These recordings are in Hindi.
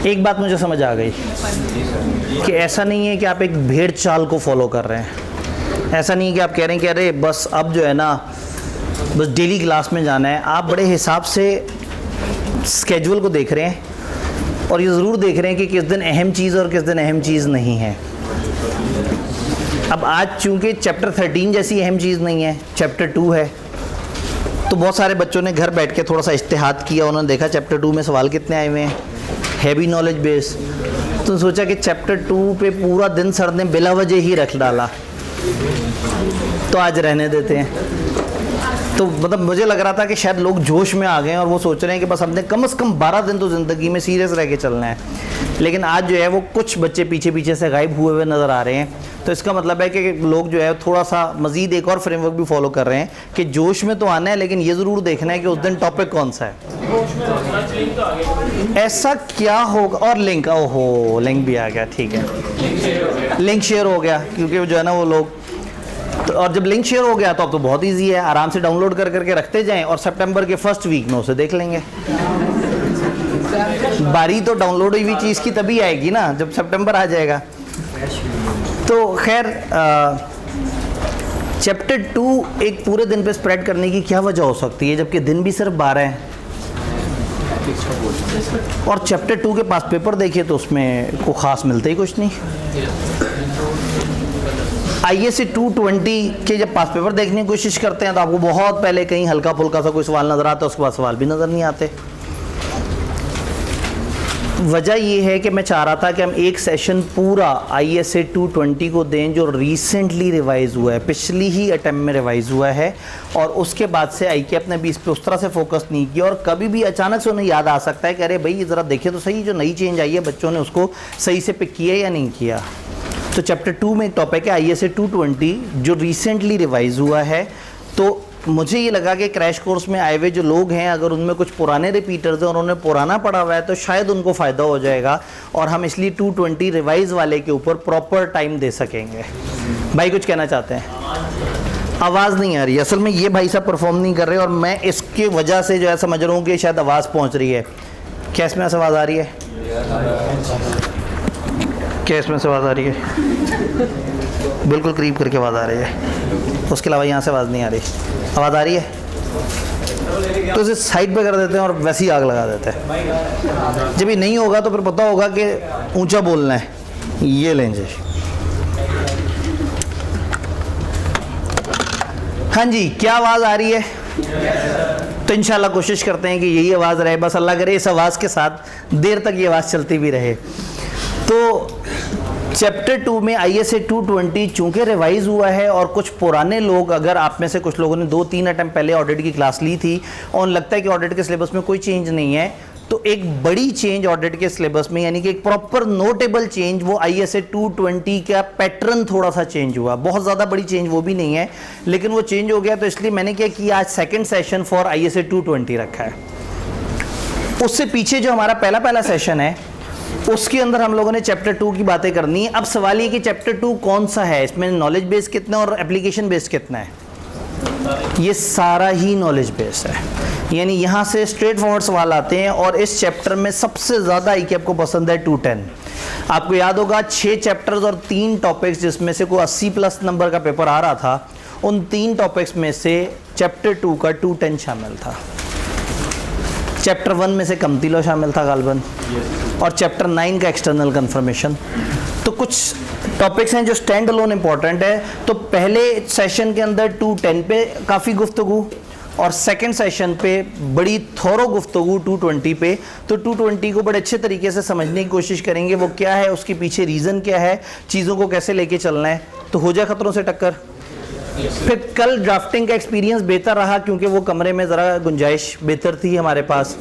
एक बात मुझे समझ आ गई कि ऐसा नहीं है कि आप एक भेड़ चाल को फॉलो कर रहे हैं। ऐसा नहीं है कि आप कह रहे हैं कि अरे बस अब जो है ना बस डेली क्लास में जाना है। आप बड़े हिसाब से स्केड्यूल को देख रहे हैं और ये ज़रूर देख रहे हैं कि किस दिन अहम चीज़ और किस दिन अहम चीज़ नहीं है। अब आज चूँकि चैप्टर 13 जैसी अहम चीज़ नहीं है, चैप्टर 2 है, तो बहुत सारे बच्चों ने घर बैठ के थोड़ा सा इज्तिहाद किया। उन्होंने देखा चैप्टर 2 में सवाल कितने आए हुए हैं, हैवी नॉलेज बेस, तो सोचा कि चैप्टर 2 पे पूरा दिन सर ने बिला वजह ही रख डाला, तो आज रहने देते हैं। तो मतलब मुझे लग रहा था कि शायद लोग जोश में आ गए हैं और वो सोच रहे हैं कि बस हमने कम से कम 12 दिन तो ज़िंदगी में सीरियस रह के चलना है। लेकिन आज जो है वो कुछ बच्चे पीछे पीछे से गायब हुए हुए नज़र आ रहे हैं। तो इसका मतलब है कि लोग जो है थोड़ा सा मज़ीद एक और फ्रेमवर्क भी फॉलो कर रहे हैं कि जोश में तो आना है, लेकिन ये ज़रूर देखना है कि उस दिन टॉपिक कौन सा है, ऐसा क्या होगा। और लिंक, ओहो लिंक भी आ गया, ठीक है, लिंक शेयर हो गया, क्योंकि जो है ना वो लोग तो, और जब लिंक शेयर हो गया तो अब तो बहुत इजी है, आराम से डाउनलोड कर करके रखते जाएं और सितंबर के फर्स्ट वीक में उसे देख लेंगे। बारी तो डाउनलोड हुई हुई चीज़ की तभी आएगी ना जब सितंबर आ जाएगा। तो खैर चैप्टर 2 एक पूरे दिन पे स्प्रेड करने की क्या वजह हो सकती है, जबकि दिन भी सिर्फ 12 हैं। और चैप्टर 2 के पास पेपर देखिए तो उसमें को ख़ास मिलता ही कुछ नहीं। ISA 220 के जब पास पेपर देखने की कोशिश करते हैं तो आपको बहुत पहले कहीं हल्का फुल्का सा कोई सवाल नज़र आता है, उसके बाद सवाल भी नज़र नहीं आते। वजह ये है कि मैं चाह रहा था कि हम एक सेशन पूरा ISA 220 को दें जो रिसेंटली रिवाइज़ हुआ है, पिछली ही अटैम्प्ट में रिवाइज़ हुआ है, और उसके बाद से ICAP ने भी इस पर उस तरह से फोकस नहीं किया। और कभी भी अचानक से उन्हें याद आ सकता है कि अरे भाई ये ज़रा देखें तो सही, जो नई चेंज आई है बच्चों ने उसको सही से पिक किया या नहीं किया। तो चैप्टर 2 में एक टॉपिक है ISA 220 जो रिसेंटली रिवाइज़ हुआ है। तो मुझे ये लगा कि क्रैश कोर्स में आए हुए जो लोग हैं, अगर उनमें कुछ पुराने रिपीटर्स हैं और उन्होंने पुराना पढ़ा हुआ है तो शायद उनको फ़ायदा हो जाएगा, और हम इसलिए 220 रिवाइज़ वाले के ऊपर प्रॉपर टाइम दे सकेंगे। भाई कुछ कहना चाहते हैं? आवाज़ नहीं आ रही, असल में ये भाई साहब परफॉर्म नहीं कर रहे और मैं इसकी वजह से जो है समझ रहा हूँ कि शायद आवाज़ पहुँच रही है। क्या इसमें आवाज़ आ रही है? क्या इसमें से आवाज़ आ रही है? बिल्कुल करीब करके आवाज़ आ रही है, उसके अलावा यहाँ से आवाज़ नहीं आ रही। आवाज़ आ रही है तो इसे साइड पे कर देते हैं और वैसे ही आग लगा देते हैं। जब ये नहीं होगा तो फिर पता होगा कि ऊंचा बोलना है। ये लें जी, हाँ जी, क्या आवाज़ आ रही है? तो इंशाल्लाह कोशिश करते हैं कि यही आवाज़ रहे, बस अल्लाह करे इस आवाज़ के साथ देर तक ये आवाज़ चलती भी रहे। तो चैप्टर 2 में ISA 220 चूँकि रिवाइज़ हुआ है और कुछ पुराने लोग, अगर आप में से कुछ लोगों ने 2-3 अटैम्प्ट पहले ऑडिट की क्लास ली थी और लगता है कि ऑडिट के सिलेबस में कोई चेंज नहीं है, तो एक बड़ी चेंज ऑडिट के सिलेबस में, यानी कि एक प्रॉपर नोटेबल चेंज, वो ISA 220 का पैटर्न थोड़ा सा चेंज हुआ। बहुत ज़्यादा बड़ी चेंज वो भी नहीं है, लेकिन वो चेंज हो गया। तो इसलिए मैंने क्या किया, आज सेकेंड सेशन फॉर ISA 220 रखा है। उससे पीछे जो हमारा पहला सेशन है उसके अंदर हम लोगों ने चैप्टर 2 की बातें करनी है। अब सवाल ये कि चैप्टर 2 कौन सा है, इसमें नॉलेज बेस कितना और एप्लीकेशन बेस कितना है? ये सारा ही नॉलेज बेस है, यानी यहाँ से स्ट्रेट फॉरवर्ड सवाल आते हैं। और इस चैप्टर में सबसे ज़्यादा ICAP को पसंद है 210। आपको याद होगा 6 चैप्टर्स और 3 टॉपिक्स जिसमें से कोई 80+ नंबर का पेपर आ रहा था, उन 3 टॉपिक्स में से चैप्टर 2 का 210 शामिल था। चैप्टर 1 में से कमतिलो शामिल था गालबन, और चैप्टर 9 का एक्सटर्नल कंफर्मेशन। तो कुछ टॉपिक्स हैं जो स्टैंड अलोन इंपॉर्टेंट है। तो पहले सेशन के अंदर 210 पे काफ़ी गुफ्तगू और सेकंड सेशन पे बड़ी थोरो गुफ्तगू 220 पे। तो 220 को बड़े अच्छे तरीके से समझने की कोशिश करेंगे, वो क्या है, उसके पीछे रीज़न क्या है, चीज़ों को कैसे लेके चलना है। तो हो जाए खतरों से टक्कर। फिर कल ड्राफ्टिंग का एक्सपीरियंस बेहतर रहा क्योंकि वो कमरे में ज़रा गुंजाइश बेहतर थी हमारे पास,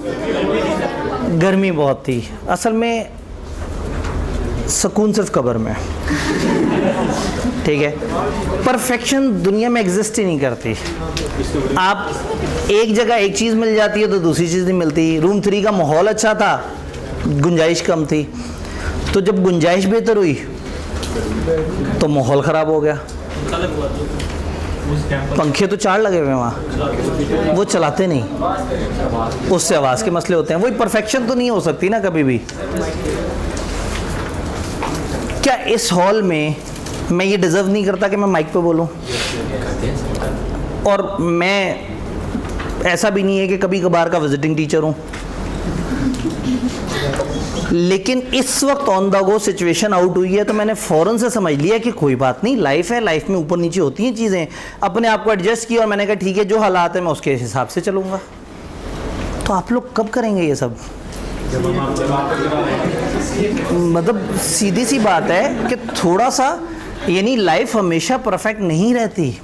गर्मी बहुत थी। असल में सुकून सिर्फ कब्र में, ठीक है। परफेक्शन दुनिया में एग्जिस्ट ही नहीं करती। आप एक जगह एक चीज़ मिल जाती है तो दूसरी चीज़ नहीं मिलती। रूम 3 का माहौल अच्छा था, गुंजाइश कम थी, तो जब गुंजाइश बेहतर हुई तो माहौल ख़राब हो गया। पंखे तो 4 लगे हुए हैं वहाँ, वो चलाते नहीं, उससे आवाज़ के मसले होते हैं। वही परफेक्शन तो नहीं हो सकती ना कभी भी। क्या इस हॉल में मैं ये डिज़र्व नहीं करता कि मैं माइक पे बोलूं? और मैं ऐसा भी नहीं है कि कभी कभार का विजिटिंग टीचर हूं, लेकिन इस वक्त on the go situation out हुई है तो मैंने फ़ौरन से समझ लिया कि कोई बात नहीं, लाइफ है, लाइफ में ऊपर नीचे होती हैं चीज़ें। अपने आप को एडजस्ट किया और मैंने कहा ठीक है, जो हालात है मैं उसके हिसाब से चलूँगा। तो आप लोग कब करेंगे ये सब? मतलब सीधी सी बात है कि थोड़ा सा, यानी लाइफ हमेशा परफेक्ट नहीं रहती।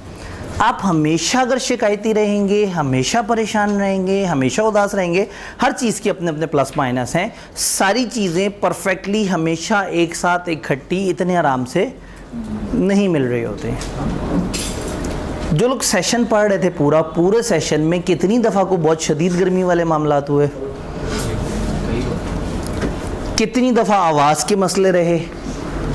आप हमेशा अगर शिकायती रहेंगे, हमेशा परेशान रहेंगे, हमेशा उदास रहेंगे, हर चीज़ के अपने अपने प्लस माइनस हैं। सारी चीज़ें परफेक्टली हमेशा एक साथ इकट्ठी इतने आराम से नहीं मिल रही होती। जो लोग सेशन पढ़ रहे थे पूरे सेशन में कितनी दफ़ा को बहुत शदीद गर्मी वाले मामलात हुए, कितनी दफ़ा आवाज़ के मसले रहे।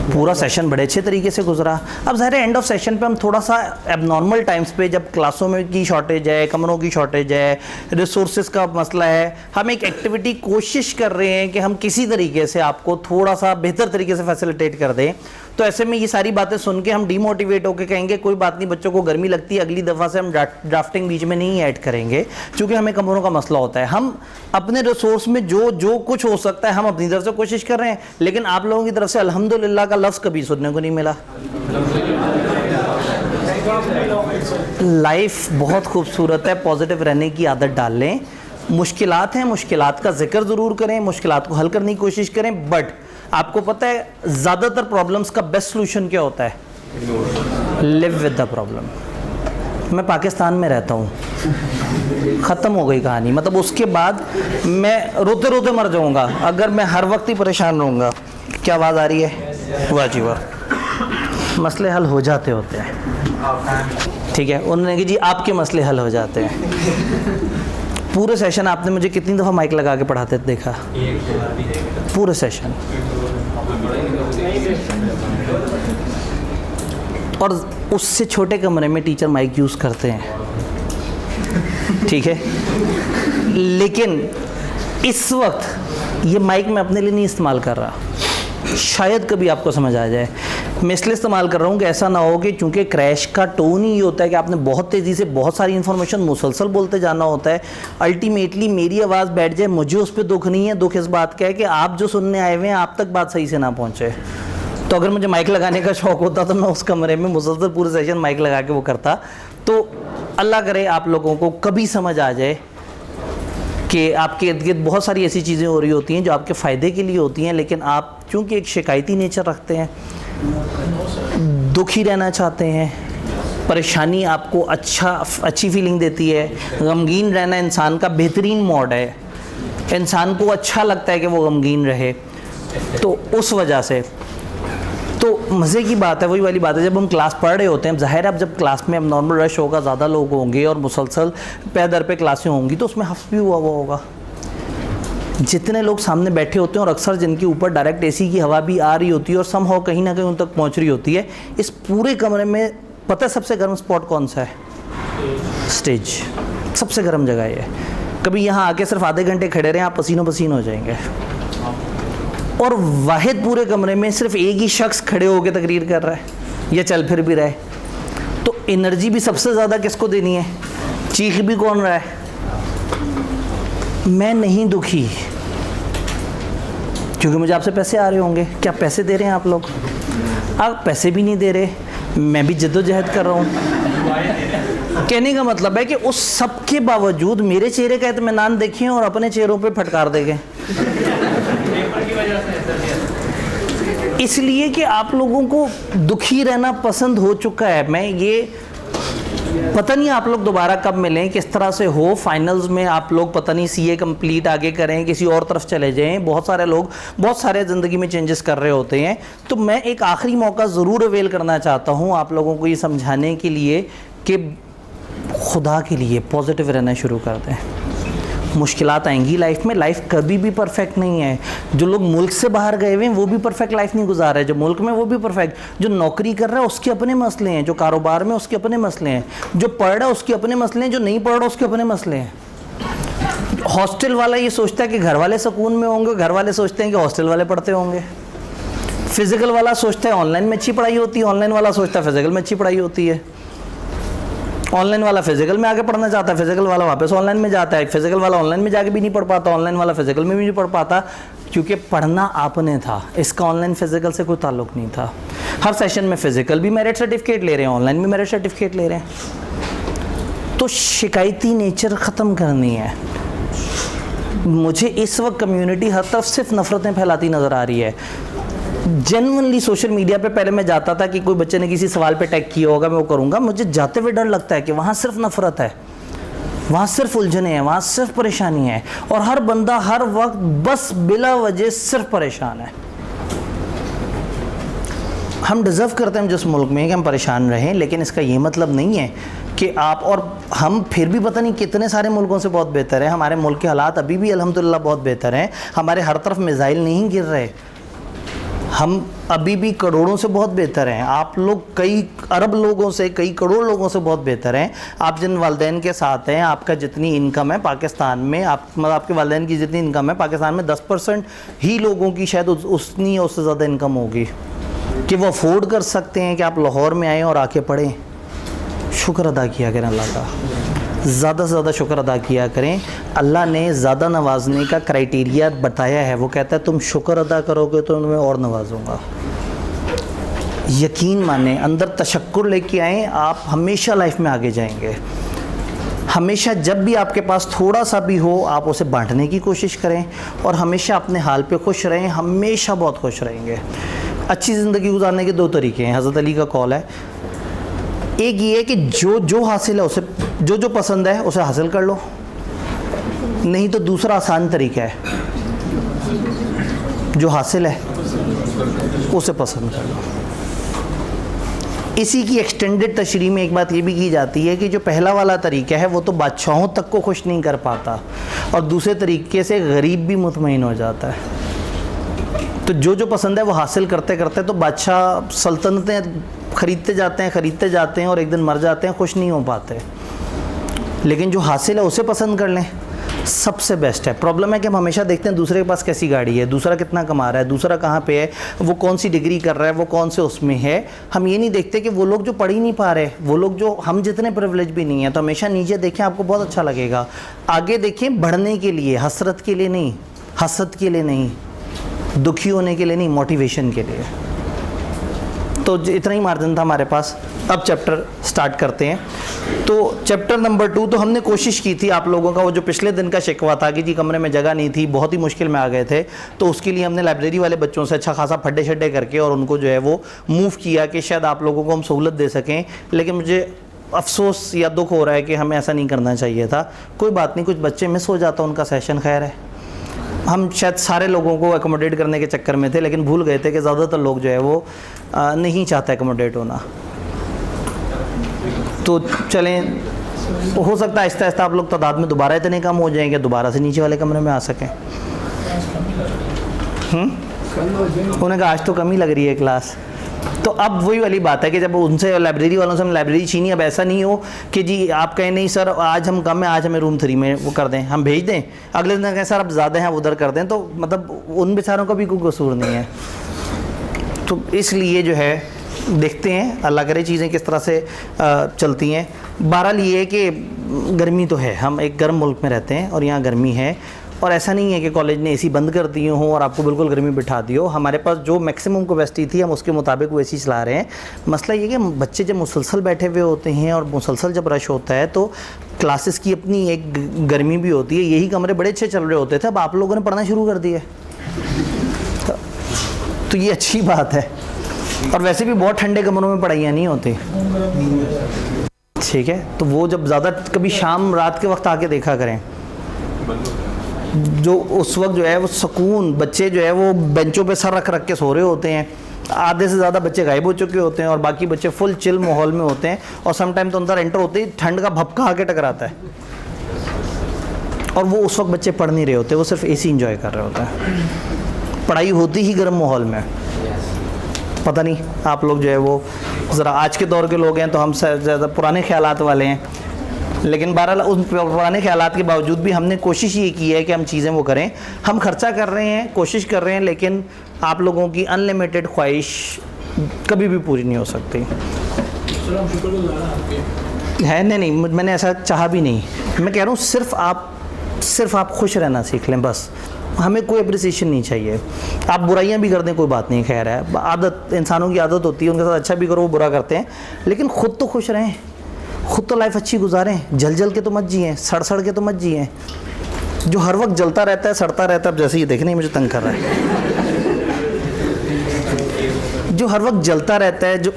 पूरा सेशन बड़े अच्छे तरीके से गुजरा। अब ज़ाहिर है एंड ऑफ सेशन पे हम थोड़ा सा एबनॉर्मल टाइम्स पे, जब क्लासों में की शॉर्टेज है, कमरों की शॉर्टेज है, रिसोर्सेज का मसला है, हम एक एक्टिविटी कोशिश कर रहे हैं कि हम किसी तरीके से आपको थोड़ा सा बेहतर तरीके से फैसिलिटेट कर दें। तो ऐसे में ये सारी बातें सुन के हम डीमोटिवेट होकर कहेंगे कोई बात नहीं, बच्चों को गर्मी लगती है, अगली दफ़ा से हम ड्राफ्टिंग बीच में नहीं ऐड करेंगे, क्योंकि हमें कमरों का मसला होता है। हम अपने रिसोर्स में जो कुछ हो सकता है हम अपनी तरफ से कोशिश कर रहे हैं, लेकिन आप लोगों की तरफ से अल्हम्दुलिल्लाह का लफ्ज़ कभी सुनने को नहीं मिला। लाइफ बहुत खूबसूरत है, पॉजिटिव रहने की आदत डाल लें। मुश्किलात हैं, मुश्किलात का जिक्र ज़रूर करें, मुश्किलात को हल करने की कोशिश करें, बट आपको पता है ज़्यादातर प्रॉब्लम्स का बेस्ट सोल्यूशन क्या होता है? Live with the problem. मैं पाकिस्तान में रहता हूँ, ख़त्म हो गई कहानी। मतलब उसके बाद मैं रोते रोते मर जाऊँगा अगर मैं हर वक्त ही परेशान रहूँगा। क्या आवाज़ आ रही है? वाह जी वाह। मसले हल हो जाते होते हैं, ठीक है। उन्होंने कहा जी आपके मसले हल हो जाते हैं। पूरे सेशन आपने मुझे कितनी दफ़ा माइक लगा के पढ़ाते देखा? पूरे सेशन। और उससे छोटे कमरे में टीचर माइक यूज़ करते हैं, ठीक है। लेकिन इस वक्त ये माइक मैं अपने लिए नहीं इस्तेमाल कर रहा, शायद कभी आपको समझ आ जाए। मैं इसलिए इस्तेमाल कर रहा हूँ कि ऐसा ना हो कि चूँकि क्रैश का टोन ही ये होता है कि आपने बहुत तेज़ी से बहुत सारी इन्फॉर्मेशन मुसलसल बोलते जाना होता है, अल्टीमेटली मेरी आवाज़ बैठ जाए, मुझे उस पर दुख नहीं है। दुख इस बात का है कि आप जो सुनने आए हुए हैं आप तक बात सही से ना पहुँचे। तो अगर मुझे माइक लगाने का शौक़ होता तो मैं उस कमरे में मुसलसल पूरे सेशन माइक लगा के वो करता। तो अल्लाह करे आप लोगों को कभी समझ आ जाए कि आपके इर्द गिर्द बहुत सारी ऐसी चीज़ें हो रही होती हैं जो आपके फ़ायदे के लिए होती हैं, लेकिन आप चूँकि एक शिकायती नेचर रखते हैं, दुखी रहना चाहते हैं, परेशानी आपको अच्छी फीलिंग देती है। गमगीन रहना इंसान का बेहतरीन मोड है, इंसान को अच्छा लगता है कि वो गमगीन रहे। तो उस वजह से तो मज़े की बात है, वही वाली बात है, जब हम क्लास पढ़ रहे होते हैं, ज़ाहिर है अब जब क्लास में अब नॉर्मल रश होगा, ज़्यादा लोग होंगे और मुसलसल पे दर पे क्लासें होंगी, तो उसमें हफ्स भी हुआ होगा। जितने लोग सामने बैठे होते हैं और अक्सर जिनके ऊपर डायरेक्ट एसी की हवा भी आ रही होती है और समहाउ कहीं ना कहीं उन तक पहुंच रही होती है, इस पूरे कमरे में पता है सबसे गर्म स्पॉट कौन सा है? स्टेज। सबसे गर्म जगह है। कभी यहाँ आके सिर्फ आधे घंटे खड़े रहें, आप पसीनो पसीन हो जाएंगे। और वाहिद पूरे कमरे में सिर्फ एक ही शख्स खड़े होकर तकरीर कर रहा है या चल फिर भी रहा है, तो एनर्जी भी सबसे ज़्यादा किसको देनी है? चीख भी कौन रहा है? मैं नहीं दुखी, क्योंकि मुझे आपसे पैसे आ रहे होंगे। क्या पैसे दे रहे हैं आप लोग? आप पैसे भी नहीं दे रहे, मैं भी जद्दोजहद कर रहा हूँ। कहने का मतलब है कि उस सब के बावजूद मेरे चेहरे का इत्मीनान देखें और अपने चेहरों पे फटकार देखें। इसलिए कि आप लोगों को दुखी रहना पसंद हो चुका है। मैं ये पता नहीं आप लोग दोबारा कब मिलें, किस तरह से हो, फाइनल्स में आप लोग पता नहीं सीए कंप्लीट आगे करें, किसी और तरफ चले जाएं। बहुत सारे लोग बहुत सारे ज़िंदगी में चेंजेस कर रहे होते हैं। तो मैं एक आखिरी मौका ज़रूर अवेल करना चाहता हूँ आप लोगों को ये समझाने के लिए कि खुदा के लिए पॉजिटिव रहना शुरू कर दें। मुश्किलात आएंगी लाइफ में, लाइफ कभी भी परफेक्ट नहीं है। जो लोग मुल्क से बाहर गए हुए हैं वो भी परफेक्ट लाइफ नहीं गुजार रहे, जो मुल्क में वो भी परफेक्ट, जो नौकरी कर रहा है उसके अपने मसले हैं, जो कारोबार में उसके अपने मसले हैं, जो पढ़ रहा है उसके अपने मसले हैं, जो नहीं पढ़ रहा उसके अपने मसले हैं। हॉस्टल वाला ये सोचता है कि घर वाले सुकून में होंगे, घर वाले सोचते हैं कि हॉस्टल वाले पढ़ते होंगे। फिजिकल वाला सोचता है ऑनलाइन में अच्छी पढ़ाई होती है, ऑनलाइन वाला सोचता है फिजिकल में अच्छी पढ़ाई होती है। ऑनलाइन वाला फिजिकल में आगे पढ़ना चाहता है, फिजिकल वाला वापस ऑनलाइन में जाता है, फिजिकल वाला ऑनलाइन में जाके भी नहीं पढ़ पाता, ऑनलाइन वाला फिजिकल में भी नहीं पढ़ पाता, क्योंकि पढ़ना आपने था, इसका ऑनलाइन फिजिकल से कोई ताल्लुक नहीं था। हर सेशन में फिजिकल भी मेरिट सर्टिफिकेट ले रहे हैं, ऑनलाइन भी मेरिट सर्टिफिकेट ले रहे हैं। तो शिकायती नेचर ख़त्म करनी है। मुझे इस वक्त कम्युनिटी हर तरफ सिर्फ नफ़रतें फैलाती नज़र आ रही है। जेन्युइनली सोशल मीडिया पे पहले मैं जाता था कि कोई बच्चे ने किसी सवाल पे टैग किया होगा, मैं वो करूँगा, मुझे जाते हुए डर लगता है कि वहाँ सिर्फ नफ़रत है, वहाँ सिर्फ उलझने हैं, वहाँ सिर्फ परेशानी है, और हर बंदा हर वक्त बस बिला वजह सिर्फ परेशान है। हम डिज़र्व करते हैं जिस मुल्क में कि हम परेशान रहें, लेकिन इसका ये मतलब नहीं है कि आप और हम फिर भी पता नहीं कितने सारे मुल्कों से बहुत बेहतर है। हमारे मुल्क के हालात अभी भी अल्हम्दुलिल्लाह बहुत बेहतर हैं, हमारे हर तरफ मिसाइल नहीं गिर रहे, हम अभी भी करोड़ों से बहुत बेहतर हैं। आप लोग कई अरब लोगों से, कई करोड़ लोगों से बहुत बेहतर हैं। आप जिन वालिदैन के साथ हैं, आपका जितनी इनकम है पाकिस्तान में, मतलब आपके वालिदैन की जितनी इनकम है पाकिस्तान में 10% ही लोगों की शायद उतनी या उससे ज़्यादा इनकम होगी कि वो अफोर्ड कर सकते हैं कि आप लाहौर में आएँ और आके पढ़ें। शुक्र अदा किया करें अल्लाह का, ज़्यादा से ज़्यादा शुक्र अदा किया करें। अल्लाह ने ज़्यादा नवाजने का क्राइटेरिया बताया है, वो कहता है तुम शुक्र अदा करोगे तो तुम्हें और नवाजूंगा। यकीन माने, अंदर तशक्कुर लेके आएँ, आप हमेशा लाइफ में आगे जाएंगे। हमेशा जब भी आपके पास थोड़ा सा भी हो आप उसे बांटने की कोशिश करें, और हमेशा अपने हाल पे खुश रहें, हमेशा बहुत खुश रहेंगे। अच्छी ज़िंदगी गुजारने के 2 तरीके हैं, हज़रत अली का कौल है। एक ये है कि जो हासिल है उसे, जो पसंद है उसे हासिल कर लो, नहीं तो दूसरा आसान तरीका है, जो हासिल है उसे पसंद कर लो। इसी की एक्सटेंडेड तशरीह में एक बात ये भी की जाती है कि जो पहला वाला तरीका है वो तो बादशाहों तक को खुश नहीं कर पाता, और दूसरे तरीके से गरीब भी मुतमईन हो जाता है। तो जो पसंद है वो हासिल करते करते तो बादशाह सल्तनतें ख़रीदते जाते हैं और एक दिन मर जाते हैं, खुश नहीं हो पाते। लेकिन जो हासिल है उसे पसंद कर लें, सबसे बेस्ट है। प्रॉब्लम है कि हम हमेशा देखते हैं दूसरे के पास कैसी गाड़ी है, दूसरा कितना कमा रहा है, दूसरा कहाँ पे है, वो कौन सी डिग्री कर रहा है, वो कौन से उसमें है। हम ये नहीं देखते कि वो लोग जो पढ़ ही नहीं पा रहे, वो लोग जो हम जितने प्रिविलेज भी नहीं है। तो हमेशा नीचे देखें, आपको बहुत अच्छा लगेगा। आगे देखें बढ़ने के लिए, हसरत के लिए नहीं, हसद के लिए नहीं, दुखी होने के लिए नहीं, मोटिवेशन के लिए। तो इतना ही मार्जिन था हमारे पास। अब चैप्टर स्टार्ट करते हैं। तो चैप्टर नंबर 2, तो हमने कोशिश की थी आप लोगों का, वो जो पिछले दिन का शिकवा था कि जी कमरे में जगह नहीं थी, बहुत ही मुश्किल में आ गए थे, तो उसके लिए हमने लाइब्रेरी वाले बच्चों से अच्छा खासा फड्डे शड्डे करके और उनको जो है वो मूव किया कि शायद आप लोगों को हम सहूलत दे सकें। लेकिन मुझे अफसोस या दुख हो रहा है कि हमें ऐसा नहीं करना चाहिए था। कोई बात नहीं, कुछ बच्चे मिस हो जाता उनका सेशन, खैर है। हम शायद सारे लोगों को एकोमोडेट करने के चक्कर में थे, लेकिन भूल गए थे कि ज़्यादातर लोग जो है वो नहीं चाहते एकोमोडेट होना। तो चलें, हो सकता है आहिस्ता आहिस्ता आप लोग तादाद में दोबारा इतने कम हो जाएंगे, दोबारा से नीचे वाले कमरे में आ सकें। उन्होंने कहा आज तो कम ही लग रही है क्लास। तो अब वही वाली बात है कि जब उनसे, लाइब्रेरी वालों से हम लाइब्रेरी छीनी, अब ऐसा नहीं हो कि जी आप कहें नहीं सर आज हम कम है, आज हमें रूम 3 में वो कर दें, हम भेज दें, अगले दिन कहें सर अब ज़्यादा हैं उधर कर दें, तो मतलब उन बेचारों का भी कोई कसूर नहीं है। तो इसलिए जो है देखते हैं, अल्लाह करे चीज़ें किस तरह से चलती हैं। बहरहाल ये है कि गर्मी तो है, हम एक गर्म मुल्क में रहते हैं और यहाँ गर्मी है, और ऐसा नहीं है कि कॉलेज ने एसी बंद कर दिए हों और आपको बिल्कुल गर्मी बिठा दी हो। हमारे पास जो मैक्सिमम कैपेसिटी थी हम उसके मुताबिक वो एसी चला रहे हैं। मसला ये कि बच्चे जब मुसलसल बैठे हुए होते हैं और मुसलसल जब रश होता है तो क्लासेस की अपनी एक गर्मी भी होती है। यही कमरे बड़े अच्छे चल रहे होते थे, अब आप लोगों ने पढ़ना शुरू कर दिया, तो ये अच्छी बात है। और वैसे भी बहुत ठंडे कमरों में पढ़ाइयाँ नहीं होती, ठीक है। तो वो जब ज़्यादा कभी शाम रात के वक्त आके देखा करें, जो उस वक्त जो है वो सुकून, बच्चे जो है वो बेंचों पे सर रख रख के सो रहे होते हैं, आधे से ज़्यादा बच्चे गायब हो चुके होते हैं और बाकी बच्चे फुल चिल माहौल में होते हैं। और सम टाइम तो अंदर एंटर होते ही ठंड का भपका आके टकराता है और वो उस वक्त बच्चे पढ़ नहीं रहे होते, वो सिर्फ एसी एंजॉय कर रहे होते हैं। पढ़ाई होती ही गर्म माहौल में। पता नहीं आप लोग जो है वो ज़रा आज के दौर के लोग हैं तो हम ज़्यादा पुराने ख्यालात वाले हैं, लेकिन बहरहाल उन पुराने ख्यालात के बावजूद भी हमने कोशिश ये की है कि हम चीज़ें वो करें। हम खर्चा कर रहे हैं, कोशिश कर रहे हैं, लेकिन आप लोगों की अनलिमिटेड ख्वाहिश कभी भी पूरी नहीं हो सकती है। नहीं, मैंने ऐसा चाहा भी नहीं। मैं कह रहा हूँ सिर्फ आप खुश रहना सीख लें बस। हमें कोई अप्रिसिएशन नहीं चाहिए। आप बुराइयां भी कर दें कोई बात नहीं, खैर है, आदत, इंसानों की आदत होती है, उनके साथ अच्छा भी करो वो बुरा करते हैं, लेकिन ख़ुद तो खुश रहें, खुद तो लाइफ अच्छी गुजारें। जल के तो मत जिएं, सड़ के तो मत जिएं। जो हर वक्त जलता रहता है, सड़ता रहता है, अब जैसे ये देखने मुझे तंग कर रहा है, जो हर वक्त जलता रहता है, जो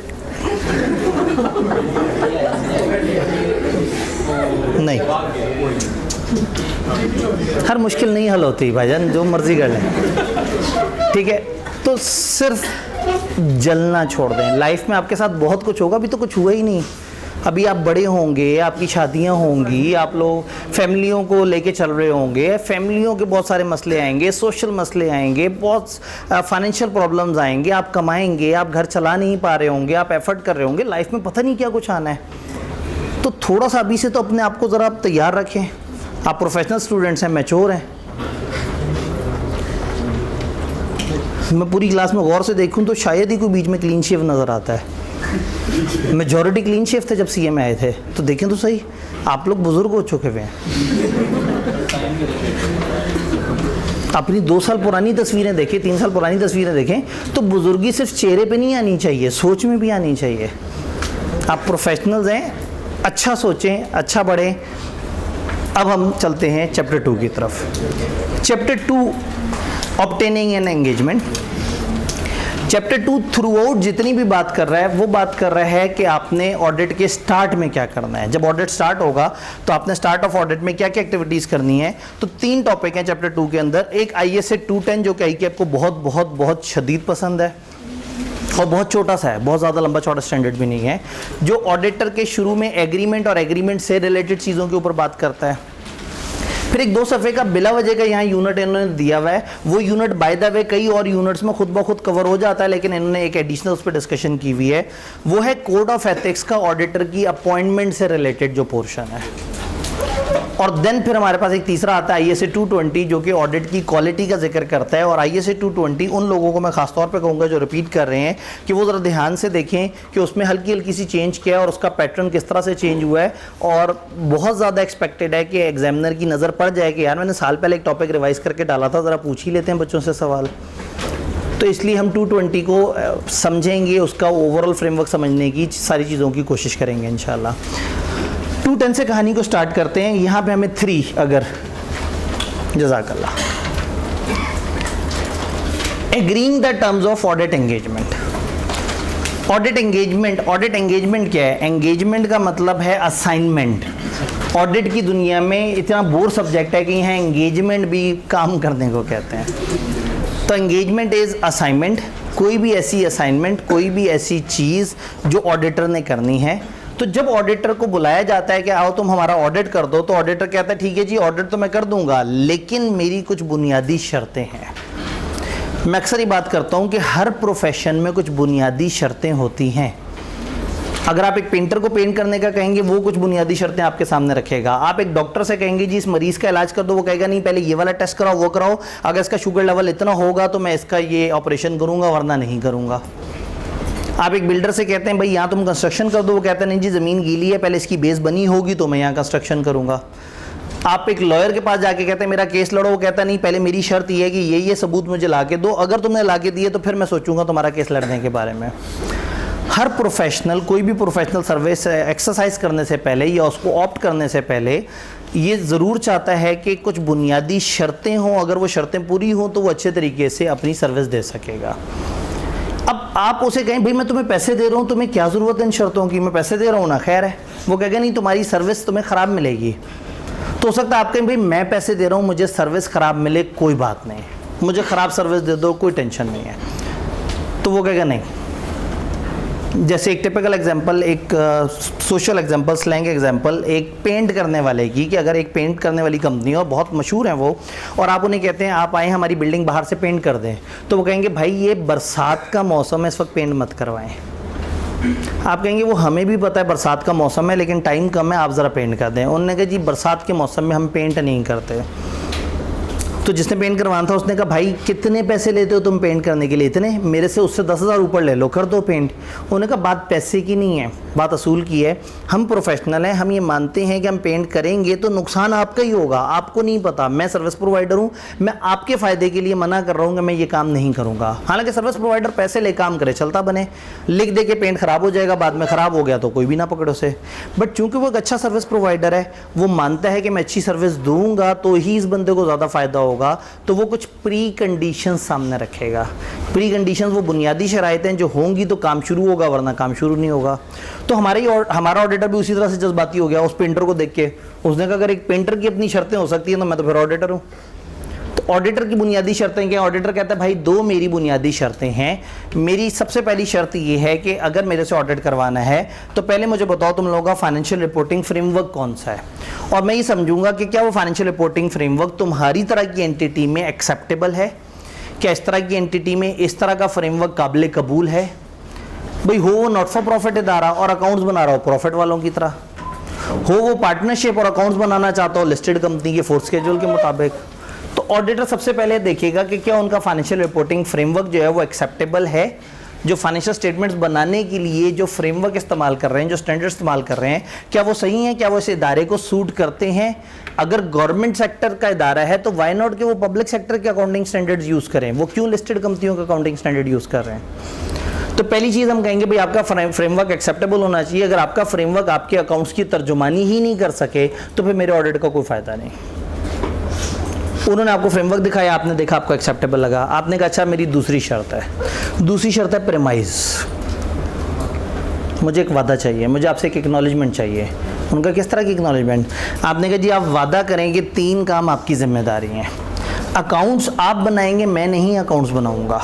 नहीं, हर मुश्किल नहीं हल होती भाईजान, जो मर्जी कर लें, ठीक है। तो सिर्फ जलना छोड़ दें। लाइफ में आपके साथ बहुत कुछ होगा, अभी तो कुछ हुआ ही नहीं। अभी आप बड़े होंगे, आपकी शादियां होंगी, आप लोग फैमिलियों को लेके चल रहे होंगे, फैमिलियों के बहुत सारे मसले आएंगे, सोशल मसले आएंगे, बहुत फाइनेंशियल प्रॉब्लम्स आएंगे, आप कमाएंगे, आप घर चला नहीं पा रहे होंगे, आप एफर्ट कर रहे होंगे, लाइफ में पता नहीं क्या कुछ आना है। तो थोड़ा सा अभी से तो अपने आप को ज़रा आप तैयार रखें। आप प्रोफेशनल स्टूडेंट्स हैं, मैच्योर हैं। मैं पूरी क्लास में गौर से देखूं तो शायद ही कोई बीच में क्लीन शेव नज़र आता है। मेजॉरिटी क्लीन शेव थे जब सीए में आए थे, तो देखें तो सही, आप लोग बुजुर्ग हो चुके हुए हैं। अपनी 2 साल पुरानी तस्वीरें देखें, 3 साल पुरानी तस्वीरें देखें, तो बुजुर्गी सिर्फ चेहरे पे नहीं आनी चाहिए, सोच में भी आनी चाहिए। आप प्रोफेशनल्स हैं, अच्छा सोचें, अच्छा बढ़ें। अब हम चलते हैं चैप्टर 2 की तरफ। Chapter 2 obtaining an engagement. Chapter 2 through out जितनी भी बात कर रहा है वो बात कर रहा है कि आपने ऑडिट के स्टार्ट में क्या करना है। जब ऑडिट स्टार्ट होगा तो आपने स्टार्ट ऑफ ऑडिट में क्या क्या एक्टिविटीज़ करनी है। तो 3 टॉपिक हैं चैप्टर 2 के अंदर। एक ISA 210 जो कि ICAP को बहुत बहुत बहुत शदीद पसंद है और बहुत छोटा सा है, बहुत ज़्यादा लंबा चौड़ा स्टैंडर्ड भी नहीं है, जो ऑडिटर के शुरू में एग्रीमेंट और एग्रीमेंट से रिलेटेड चीज़ों के ऊपर बात करता है। फिर एक 2 सफ़े का बिला वजह का यहाँ यूनिट इन्होंने दिया हुआ है। वो यूनिट बाय द वे कई और यूनिट्स में खुद ब खुद कवर हो जाता है, लेकिन इन्होंने एक एडिशनल उस पर डिस्कशन की हुई है। वो है कोड ऑफ एथिक्स का ऑडिटर की अपॉइंटमेंट से रिलेटेड जो पोर्शन है। और देन फिर हमारे पास एक तीसरा आता है ISA 220 जो कि ऑडिट की क्वालिटी का जिक्र करता है। और ISA 220 उन लोगों को मैं खास तौर पे कहूँगा जो रिपीट कर रहे हैं कि वो ज़रा ध्यान से देखें कि उसमें हल्की हल्की सी चेंज किया है और उसका पैटर्न किस तरह से चेंज हुआ है। और बहुत ज़्यादा एक्सपेक्टेड है कि एग्जामिनर की नज़र पड़ जाए कि यार मैंने साल पहले एक टॉपिक रिवाइज करके डाला था, ज़रा पूछ ही लेते हैं बच्चों से सवाल। तो इसलिए हम 220 को समझेंगे, उसका ओवरऑल फ्रेमवर्क समझने की सारी चीज़ों की कोशिश करेंगे इंशाल्लाह। 210 से कहानी को स्टार्ट करते हैं। यहाँ पे हमें 3 अगर जज़ाकल्लाह agreeing the terms of audit engagement. Audit engagement क्या है? एंगेजमेंट का मतलब है असाइनमेंट। ऑडिट की दुनिया में इतना बोर सब्जेक्ट है कि यहाँ एंगेजमेंट भी काम करने को कहते हैं। तो एंगेजमेंट इज असाइनमेंट, कोई भी ऐसी असाइनमेंट, कोई भी ऐसी चीज़ जो ऑडिटर ने करनी है। तो जब ऑडिटर को बुलाया जाता है कि आओ तुम हमारा ऑडिट कर दो, तो ऑडिटर कहता है ठीक है जी ऑडिट तो मैं कर दूंगा, लेकिन मेरी कुछ बुनियादी शर्तें हैं। मैं अक्सर ही बात करता हूं कि हर प्रोफेशन में कुछ बुनियादी शर्तें होती हैं। अगर आप एक पेंटर को पेंट करने का कहेंगे वो कुछ बुनियादी शर्तें आपके सामने रखेगा। आप एक डॉक्टर से कहेंगे जी इस मरीज़ का इलाज कर दो, वो कहेगा नहीं पहले ये वाला टेस्ट कराओ, वो कराओ, अगर इसका शुगर लेवल इतना होगा तो मैं इसका ये ऑपरेशन करूँगा वरना नहीं करूँगा। आप एक बिल्डर से कहते हैं भाई यहाँ तुम कंस्ट्रक्शन कर दो, वो कहता है नहीं जी ज़मीन गीली है, पहले इसकी बेस बनी होगी तो मैं यहाँ कंस्ट्रक्शन करूँगा। आप एक लॉयर के पास जाके कहते हैं मेरा केस लड़ो, वो कहता नहीं पहले मेरी शर्त ये है कि ये सबूत मुझे ला के दो, अगर तुमने ला के दिए तो फिर मैं सोचूंगा तुम्हारा केस लड़ने के बारे में। हर प्रोफेशनल कोई भी प्रोफेशनल सर्विस एक्सरसाइज करने से पहले या उसको ऑप्ट करने से पहले ये ज़रूर चाहता है कि कुछ बुनियादी शर्तें हों, अगर वो शर्तें पूरी हों तो वो अच्छे तरीके से अपनी सर्विस दे सकेगा। अब आप उसे कहें भाई मैं तुम्हें पैसे दे रहा हूँ, तुम्हें क्या ज़रूरत है इन शर्तों की, मैं पैसे दे रहा हूँ ना, खैर है। वो कहेगा नहीं तुम्हारी सर्विस तुम्हें ख़राब मिलेगी। तो हो सकता है आप कहें भाई मैं पैसे दे रहा हूँ, मुझे सर्विस ख़राब मिले कोई बात नहीं, मुझे ख़राब सर्विस दे दो कोई टेंशन नहीं है। तो वो कहेगा नहीं जैसे एक टिपिकल एग्जांपल, एक सोशल एग्जांपल, स्लैंग एग्जांपल, एक पेंट करने वाले की, कि अगर एक पेंट करने वाली कंपनी है और बहुत मशहूर है वो, और आप उन्हें कहते हैं आप आए हमारी बिल्डिंग बाहर से पेंट कर दें, तो वो कहेंगे भाई ये बरसात का मौसम है, इस वक्त पेंट मत करवाएं। आप कहेंगे वो हमें भी पता है बरसात का मौसम है लेकिन टाइम कम है, आप ज़रा पेंट कर दें। उन्होंने कहा जी बरसात के मौसम में हम पेंट नहीं करते। तो जिसने पेंट करवाना था उसने कहा भाई कितने पैसे लेते हो तुम पेंट करने के लिए? इतने, मेरे से उससे 10,000 ऊपर ले लो, कर दो पेंट। उन्होंने कहा बात पैसे की नहीं है, बात असूल की है। हम प्रोफेशनल हैं, हम ये मानते हैं कि हम पेंट करेंगे तो नुकसान आपका ही होगा, आपको नहीं पता। मैं सर्विस प्रोवाइडर हूँ, मैं आपके फ़ायदे के लिए मना कर रहा हूँ कि मैं ये काम नहीं करूँगा। हालांकि सर्विस प्रोवाइडर पैसे ले काम करे, चलता बने, लिख दे के पेंट ख़राब हो जाएगा, बाद में ख़राब हो गया तो कोई भी ना पकड़ो उसे। बट चूँकि वो एक अच्छा सर्विस प्रोवाइडर है, वो मानता है कि मैं अच्छी सर्विस दूँगा तो ही इस बंदे को ज़्यादा फ़ायदा होगा, तो वो कुछ प्री कंडीशन सामने रखेगा। प्री कंडीशन वो बुनियादी शराइतें जो होंगी तो काम शुरू होगा, वरना काम शुरू नहीं होगा। तो हमारा ऑडिटर भी उसी तरह से जज्बाती हो गया उस पेंटर को देख के। उसने कहा अगर एक पेंटर की अपनी शर्तें हो सकती हैं तो मैं तो फिर ऑडिटर हूँ। तो ऑडिटर की बुनियादी शर्तें क्या? ऑडिटर कहता है भाई दो मेरी बुनियादी शर्तें हैं। मेरी सबसे पहली शर्त ये है कि अगर मेरे से ऑडिट करवाना है तो पहले मुझे बताओ तुम लोगों का फाइनेंशियल रिपोर्टिंग फ्रेमवर्क कौन सा है, और मैं ये समझूंगा कि क्या वो फाइनेंशियल रिपोर्टिंग फ्रेमवर्क तुम्हारी तरह की एंटिटी में एक्सेप्टेबल है, क्या इस तरह की एंटिटी में इस तरह का फ्रेमवर्क काबिल कबूल है। भाई हो वो नॉट फॉर प्रॉफिट इदारा और अकाउंट्स बना रहा हो प्रॉफिट वालों की तरह, हो वो पार्टनरशिप और अकाउंट्स बनाना चाहता हो लिस्टेड कंपनी के फोर्थ शेड्यूल के मुताबिक, तो ऑडिटर सबसे पहले देखेगा कि क्या उनका फाइनेंशियल रिपोर्टिंग फ्रेमवर्क जो है वो एक्सेप्टेबल है। जो फाइनेंशियल स्टेटमेंट्स बनाने के लिए जो फ्रेमवर्क इस्तेमाल कर रहे हैं, जो स्टैंडर्ड इस्तेमाल कर रहे हैं, क्या वो सही हैं, क्या वो इस इदारे को सूट करते हैं। अगर गवर्नमेंट सेक्टर का इदारा है तो वाई नॉट कि वो पब्लिक सेक्टर के अकाउंटिंग स्टैंडर्ड्स यूज़ करें, वो क्यों लिस्टेड कंपनियों का अकाउंटिंग स्टैंडर्ड यूज़ कर रहे हैं। तो पहली चीज़ हम कहेंगे भाई आपका फ्रेमवर्क एक्सेप्टेबल होना चाहिए। अगर आपका फ्रेमवर्क आपके अकाउंट्स की तर्जुमानी ही नहीं कर सके तो फिर मेरे ऑडिट का कोई फ़ायदा नहीं। उन्होंने आपको फ्रेमवर्क दिखाया, आपने देखा आपको एक्सेप्टेबल लगा, आपने कहा अच्छा मेरी दूसरी शर्त है। दूसरी शर्त है प्रेमाइज, मुझे एक वादा चाहिए, मुझे आपसे एक एक्नॉलेजमेंट चाहिए। उनका किस तरह की एक्नॉलेजमेंट? आपने कहा जी आप वादा करें कि 3 काम आपकी जिम्मेदारी हैं। अकाउंट्स आप बनाएंगे, मैं नहीं अकाउंट्स बनाऊंगा।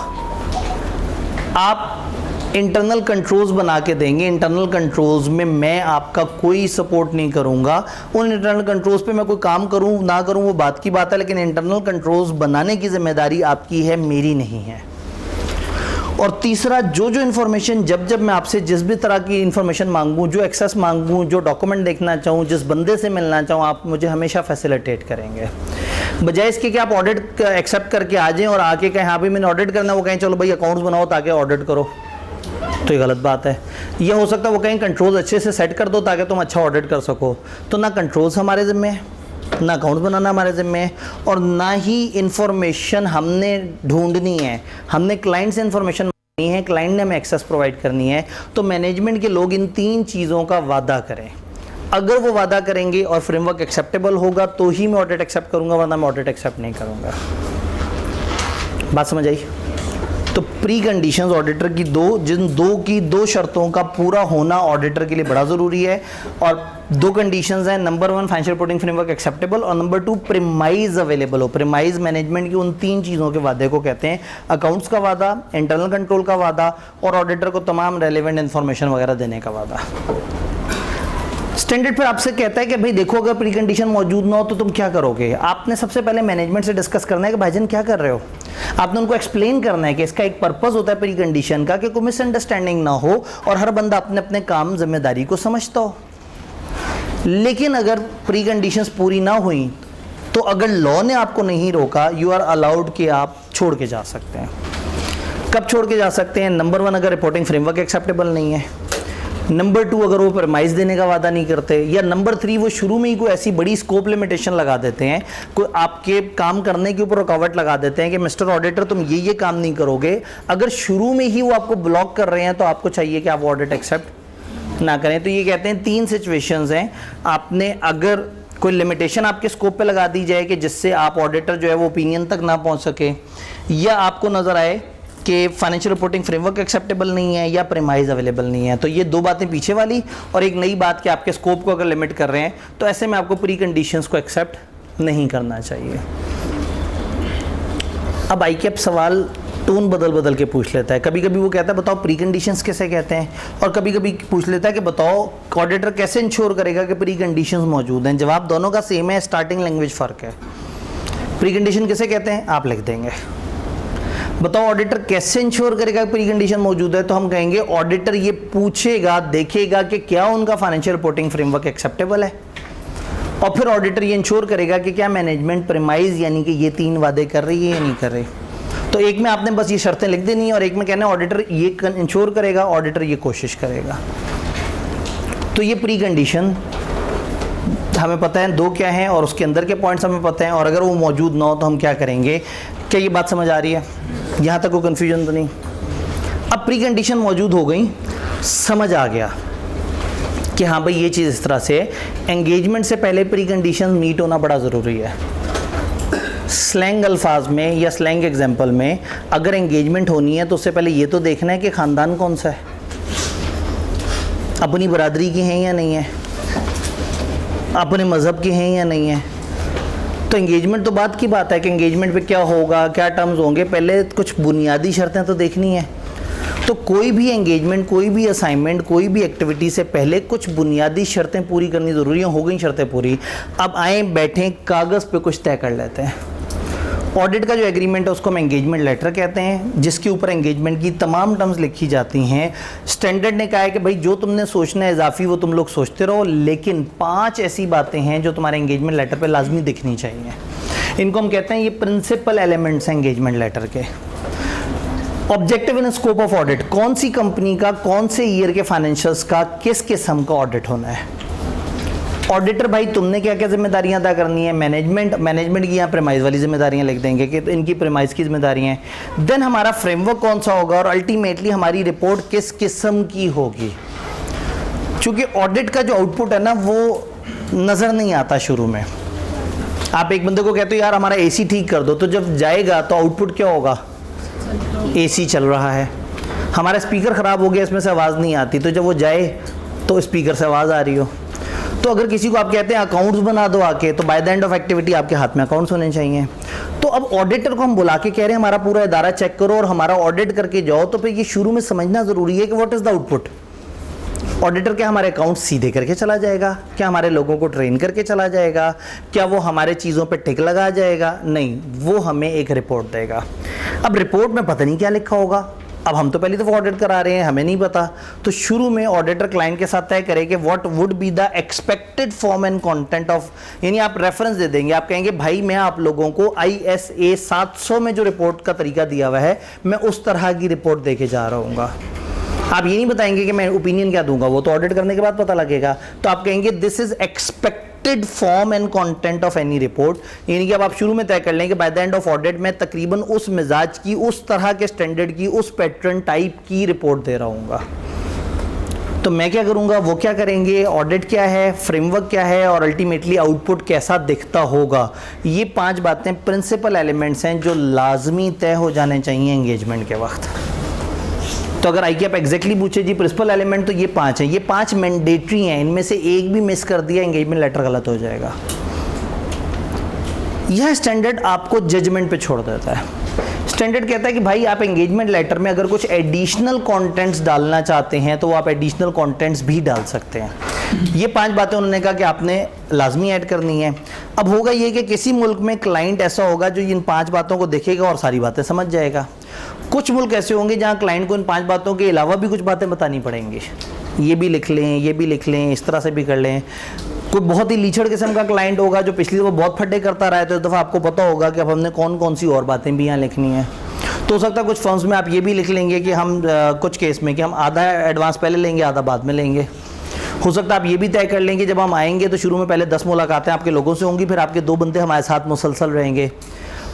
आप इंटरनल कंट्रोल्स बना के देंगे, इंटरनल कंट्रोल्स में मैं आपका कोई सपोर्ट नहीं करूंगा। उन इंटरनल कंट्रोल्स पे मैं कोई काम करूं ना करूं वो बात की बात है, लेकिन इंटरनल कंट्रोल्स बनाने की जिम्मेदारी आपकी है, मेरी नहीं है। और तीसरा, जो इन्फॉर्मेशन जब मैं आपसे जिस भी तरह की इन्फॉर्मेशन मांगूं, जो एक्सेस मांगूं, जो डॉक्यूमेंट देखना चाहूँ, जिस बंदे से मिलना चाहूँ, आप मुझे हमेशा फैसिलिटेट करेंगे। बजाय इसके कि आप ऑडिट एक्सेप्ट करके आ जाएं और आके कहें हाँ भाई मैंने ऑडिट करना, वो कहें चलो भाई अकाउंट्स बनाओ ताकि ऑडिट करो, तो ये गलत बात है। ये हो सकता है वो कहीं कंट्रोल्स अच्छे से सेट कर दो ताकि तुम अच्छा ऑडिट कर सको। तो ना कंट्रोल्स हमारे ज़िम्मे है, ना अकाउंट बनाना हमारे ज़िम्मे है, और ना ही इंफॉर्मेशन हमने ढूंढनी है। हमने क्लाइंट से इंफॉर्मेशन मांगनी है, क्लाइंट ने हमें एक्सेस प्रोवाइड करनी है। तो मैनेजमेंट के लोग इन 3 चीज़ों का वादा करें। अगर वो वादा करेंगे और फ्रेमवर्क एक्सेप्टेबल होगा तो ही मैं ऑडिट एक्सेप्ट करूँगा, वरना मैं ऑडिट एक्सेप्ट नहीं करूँगा। बात समझ आई? तो प्री कंडीशंस ऑडिटर की जिन दो शर्तों का पूरा होना ऑडिटर के लिए बड़ा ज़रूरी है। और 2 कंडीशंस हैं, number 1 financial reporting framework acceptable, और नंबर 2 प्रीमाइज अवेलेबल हो। प्रीमाइज मैनेजमेंट की उन 3 चीज़ों के वादे को कहते हैं, अकाउंट्स का वादा, इंटरनल कंट्रोल का वादा, और ऑडिटर को तमाम रेलिवेंट इन्फॉर्मेशन वगैरह देने का वादा। स्टैंडर्ड फिर आपसे कहता है कि भाई देखो अगर प्री कंडीशन मौजूद ना हो तो तुम क्या करोगे। आपने सबसे पहले मैनेजमेंट से डिस्कस करना है कि भाईजान क्या कर रहे हो। आपने उनको एक्सप्लेन करना है कि इसका एक पर्पस होता है प्री कंडीशन का, कि कोई मिसअंडरस्टैंडिंग ना हो और हर बंदा अपने अपने काम जिम्मेदारी को समझता हो। लेकिन अगर प्री कंडीशंस पूरी ना हुई तो अगर लॉ ने आपको नहीं रोका, यू आर अलाउड कि आप छोड़ के जा सकते हैं। कब छोड़ के जा सकते हैं? नंबर 1 अगर रिपोर्टिंग फ्रेमवर्क एक्सेप्टेबल नहीं है, नंबर 2 अगर वो परमाइज देने का वादा नहीं करते, या नंबर 3 वो शुरू में ही कोई ऐसी बड़ी स्कोप लिमिटेशन लगा देते हैं, कोई आपके काम करने के ऊपर रुकावट लगा देते हैं कि मिस्टर ऑडिटर तुम ये काम नहीं करोगे। अगर शुरू में ही वो आपको ब्लॉक कर रहे हैं तो आपको चाहिए कि आप ऑडिट एक्सेप्ट ना करें। तो ये कहते हैं 3 सिचुएशंस हैं। आपने अगर कोई लिमिटेशन आपके स्कोप पे लगा दी जाए कि जिससे आप ऑडिटर जो है वो ओपिनियन तक ना पहुंच सके, या आपको नजर आए कि फाइनेंशियल रिपोर्टिंग फ्रेमवर्क एक्सेप्टेबल नहीं है या प्रीमाइज अवेलेबल नहीं है। तो ये 2 बातें पीछे वाली, और एक नई बात कि आपके स्कोप को अगर लिमिट कर रहे हैं तो ऐसे में आपको प्री कंडीशंस को एक्सेप्ट नहीं करना चाहिए। अब आई के सवाल टोन बदल बदल के पूछ लेता है। कभी कभी वो कहता है बताओ प्री कंडीशंस कैसे कहते हैं, और कभी कभी पूछ लेता है कि बताओ ऑडिटर कैसे इंश्योर करेगा कि प्री कंडीशंस मौजूद हैं। जवाब दोनों का सेम है, स्टार्टिंग लैंग्वेज फ़र्क है। प्री कंडीशन किसे कहते हैं आप लिख देंगे। बताओ ऑडिटर कैसे इंश्योर करेगा प्री कंडीशन मौजूद है, तो हम कहेंगे ऑडिटर ये पूछेगा, देखेगा कि क्या उनका फाइनेंशियल रिपोर्टिंग फ्रेमवर्क एक्सेप्टेबल है, और फिर ऑडिटर ये इंश्योर करेगा कि क्या मैनेजमेंट प्रीमाइज यानी कि ये 3 वादे कर रही है या नहीं कर रही। तो एक में आपने बस ये शर्तें लिख देनी है और एक में कहना है ऑडिटर ये इंश्योर करेगा, ऑडिटर ये कोशिश करेगा। तो ये प्री कंडीशन हमें पता है 2 क्या हैं और उसके अंदर के पॉइंट्स हमें पता हैं, और अगर वो मौजूद ना हो तो हम क्या करेंगे। क्या ये बात समझ आ रही है? यहाँ तक कोई कन्फ्यूजन तो नहीं? अब प्री कंडीशन मौजूद हो गई, समझ आ गया कि हाँ भाई ये चीज़ इस तरह से, एंगेजमेंट से पहले प्री कंडीशन मीट होना बड़ा ज़रूरी है। स्लैंग अल्फाज में या स्लैंग एग्जाम्पल में अगर एंगेजमेंट होनी है तो उससे पहले ये तो देखना है कि ख़ानदान कौन सा है, अपनी बरादरी की हैं या नहीं है, अपने मज़हब के हैं या नहीं है। तो एंगेजमेंट तो बात की बात है कि एंगेजमेंट पे क्या होगा, क्या टर्म्स होंगे, पहले कुछ बुनियादी शर्तें तो देखनी है। तो कोई भी एंगेजमेंट, कोई भी असाइनमेंट, कोई भी एक्टिविटी से पहले कुछ बुनियादी शर्तें पूरी करनी ज़रूरी है। हो गई शर्तें पूरी, अब आए बैठें कागज़ पे कुछ तय कर लेते हैं। ऑडिट का जो एग्रीमेंट है उसको हम एंगेजमेंट लेटर कहते हैं, जिसके ऊपर एंगेजमेंट की तमाम टर्म्स लिखी जाती हैं। स्टैंडर्ड ने कहा है कि भाई जो तुमने सोचना है इजाफी वो तुम लोग सोचते रहो, लेकिन 5 ऐसी बातें हैं जो तुम्हारे एंगेजमेंट लेटर पे लाजमी दिखनी चाहिए। इनको हम कहते हैं ये प्रिंसिपल एलिमेंट्स हैं एंगेजमेंट लेटर के। Objective in scope of audit, कौन सी कंपनी का कौन से ईयर के फाइनेंशियल्स का किस किस्म का ऑडिट होना है। ऑडिटर भाई तुमने क्या क्या जिम्मेदारियां अदा करनी है। मैनेजमेंट की यहाँ प्रेमाइज वाली जिम्मेदारियां लिख देंगे कि तो इनकी प्रेमाइज की जिम्मेदारियां हैं। देन हमारा फ्रेमवर्क कौन सा होगा और अल्टीमेटली हमारी रिपोर्ट किस किस्म की होगी। चूंकि ऑडिट का जो आउटपुट है ना वो नज़र नहीं आता शुरू में। आप एक बंदे को कहते हो यार हमारा एसी ठीक कर दो, तो जब जाएगा तो आउटपुट क्या होगा, एसी चल रहा है। हमारा स्पीकर ख़राब हो गया, इसमें से आवाज़ नहीं आती, तो जब वो जाए तो स्पीकर से आवाज़ आ रही हो। तो अगर किसी को आप कहते हैं अकाउंट्स बना दो आके, तो by the end of activity आपके हाथ में अकाउंट्स होने चाहिए। तो अब ऑडिटर को हम बुला के कह रहे हैं हमारा पूरा इदारा चेक करो और हमारा ऑडिट करके जाओ, तो फिर ये शुरू में समझना ज़रूरी है कि what is the output. Auditor क्या हमारे अकाउंट सीधे करके चला जाएगा, क्या हमारे लोगों को ट्रेन करके चला जाएगा, क्या वो हमारे चीज़ों पे टिक लगा जाएगा? नहीं, वो हमें एक रिपोर्ट देगा। अब रिपोर्ट में पता नहीं क्या लिखा होगा, अब हम तो पहली दफ़ा ऑडिट करा रहे हैं, हमें नहीं पता। तो शुरू में ऑडिटर क्लाइंट के साथ तय करे कि what would be the expected form and content of, यानी आप रेफरेंस दे देंगे, आप कहेंगे भाई मैं आप लोगों को ISA 700 में जो रिपोर्ट का तरीका दिया हुआ है मैं उस तरह की रिपोर्ट दे के जा रहा हूँ। आप ये नहीं बताएंगे कि मैं ओपिनियन क्या दूंगा, वो तो ऑडिट करने के बाद पता लगेगा। तो आप कहेंगे this is expected form and content of any report, यानी कि अब आप शुरू में तय कर लें कि by the end of audit मैं तकरीबन उस मिजाज की, उस तरह के स्टैंडर्ड की, उस पैटर्न टाइप की रिपोर्ट दे रहा हूँगा। तो मैं क्या करूँगा, वो क्या करेंगे, ऑडिट क्या है, फ्रेमवर्क क्या है और अल्टीमेटली आउटपुट कैसा दिखता होगा। ये 5 बातें प्रिंसिपल एलिमेंट्स हैं जो लाजमी तय हो जाने चाहिए एंगेजमेंट के वक्त। तो अगर ICAP एग्जैक्टली पूछे जी प्रिंसिपल एलिमेंट, तो ये 5 हैं, ये 5 मैंडेटरी हैं, इनमें से एक भी मिस कर दिया एंगेजमेंट लेटर गलत हो जाएगा। यह स्टैंडर्ड आपको जजमेंट पे छोड़ देता है। स्टैंडर्ड कहता है कि भाई आप एंगेजमेंट लेटर में अगर कुछ एडिशनल कंटेंट्स डालना चाहते हैं तो आप एडिशनल कंटेंट्स भी डाल सकते हैं। ये 5 बातें उन्होंने कहा कि आपने लाजमी ऐड करनी है। अब होगा ये कि किसी मुल्क में क्लाइंट ऐसा होगा जो इन 5 बातों को देखेगा और सारी बातें समझ जाएगा। कुछ मुल्क ऐसे होंगे जहाँ क्लाइंट को इन 5 बातों के अलावा भी कुछ बातें बतानी पड़ेंगी, ये भी लिख लें, ये भी लिख लें, इस तरह से भी कर लें। कोई बहुत ही लीचड़ किस्म का क्लाइंट होगा जो पिछली दफ़ा बहुत फड्डे करता रहा है, तो इस दफ़ा आपको पता होगा कि अब हमने कौन कौन सी और बातें भी यहाँ लिखनी है। तो हो सकता है कुछ फर्म्स में आप ये भी लिख लेंगे कि हम कुछ केस में कि हम आधा एडवांस पहले लेंगे, आधा बाद में लेंगे। हो सकता है आप ये भी तय कर लेंगे जब हम आएंगे तो शुरू में पहले 10 मुलाकातें आपके लोगों से होंगी, फिर आपके 2 बंदे हमारे साथ मुसलसल रहेंगे।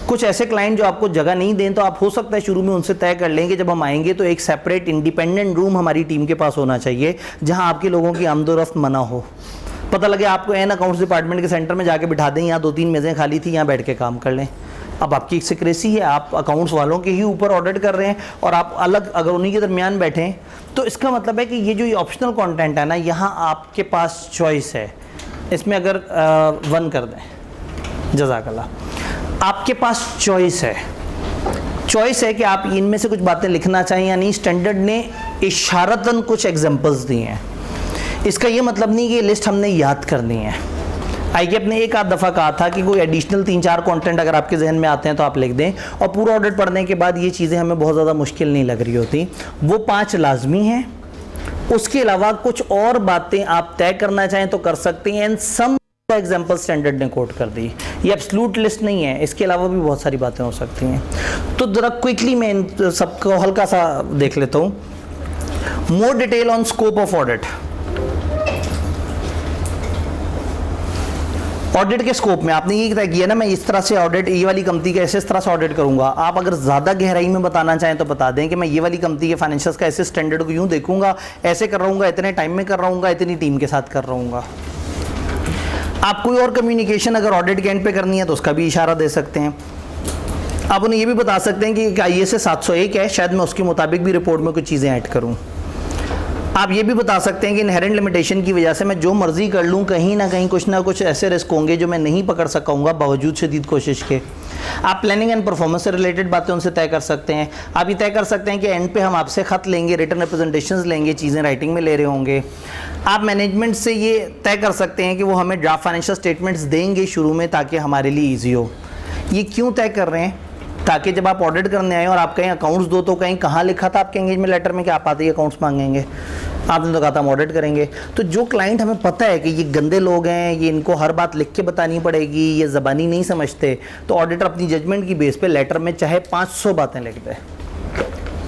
कुछ ऐसे क्लाइंट जो आपको जगह नहीं दें तो आप हो सकता है शुरू में उनसे तय कर लेंगे जब हम आएंगे तो एक सेपरेट इंडिपेंडेंट रूम हमारी टीम के पास होना चाहिए जहां आपके लोगों की आमदोरफ्त मना हो। पता लगे आपको एन अकाउंट्स डिपार्टमेंट के सेंटर में जाके बिठा दें, यहाँ 2-3 मेज़ें खाली थी, यहाँ बैठ के काम कर लें। अब आपकी एक सिक्रेसी है, आप अकाउंट्स वालों के ही ऊपर ऑडिट कर रहे हैं और आप अलग अगर उन्हीं के दरमियान बैठें, तो इसका मतलब है कि ये जो ऑप्शनल कंटेंट है ना, यहाँ आपके पास चॉइस है। इसमें अगर 1 कर दें, जज़ाकल्लाह, आपके पास चॉइस है। चॉइस है कि आप इनमें से कुछ बातें लिखना चाहें या नहीं। स्टैंडर्ड ने इशारतन कुछ एग्जांपल्स दिए हैं, इसका ये मतलब नहीं कि ये लिस्ट हमने याद करनी है। आईकेएफ ने एक आध दफ़ा कहा था कि कोई एडिशनल 3-4 कंटेंट अगर आपके जहन में आते हैं तो आप लिख दें, और पूरा ऑडिट पढ़ने के बाद ये चीज़ें हमें बहुत ज़्यादा मुश्किल नहीं लग रही होती। वो 5 लाजमी हैं, उसके अलावा कुछ और बातें आप तय करना चाहें तो कर सकते हैं। एंड सम एग्जाम्पल स्टैंडर्ड ने कोट कर दी, ये एब्सोल्यूट लिस्ट नहीं है, इसके अलावा भी बहुत सारी बातें हो सकती हैं। तो ज़रा क्विकली मैं इन सबको हल्का सा देख लेता हूँ। More detail on scope of audit. Audit के स्कोप में आपने ये तय किया ना, मैं इस तरह से ऑडिट, ये वाली कंपनी का ऐसे इस तरह से ऑडिट करूंगा। आप अगर ज़्यादा गहराई में बताना चाहें तो बता दें कि मैं ये वाली कंपनी के फाइनेंशियल्स का ऐसे स्टैंडर्ड को यूँ देखूंगा, ऐसे कर रहूँगा, इतने टाइम में कर रहूँगा, इतनी टीम के साथ कर रहूँगा। आप कोई और कम्युनिकेशन अगर ऑडिट के एंड पे करनी है तो उसका भी इशारा दे सकते हैं। आप उन्हें ये भी बता सकते हैं कि IAS 701 है, शायद मैं उसके मुताबिक भी रिपोर्ट में कुछ चीज़ें ऐड करूँ। आप ये भी बता सकते हैं कि इनहेरेंट लिमिटेशन की वजह से मैं जो मर्जी कर लूँ, कहीं ना कुछ ऐसे रिस्क होंगे जो मैं नहीं पकड़ सकूँगा बावजूद शदीद कोशिश के। आप प्लानिंग एंड परफॉर्मेंस से रिलेटेड बातें उनसे तय कर सकते हैं। आप ये तय कर सकते हैं कि एंड पे हम आपसे खत लेंगे, रिटन रिप्रेजेंटेशंस लेंगे, चीज़ें राइटिंग में ले रहे होंगे। आप मैनेजमेंट से ये तय कर सकते हैं कि वो हमें ड्राफ्ट फाइनेंशियल स्टेटमेंट्स देंगे शुरू में, ताकि हमारे लिए ईजी हो। ये क्यों तय कर रहे हैं? ताकि जब आप ऑडिट करने आए और आप कहीं अकाउंट्स दो तो कहीं कहाँ लिखा था आपके एंगेजमेंट लेटर में कि आप आते ही अकाउंट्स मांगेंगे, आपने तो कहा था हम ऑडिट करेंगे। तो जो क्लाइंट हमें पता है कि ये गंदे लोग हैं, ये इनको हर बात लिख के बतानी पड़ेगी, ये ज़बानी नहीं समझते, तो ऑडिटर अपनी जजमेंट की बेस पे लेटर में चाहे 500 बातें लिख दे।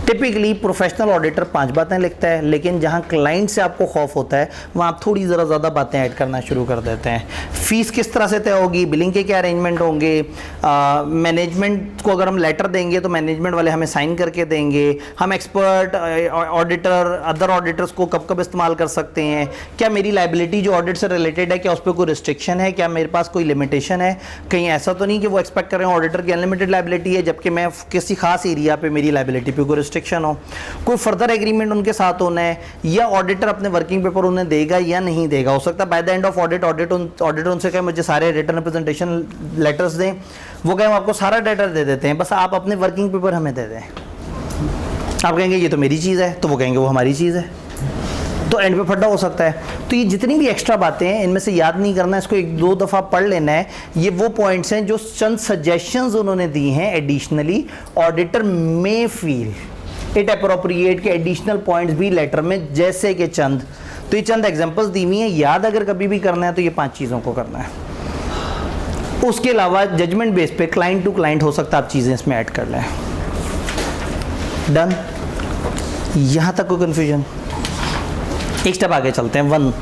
टिपिकली प्रोफेशनल ऑडिटर 5 बातें लिखता है, लेकिन जहां क्लाइंट से आपको खौफ होता है वहां आप थोड़ी ज़रा ज़्यादा बातें ऐड करना शुरू कर देते हैं। फीस किस तरह से तय होगी, बिलिंग के क्या अरेंजमेंट होंगे, मैनेजमेंट को अगर हम लेटर देंगे तो मैनेजमेंट वाले हमें साइन करके देंगे, हम एक्सपर्ट ऑडिटर अदर ऑडिटर्स को कब कब इस्तेमाल कर सकते हैं, क्या मेरी लाइबिलिटी जो ऑडिट से रिलेटेड है क्या उस पर कोई रिस्ट्रिक्शन है, क्या मेरे पास कोई लिमिटेशन है, कहीं ऐसा तो नहीं कि वो एक्सपेक्ट कर रहे हैं ऑडिटर की अनलिमिटेड लाइबिलिटी है जबकि मैं किसी खास एरिया पे मेरी लाइबिलिटी पे कोई रिस्ट्रिक्शन हो, कोई फर्दर एग्रीमेंट उनके साथ होना है, या ऑडिटर अपने वर्किंग पेपर उन्हें देगा या नहीं देगा। हो सकता है by the end of auditor उनसे कहे मुझे सारे रिटन रिप्रेजेंटेशन लेटर्स दें, वो कहें आपको सारा डाटा दे देते हैं, बस आप अपने वर्किंग पेपर हमें दे दें। आप कहेंगे ये तो मेरी चीज़ है, तो वो कहेंगे वो हमारी चीज़ है, तो एंड पे फड्डा हो सकता है। तो ये जितनी भी एक्स्ट्रा बातें हैं इनमें से याद नहीं करना, इसको 1-2 दफ़ा पढ़ लेना है। ये वो पॉइंट्स हैं जो चंद सजेशंस उन्होंने दी हैं एडिशनली, ऑडिटर में फील इट अप्रोप्रिएट के एडिशनल पॉइंट्स भी लेटर में, जैसे कि चंद, तो ये चंद एग्जांपल्स दी हुई हैं। याद अगर कभी भी करना है तो ये 5 चीज़ों को करना है। उसके अलावा जजमेंट बेस पे क्लाइंट टू क्लाइंट हो सकता है आप चीज़ें इसमें ऐड कर लें। डन? यहाँ तक कोई कन्फ्यूजन? एक स्टेप आगे चलते हैं। 1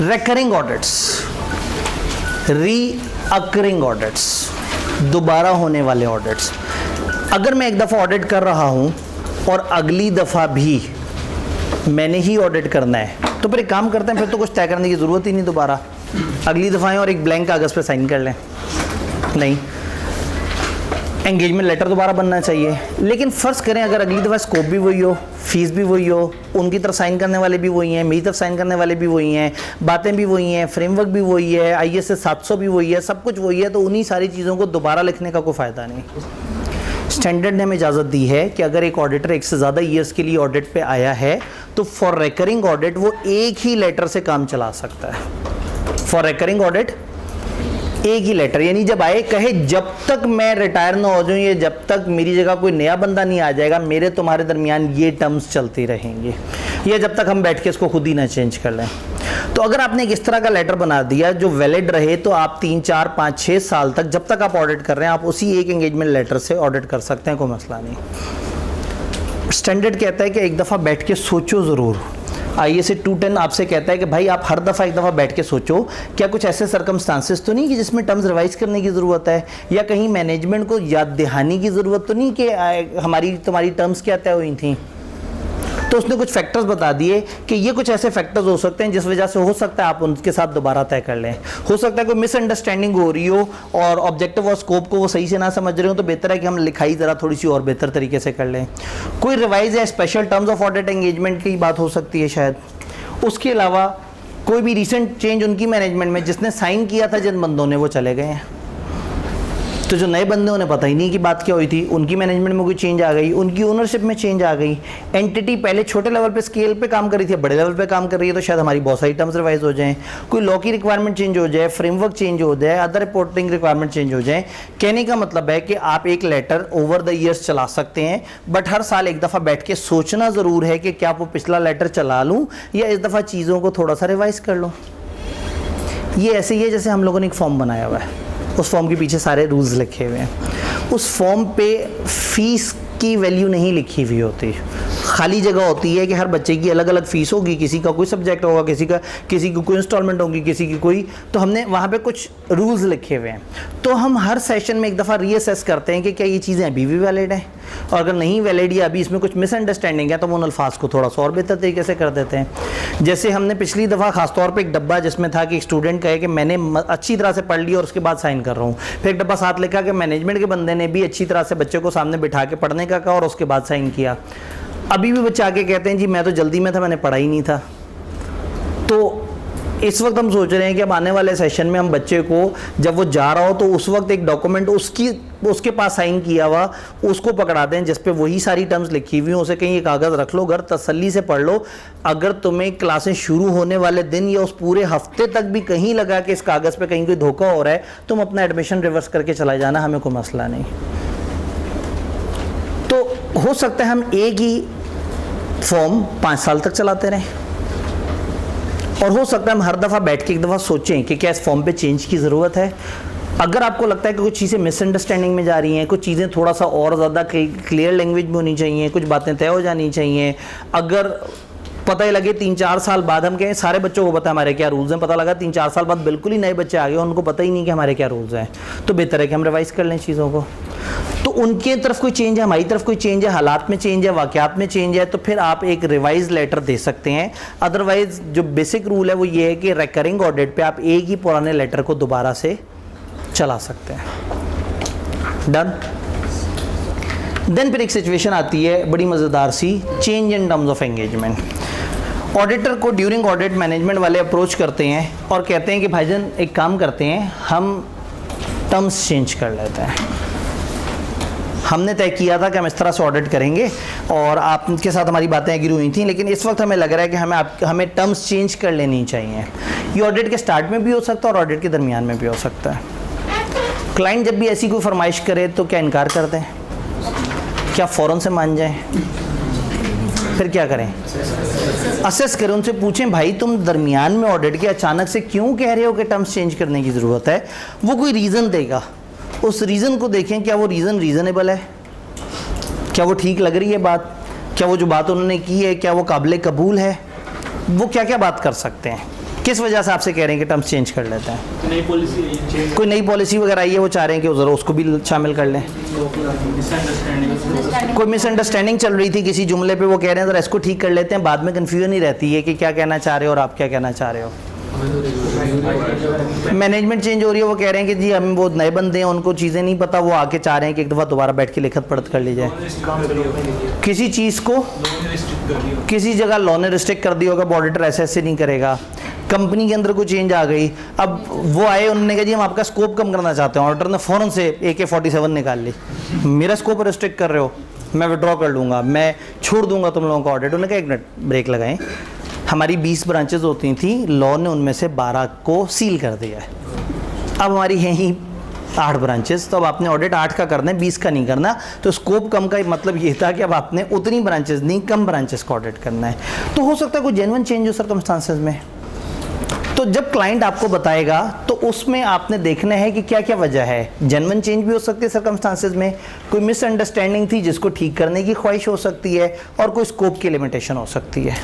रिकरिंग ऑडिट्स, रीअकरिंग ऑडिट्स, दोबारा होने वाले ऑडिट्स। अगर मैं एक दफ़ा ऑडिट कर रहा हूँ और अगली दफ़ा भी मैंने ही ऑडिट करना है तो फिर एक काम करते हैं, फिर तो कुछ तय करने की ज़रूरत ही नहीं, दोबारा अगली दफ़ा आएँ और एक ब्लैंक कागज़ पे साइन कर लें। नहीं, एंगेजमेंट लेटर दोबारा बनना चाहिए। लेकिन फ़र्ज़ करें अगर अगली दफ़ा स्कोप भी वही हो, फीस भी वही हो, उनकी तरफ साइन करने वाले भी वही हैं, मेरी तरफ साइन करने वाले भी वही हैं, बातें भी वही हैं, फ्रेमवर्क भी वही है, IAS 700 भी वही है, सब कुछ वही है, तो उन्हीं सारी चीज़ों को दोबारा लिखने का कोई फ़ायदा नहीं। स्टैंडर्ड ने हमें इजाज़त दी है कि अगर एक ऑडिटर 1 से ज़्यादा ईयर्स के लिए ऑडिट पे आया है तो फॉर रिकरिंग ऑडिट वो एक ही लेटर से काम चला सकता है। फॉर रिकरिंग ऑडिट एक ही लेटर, यानी जब आए कहे जब तक मैं रिटायर ना हो जाऊं, ये जब तक मेरी जगह कोई नया बंदा नहीं आ जाएगा, मेरे तुम्हारे दरमियान ये टर्म्स चलती रहेंगे, या जब तक हम बैठ के इसको खुद ही ना चेंज कर लें। तो अगर आपने एक इस तरह का लेटर बना दिया जो वैलिड रहे तो आप 3, 4, 5, 6 साल तक जब तक आप ऑडिट कर रहे हैं आप उसी एक एंगेजमेंट लेटर से ऑडिट कर सकते हैं, कोई मसला नहीं। स्टैंडर्ड कहता है कि एक दफ़ा बैठ के सोचो ज़रूर। IAS 210 आपसे कहता है कि भाई आप हर दफ़ा एक दफ़ा बैठ के सोचो क्या कुछ ऐसे सर्कमस्टांसेस तो नहीं कि जिसमें टर्म्स रिवाइज करने की ज़रूरत है, या कहीं मैनेजमेंट को याद दहानी की ज़रूरत तो नहीं कि हमारी तुम्हारी टर्म्स क्या तय हुई थी। तो उसने कुछ फैक्टर्स बता दिए कि ये कुछ ऐसे फैक्टर्स हो सकते हैं जिस वजह से हो सकता है आप उनके साथ दोबारा तय कर लें। हो सकता है कोई मिसअंडरस्टैंडिंग हो रही हो और ऑब्जेक्टिव और स्कोप को वो सही से ना समझ रहे हो, तो बेहतर है कि हम लिखाई ज़रा थोड़ी सी और बेहतर तरीके से कर लें। कोई रिवाइज या special terms of audit engagement की बात हो सकती है शायद। उसके अलावा कोई भी रिसेंट चेंज उनकी मैनेजमेंट में जिसने साइन किया था जिन बंदों ने वो चले गए हैं, तो जो नए बंदे उन्हें पता ही नहीं कि बात क्या हुई थी, उनकी मैनेजमेंट में कोई चेंज आ गई, उनकी ओनरशिप में चेंज आ गई, एंटिटी पहले छोटे लेवल पे स्केल पे काम कर रही थी, बड़े लेवल पे काम कर रही है, तो शायद हमारी बहुत सारी टर्म्स रिवाइज हो जाएं, कोई लॉ की रिक्वायरमेंट चेंज हो जाए, फ्रेमवर्क चेंज हो जाए, अदर रिपोर्टिंग रिक्वायरमेंट चेंज हो जाए। कहने का मतलब है कि आप एक लेटर ओवर द ईयर्स चला सकते हैं, बट हर साल एक दफ़ा बैठ के सोचना ज़रूर है कि क्या वो पिछला लेटर चला लूँ या इस दफ़ा चीज़ों को थोड़ा सा रिवाइज कर लूँ। ये ऐसे ही है जैसे हम लोगों ने एक फॉर्म बनाया हुआ है, उस फॉर्म के पीछे सारे रूल्स लिखे हुए हैं, उस फॉर्म पे फीस की वैल्यू नहीं लिखी हुई होती, खाली जगह होती है कि हर बच्चे की अलग अलग फ़ीस होगी, किसी का कोई सब्जेक्ट होगा, किसी की कोई इंस्टॉलमेंट होगी, किसी की कोई, तो हमने वहाँ पे कुछ रूल्स लिखे हुए हैं। तो हम हर सेशन में एक दफ़ा रीअसेस करते हैं कि क्या ये चीज़ें अभी भी वैलिड हैं, और अगर नहीं वैलिड या अभी इसमें कुछ मिसअंडरस्टैंडिंग है तो वो उन अल्फाज को थोड़ा सा और बेहतर तरीके से कर देते हैं। जैसे हमने पिछली दफ़ा खासतौर पर एक डब्बा जिसमें था कि एक स्टूडेंट कहे कि मैंने अच्छी तरह से पढ़ लिया और उसके बाद साइन कर रहा हूँ, फिर एक डब्बा साथ लिखा कि मैनेजमेंट के बंदे ने भी अच्छी तरह से बच्चे को सामने बिठा के पढ़ने का कहा और उसके बाद साइन किया। अभी भी बच्चे आके कहते हैं जी मैं तो जल्दी में था, मैंने पढ़ा ही नहीं था। तो इस वक्त हम सोच रहे हैं कि अब आने वाले सेशन में हम बच्चे को जब वो जा रहा हो तो उस वक्त एक डॉक्यूमेंट उसके पास साइन किया हुआ उसको पकड़ा दें जिस पे वही सारी टर्म्स लिखी हुई, उसे कहीं ये कागज़ रख लो, घर तसल्ली से पढ़ लो। अगर तुम्हें क्लासें शुरू होने वाले दिन या उस पूरे हफ्ते तक भी कहीं लगा कि इस कागज़ पे कहीं कोई धोखा हो रहा है, तुम अपना एडमिशन रिवर्स करके चला जाना, हमें कोई मसला नहीं। तो हो सकता है हम एक ही फॉर्म 5 साल तक चलाते रहें, और हो सकता है हम हर दफ़ा बैठ के एक दफ़ा सोचें कि क्या इस फॉर्म पे चेंज की ज़रूरत है। अगर आपको लगता है कि कुछ चीज़ें मिसअंडरस्टैंडिंग में जा रही हैं, कुछ चीज़ें थोड़ा सा और ज़्यादा क्लियर लैंग्वेज में होनी चाहिए, कुछ बातें तय हो जानी चाहिए, अगर पता ही लगे 3-4 साल बाद हम कहें सारे बच्चों को पता है हमारे क्या रूल्स हैं, पता लगा 3-4 साल बाद बिल्कुल ही नए बच्चे आ गए उनको पता ही नहीं कि हमारे क्या रूल्स हैं, तो बेहतर है कि हम रिवाइज़ कर लें चीज़ों को। तो उनके तरफ कोई चेंज है, हमारी तरफ कोई चेंज है, हालात में चेंज है, वाक़यात में चेंज है, तो फिर आप एक रिवाइज लेटर दे सकते हैं। अदरवाइज जो बेसिक रूल है वो ये है कि रिकरिंग ऑडिट पे आप एक ही पुराने लेटर को दोबारा से चला सकते हैं। डन। देन फिर एक सिचुएशन आती है बड़ी मज़ेदार सी, change in terms of engagement. Auditor को ड्यूरिंग ऑडिट मैनेजमेंट वाले अप्रोच करते हैं और कहते हैं कि भाईजान एक काम करते हैं, हम टर्म्स चेंज कर लेते हैं। हमने तय किया था कि हम इस तरह से ऑडिट करेंगे और आपके साथ हमारी बातें एग्री हुई थी, लेकिन इस वक्त हमें लग रहा है कि हमें टर्म्स चेंज कर लेनी चाहिए। ये ऑडिट के स्टार्ट में भी हो सकता है और ऑडिट के दरमियान में भी हो सकता है। क्लाइंट जब भी ऐसी कोई फरमाइश करे तो क्या इनकार कर दें, क्या फ़ौरन से मान जाएं, फिर क्या करें? असेस करें, उनसे पूछें भाई तुम दरमियान में ऑडिट के अचानक से क्यों कह रहे हो कि टर्म्स चेंज करने की ज़रूरत है। वो कोई रीज़न देगा, उस रीज़न को देखें, क्या वो रीज़न रीज़नेबल है, क्या वो ठीक लग रही है बात, क्या वो जो बात उन्होंने की है क्या वो काबिल कबूल है, वो क्या क्या बात कर सकते हैं, किस वजह से आपसे कह रहे हैं कि टर्म्स चेंज कर लेते हैं। नई पॉलिसी, कोई नई पॉलिसी वगैरह आई है, वो चाह रहे हैं कि ज़रा उसको भी शामिल कर लें। कोई मिसअंडरस्टैंडिंग चल रही थी किसी जुमले पे, वो कह रहे हैं ज़रा इसको ठीक कर लेते हैं, बाद में कन्फ्यूजन ही रहती है कि क्या कहना चाह रहे हो और आप क्या कहना चाह रहे हो। मैनेजमेंट चेंज हो रही है, वो कह रहे हैं कि जी हम वो नए बंदे हैं उनको चीज़ें नहीं पता, वो आके चाह रहे हैं कि एक दफ़ा दोबारा बैठ के लिखत पढ़त कर ली जाए। किसी चीज़ को किसी जगह लॉ ने रिस्ट्रिक्ट कर दिया होगा, ऑडिटर ऐसे नहीं करेगा। कंपनी के अंदर कोई चेंज आ गई, अब वो आए उन्होंने कहा जी हम आपका स्कोप कम करना चाहते हैं, ऑडिटर ने फ़ौरन से AK-47 निकाल ली, मेरा स्कोप रिस्ट्रिक्ट कर रहे हो, मैं विड्रॉ कर लूँगा, मैं छोड़ दूँगा तुम लोगों का ऑडिट। उन्होंने कहा एक मिनट ब्रेक लगाएं, हमारी 20 ब्रांचेस होती थी, लॉ ने उनमें से 12 को सील कर दिया है, अब हमारी हैं ही 8 ब्रांचेस, तो अब आपने ऑडिट 8 का करना है, 20 का नहीं करना। तो स्कोप कम का मतलब ये था कि अब आपने उतनी ब्रांचेस नहीं, कम ब्रांचेस का ऑडिट करना है। तो हो सकता है कोई जेन्युइन चेंज हो सर्कमस्टांसेस में। तो जब क्लाइंट आपको बताएगा तो उसमें आपने देखना है कि क्या क्या वजह है। जेन्युइन चेंज भी हो सकती है सर्कमस्टांसेस में, कोई मिसअंडरस्टैंडिंग थी जिसको ठीक करने की ख्वाहिश हो सकती है, और कोई स्कोप की लिमिटेशन हो सकती है।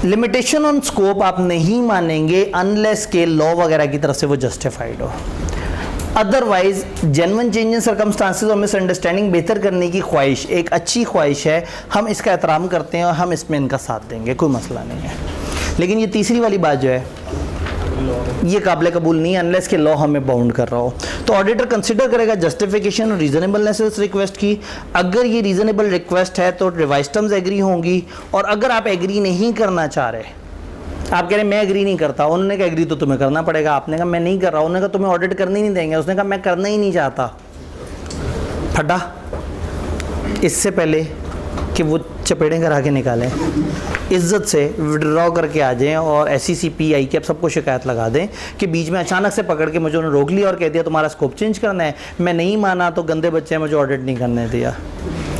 लिमिटेशन ऑन स्कोप आप नहीं मानेंगे अनलेस के लॉ वगैरह की तरफ से वो जस्टिफाइड हो। Otherwise genuine change in circumstances और मिसअंडरस्टैंडिंग बेहतर करने की ख्वाहिश एक अच्छी ख्वाहिश है, हम इसका एहतराम करते हैं और हम इसमें इनका साथ देंगे, कोई मसला नहीं है। लेकिन ये तीसरी वाली बात जो है ये काबिल कबूल नहीं है अनलेस के लॉ हमें बाउंड कर रहा हो। तो ऑडिटर कंसिडर करेगा जस्टिफिकेशन और रीजनेबलनेस इस रिक्वेस्ट की। अगर ये रीजनेबल रिक्वेस्ट है तो रिवाइज टर्म्स एग्री होंगी, और अगर आप एग्री नहीं करना चाह रहे आप कह रहे हैं मैं एग्री नहीं करता, उन्होंने कहा एग्री तो तुम्हें करना पड़ेगा, आपने कहा मैं नहीं कर रहा, उन्होंने कहा तुम्हें ऑडिट करने ही नहीं देंगे, उसने कहा मैं करना ही नहीं चाहता, फटा। इससे पहले कि वो चपेड़ें करा के निकालें, इज्जत से विड्रॉ करके आ जाएं और SEC PI के सबको शिकायत लगा दें कि बीच में अचानक से पकड़ के मुझे उन्होंने रोक लिया और कह दिया तुम्हारा स्कोप चेंज करना है, मैं नहीं माना तो गंदे बच्चे मुझे ऑडिट नहीं करने दिया,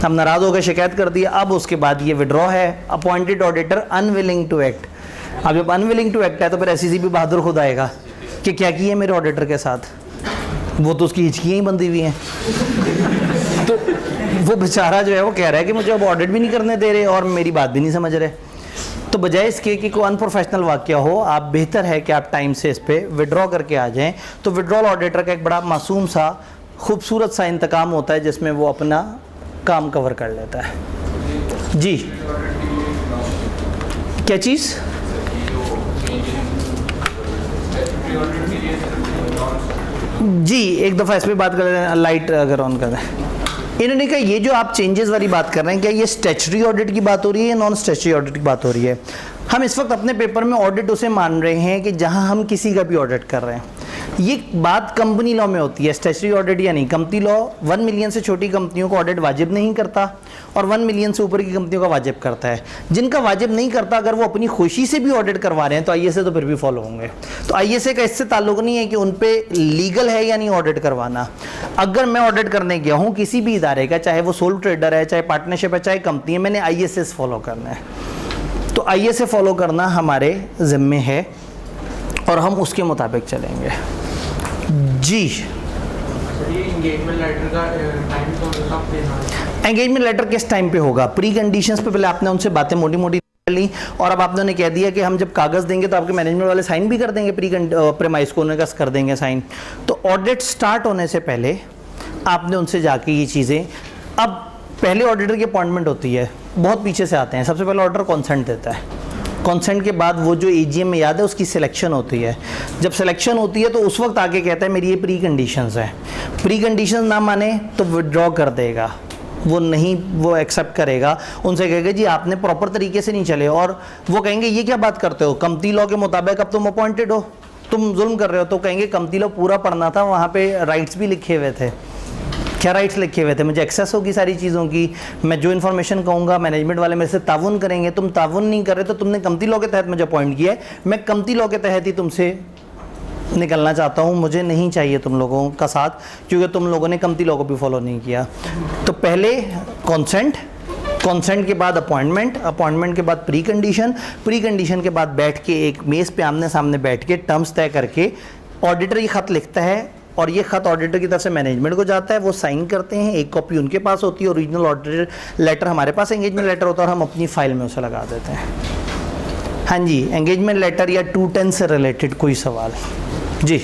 हम नाराज़ होकर शिकायत कर दिया। अब उसके बाद ये विड्रॉ है, appointed auditor unwilling to act. अब जब अनविलिंग टू एक्ट है तो फिर SEC भी बहादुर खुद आएगा कि क्या किया मेरे ऑडिटर के साथ, वो तो उसकी हिचकियाँ ही बंधी हुई हैं। तो वो बेचारा जो है वो कह रहा है कि मुझे अब ऑडिट भी नहीं करने दे रहे और मेरी बात भी नहीं समझ रहे। तो बजाय इसके कि कोई अनप्रोफेशनल वाक्य हो, आप बेहतर है कि आप टाइम से इस पर विड्रॉ करके आ जाएं। तो विड्रॉल ऑडिटर का एक बड़ा मासूम सा खूबसूरत सा इंतकाम होता है जिसमें वो अपना काम कवर कर लेता है। जी क्या चीज़? जी एक दफ़ा इस पर बात कर रहे हैं, लाइट अगर ऑन कर दें। इन्होंने कहा ये जो आप चेंजेस वाली बात कर रहे हैं, क्या ये स्टैच्यूटरी ऑडिट की बात हो रही है या नॉन स्टैच्यूटरी ऑडिट की बात हो रही है? हम इस वक्त अपने पेपर में ऑडिट उसे मान रहे हैं कि जहां हम किसी का भी ऑडिट कर रहे हैं। ये बात कंपनी लॉ में होती है, स्टैच्यूटरी ऑडिट या नहीं। कंपनी लॉ 1 मिलियन से छोटी कंपनियों को ऑडिट वाजिब नहीं करता और 1 मिलियन से ऊपर की कंपनियों का वाजिब करता है। जिनका वाजिब नहीं करता, अगर वो अपनी खुशी से भी ऑडिट करवा रहे हैं तो ISA तो फिर भी फॉलो होंगे। तो ISA का इससे ताल्लुक नहीं है कि उन पे लीगल है या नहीं ऑडिट करवाना। अगर मैं ऑडिट करने गया हूँ किसी भी इदारे का, चाहे वो सोल ट्रेडर है, चाहे पार्टनरशिप है, चाहे कंपनी है, मैंने ISA फॉलो करना है। तो ISA फॉलो करना हमारे ज़िम्मे है और हम उसके मुताबिक चलेंगे। जी एंगेजमेंट लेटर का टाइम कब देना है? एंगेजमेंट लेटर किस टाइम पे होगा? प्री कंडीशंस पे पहले आपने उनसे बातें मोटी मोटी कर ली और अब आपने उन्हें कह दिया कि हम जब कागज़ देंगे तो आपके मैनेजमेंट वाले साइन भी कर देंगे, प्रीमाइस को उन्हें कर देंगे साइन। तो ऑडिट स्टार्ट होने से पहले आपने उनसे जाके ये चीज़ें, अब पहले ऑडिटर की अपॉइंटमेंट होती है, बहुत पीछे से आते हैं। सबसे पहले ऑडिटर कॉन्सेंट देता है, कॉन्सेंट के बाद वो जो AGM में याद है उसकी सिलेक्शन होती है। जब सिलेक्शन होती है तो उस वक्त आके कहता है मेरी ये प्री कंडीशंस हैं। प्री कंडीशंस ना माने तो विड्रॉ कर देगा, वो नहीं, वो एक्सेप्ट करेगा। उनसे कहेगा जी आपने प्रॉपर तरीके से नहीं चले, और वो कहेंगे ये क्या बात करते हो, कंपनी लॉ के मुताबिक अब तुम अपॉइंटेड हो, तुम जुल्म कर रहे हो। तो कहेंगे कंपनी लॉ पूरा पढ़ना था, वहाँ पे राइट्स भी लिखे हुए थे। क्या राइट्स लिखे हुए थे? मुझे एक्सेस होगी सारी चीज़ों की, मैं जो इन्फॉर्मेशन कहूँगा मैनेजमेंट वाले मेरे से ताउन करेंगे। तुम ताउन नहीं कर रहे तो तुमने कंपनी लॉ के तहत मुझे अपॉइंट किया है, मैं कंपनी लॉ के तहत ही तुमसे निकलना चाहता हूँ, मुझे नहीं चाहिए तुम लोगों का साथ, क्योंकि तुम लोगों ने कंपनी लॉ को भी फॉलो नहीं किया। तो पहले कॉन्सेंट, कॉन्सेंट के बाद अपॉइंटमेंट, अपॉइंटमेंट के बाद प्री कंडीशन, प्री कंडीशन के बाद बैठ के एक मेज़ पे आमने सामने बैठ के टर्म्स तय करके ऑडिटर ये ख़त लिखता है और ये ख़त ऑडिटर की तरफ से मैनेजमेंट को जाता है, वो साइन करते हैं, एक कॉपी उनके पास होती है, ओरिजिनल ऑडिटर लेटर हमारे पास एंगेजमेंट लेटर होता है और हम अपनी फाइल में उसे लगा देते हैं। हाँ जी, एंगेजमेंट लेटर या 210 से रिलेटेड कोई सवाल? जी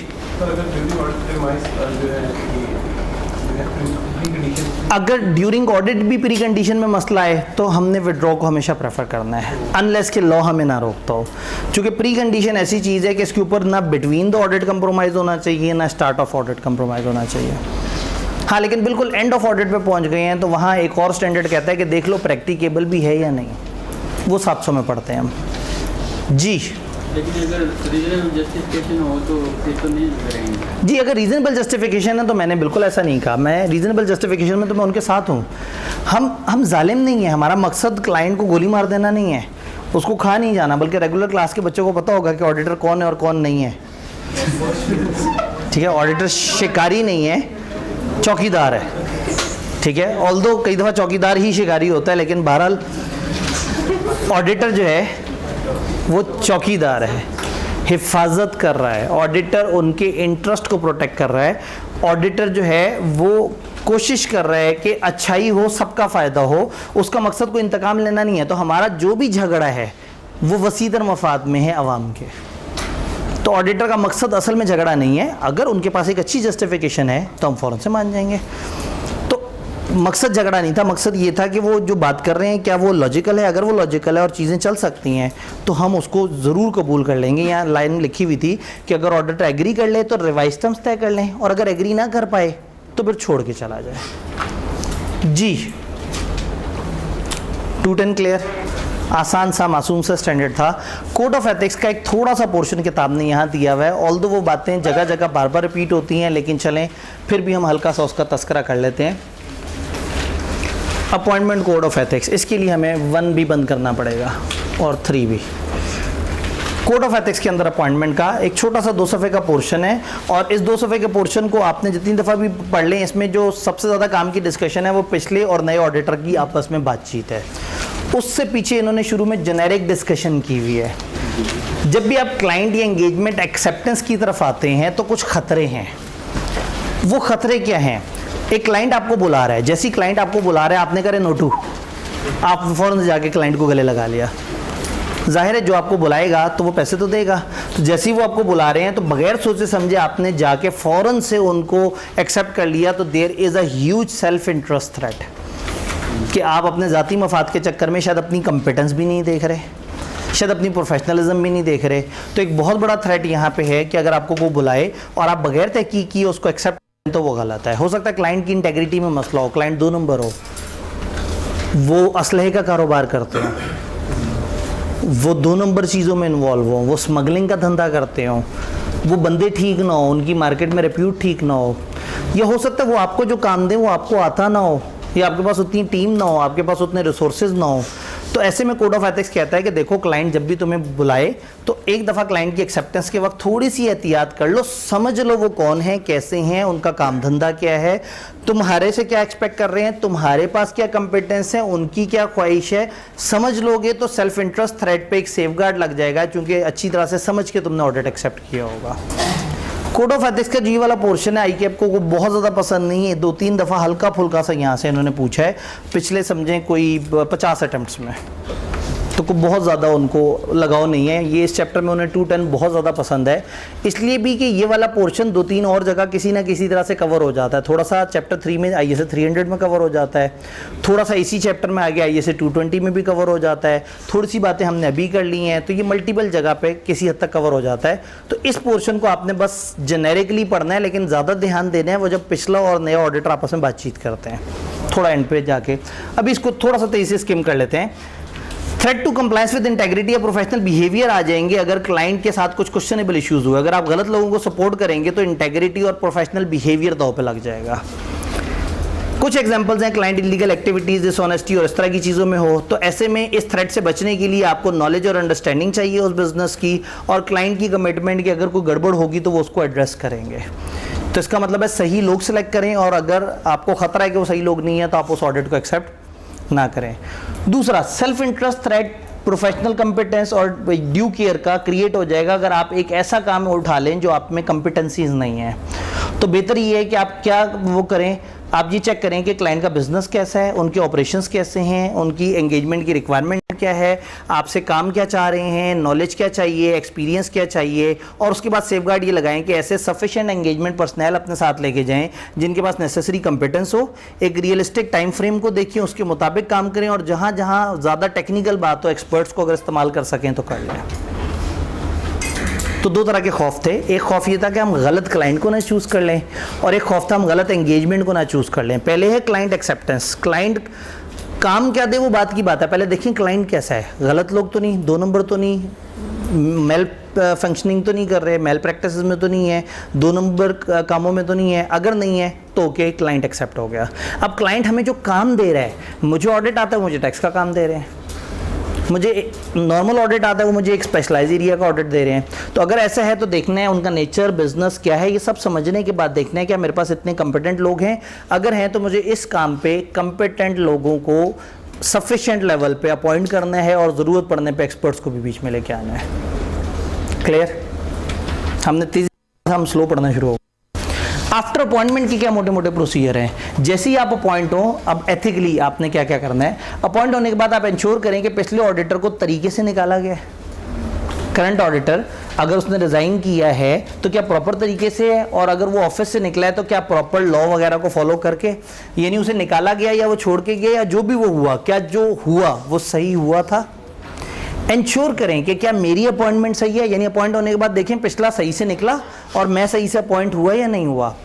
अगर ड्यूरिंग ऑडिट भी प्री कंडीशन में मसला है तो हमने विड्रॉ को हमेशा प्रेफर करना है, अनलेस कि लॉ हमें ना रोकता हो। क्योंकि प्री कंडीशन ऐसी चीज़ है कि इसके ऊपर ना बिटवीन द ऑडिट कंप्रोमाइज़ होना चाहिए, ना स्टार्ट ऑफ ऑडिट कंप्रोमाइज़ होना चाहिए। हाँ, लेकिन बिल्कुल एंड ऑफ ऑडिट पे पहुंच गए हैं तो वहाँ एक और स्टैंडर्ड कहता है कि देख लो प्रैक्टिकेबल भी है या नहीं, वो 700 में पढ़ते हैं हम। जी लेकिन अगर रीजनेबल जस्टिफिकेशन हो तो फिर तो नहीं करेंगे। जी अगर रीजनेबल जस्टिफिकेशन है तो मैंने बिल्कुल ऐसा नहीं कहा, मैं रीजनेबल जस्टिफिकेशन में तो मैं उनके साथ हूँ। हम जालिम नहीं है, हमारा मकसद क्लाइंट को गोली मार देना नहीं है, उसको खा नहीं जाना, बल्कि रेगुलर क्लास के बच्चों को पता होगा कि ऑडिटर कौन है और कौन नहीं है। ठीक है, ऑडिटर शिकारी नहीं है, चौकीदार है। ठीक है, ऑल्दो कई दफ़ा चौकीदार ही शिकारी होता है, लेकिन बहरहाल ऑडिटर जो है वो चौकीदार है, हिफाजत कर रहा है। ऑडिटर उनके इंटरेस्ट को प्रोटेक्ट कर रहा है। ऑडिटर जो है वो कोशिश कर रहा है कि अच्छाई हो, सबका फ़ायदा हो, उसका मकसद को इंतकाम लेना नहीं है। तो हमारा जो भी झगड़ा है वो वसीतर मफाद में है अवाम के। तो ऑडिटर का मकसद असल में झगड़ा नहीं है, अगर उनके पास एक अच्छी जस्टिफिकेशन है तो हम फ़ौरन से मान जाएंगे। तो मकसद झगड़ा नहीं था, मकसद ये था कि वो जो बात कर रहे हैं क्या वो लॉजिकल है। अगर वो लॉजिकल है और चीज़ें चल सकती हैं तो हम उसको ज़रूर कबूल कर लेंगे। यहाँ लाइन लिखी हुई थी कि अगर ऑडिटर एग्री कर ले तो रिवाइज टर्म्स तय कर लें, और अगर एग्री ना कर पाए तो फिर छोड़ के चला जाए। जी 210 क्लियर? आसान सा मासूम सा स्टैंडर्ड था। कोड ऑफ एथिक्स का एक थोड़ा सा पोर्शन किताब ने यहाँ दिया हुआ है, ऑल्दो वो बातें जगह जगह बार बार रिपीट होती हैं, लेकिन चलें फिर भी हम हल्का सा उसका तस्करा कर लेते हैं। अपॉइंटमेंट कोड ऑफ एथिक्स, इसके लिए हमें 1 भी बंद करना पड़ेगा और 3 भी। कोड ऑफ एथिक्स के अंदर अपॉइंटमेंट का एक छोटा सा 2 सफ़े का पोर्शन है, और इस 2 सफ़े के पोर्शन को आपने जितनी दफ़ा भी पढ़ लें, इसमें जो सबसे ज़्यादा काम की डिस्कशन है वो पिछले और नए ऑडिटर की आपस में बातचीत है। उससे पीछे इन्होंने शुरू में जेनेरिक डिस्कशन की हुई है। जब भी आप क्लाइंट या एंगेजमेंट एक्सेप्टेंस की तरफ आते हैं तो कुछ खतरे हैं। वो खतरे क्या हैं? एक क्लाइंट आपको बुला रहा है, जैसे ही क्लाइंट आपको बुला रहा है आपने करे नोटू, आप फ़ौरन जाके क्लाइंट को गले लगा लिया। जाहिर है जो आपको बुलाएगा तो वो पैसे तो देगा, तो जैसे ही वो आपको बुला रहे हैं तो बगैर सोचे समझे आपने जाके फ़ौरन से उनको एक्सेप्ट कर लिया, तो there is a huge self interest threat कि आप अपने ज़ाती मफाद के चक्कर में शायद अपनी कंपिटेंस भी नहीं देख रहे, शायद अपनी प्रोफेशनलिज्म भी नहीं देख रहे। तो एक बहुत बड़ा थ्रेट यहाँ पे है कि अगर आपको वो बुलाए और आप बगैर तहकीक किए उसको एक्सेप्ट करें तो वो गलत है। हो सकता है क्लाइंट की इंटेग्रिटी में मसला हो, क्लाइंट 2 नंबर हो, वो असलहे का कारोबार करते हो, वो 2 नंबर चीज़ों में इन्वॉल्व हो, वो स्मगलिंग का धंधा करते हो, वो बंदे ठीक ना हो, उनकी मार्केट में रेप्यूट ठीक ना हो, या हो सकता है वो आपको जो काम दें वो आपको आता ना हो, या आपके पास उतनी टीम ना हो, आपके पास उतने रिसोर्सेज ना हो। तो ऐसे में कोड ऑफ एथिक्स कहता है कि देखो क्लाइंट जब भी तुम्हें बुलाए तो एक दफ़ा क्लाइंट की एक्सेप्टेंस के वक्त थोड़ी सी एहतियात कर लो, समझ लो वो कौन है, कैसे हैं, उनका काम धंधा क्या है, तुम्हारे से क्या एक्सपेक्ट कर रहे हैं, तुम्हारे पास क्या कंपिटेंस है, उनकी क्या ख्वाहिश है। समझ लोगे तो सेल्फ इंटरेस्ट थ्रेट पे एक सेफगार्ड लग जाएगा, क्योंकि अच्छी तरह से समझ के तुमने ऑडिट एक्सेप्ट किया होगा। कोड ऑफ एथिक्स का जी वाला पोर्शन है, आई को बहुत ज़्यादा पसंद नहीं है, 2-3 दफ़ा हल्का फुल्का सा यहाँ से इन्होंने पूछा है, पिछले समझें कोई 50 अटेम्प्ट्स में, तो को बहुत ज़्यादा उनको लगाव नहीं है। ये इस चैप्टर में उन्हें 210 बहुत ज़्यादा पसंद है, इसलिए भी कि ये वाला पोर्शन 2-3 और जगह किसी ना किसी तरह से कवर हो जाता है। थोड़ा सा चैप्टर 3 में ISA 300 में कवर हो जाता है, थोड़ा सा इसी चैप्टर में आगे ISA 220 में भी कवर हो जाता है, थोड़ी सी बातें हमने अभी कर ली हैं, तो ये मल्टीपल जगह पे किसी हद तक कवर हो जाता है। तो इस पोर्शन को आपने बस जेनेरिकली पढ़ना है, लेकिन ज़्यादा ध्यान देना है वो जब पिछला और नया ऑडिटर आपस में बातचीत करते हैं, थोड़ा एंड पे जाके। अभी इसको थोड़ा सा तेज़ी से स्किम कर लेते हैं। Threat to compliance with integrity या प्रोफेशनल बिहेवियर आ जाएंगे अगर क्लाइंट के साथ कुछ क्वेश्चनेबल इश्यूज हुए। अगर आप गलत लोगों को सपोर्ट करेंगे तो इंटेग्रिटी और प्रोफेशनल बिहेवियर दांव पे लग जाएगा। कुछ एग्जांपल्स हैं, क्लाइंट इलीगल एक्टिविटीज, डिसऑनेस्टी और इस तरह की चीज़ों में हो, तो ऐसे में इस थ्रेट से बचने के लिए आपको नॉलेज और अंडरस्टैंडिंग चाहिए उस बिजनेस की, और क्लाइंट की कमिटमेंट की अगर कोई गड़बड़ होगी तो वो उसको एड्रेस करेंगे। तो इसका मतलब है सही लोग सेलेक्ट करें, और अगर आपको खतरा है कि वो सही लोग नहीं है तो आप उस ऑडिट को एक्सेप्ट ना करें। दूसरा, self interest threat professional competence और ड्यू केयर का क्रिएट हो जाएगा अगर आप एक ऐसा काम उठा लें जो आप में कंपिटेंसीज नहीं है। तो बेहतर ये है कि आप क्या वो करें, आप ये चेक करें कि क्लाइंट का बिजनेस कैसा है, उनके ऑपरेशंस कैसे हैं, उनकी एंगेजमेंट की रिक्वायरमेंट क्या है, आपसे काम क्या चाह रहे हैं, नॉलेज क्या चाहिए, एक्सपीरियंस क्या चाहिए, और उसके बाद सेफगार्ड ये लगाएं कि ऐसे सफिशिएंट एंगेजमेंट पर्सनल अपने साथ लेके जाएं जिनके पास नेसेसरी कंपिटेंस हो। एक रियलिस्टिक टाइम फ्रेम को देखिए, उसके मुताबिक काम करें, और जहाँ जहाँ ज़्यादा टेक्निकल बात हो एक्सपर्ट्स को अगर इस्तेमाल कर सकें तो कर लें। तो 2 तरह के खौफ थे, एक खौफ ये था कि हम गलत क्लाइंट को ना चूज़ कर लें, और एक खौफ था हम गलत एंगेजमेंट को ना चूज़ कर लें। पहले है क्लाइंट एक्सेप्टेंस, क्लाइंट काम क्या दे वो बात की बात है, पहले देखिए क्लाइंट कैसा है, गलत लोग तो नहीं, 2 नंबर तो नहीं, मेल फंक्शनिंग तो नहीं कर रहे, मेल प्रैक्टिस में तो नहीं है, 2 नंबर कामों में तो नहीं है। अगर नहीं है तो ओके, क्लाइंट एक्सेप्ट हो गया। अब क्लाइंट हमें जो काम दे रहा है, मुझे ऑडिट आता है, मुझे टैक्स का काम दे रहे हैं, मुझे नॉर्मल ऑडिट आता है, वो मुझे एक स्पेशलाइज एरिया का ऑडिट दे रहे हैं। तो अगर ऐसा है तो देखना है उनका नेचर, बिजनेस क्या है, ये सब समझने के बाद देखना है क्या मेरे पास इतने कंपिटेंट लोग हैं। अगर हैं तो मुझे इस काम पे कंपिटेंट लोगों को सफिशिएंट लेवल पे अपॉइंट करना है, और ज़रूरत पड़ने पे एक्सपर्ट्स को भी बीच में लेके आना है। क्लियर? हमने तेज़ी, हम स्लो पढ़ना शुरू हो। आफ्टर अपॉइंटमेंट की क्या मोटे मोटे प्रोसीजर हैं। जैसे ही आप अपॉइंट हो, अब एथिकली आपने क्या क्या करना है। अपॉइंट होने के बाद आप इंश्योर करें कि पिछले ऑडिटर को तरीके से निकाला गया है। करंट ऑडिटर अगर उसने रिजाइन किया है तो क्या प्रॉपर तरीके से है, और अगर वो ऑफिस से निकला है तो क्या प्रॉपर लॉ वगैरह को फॉलो करके, यानी उसे निकाला गया या वो छोड़ के गया, या जो भी वो हुआ, क्या जो हुआ वो सही हुआ था। इंश्योर करें कि क्या मेरी अपॉइंटमेंट सही है, यानी अपॉइंट होने के बाद देखें पिछला सही से निकला और मैं सही से अपॉइंट हुआ या नहीं हुआ।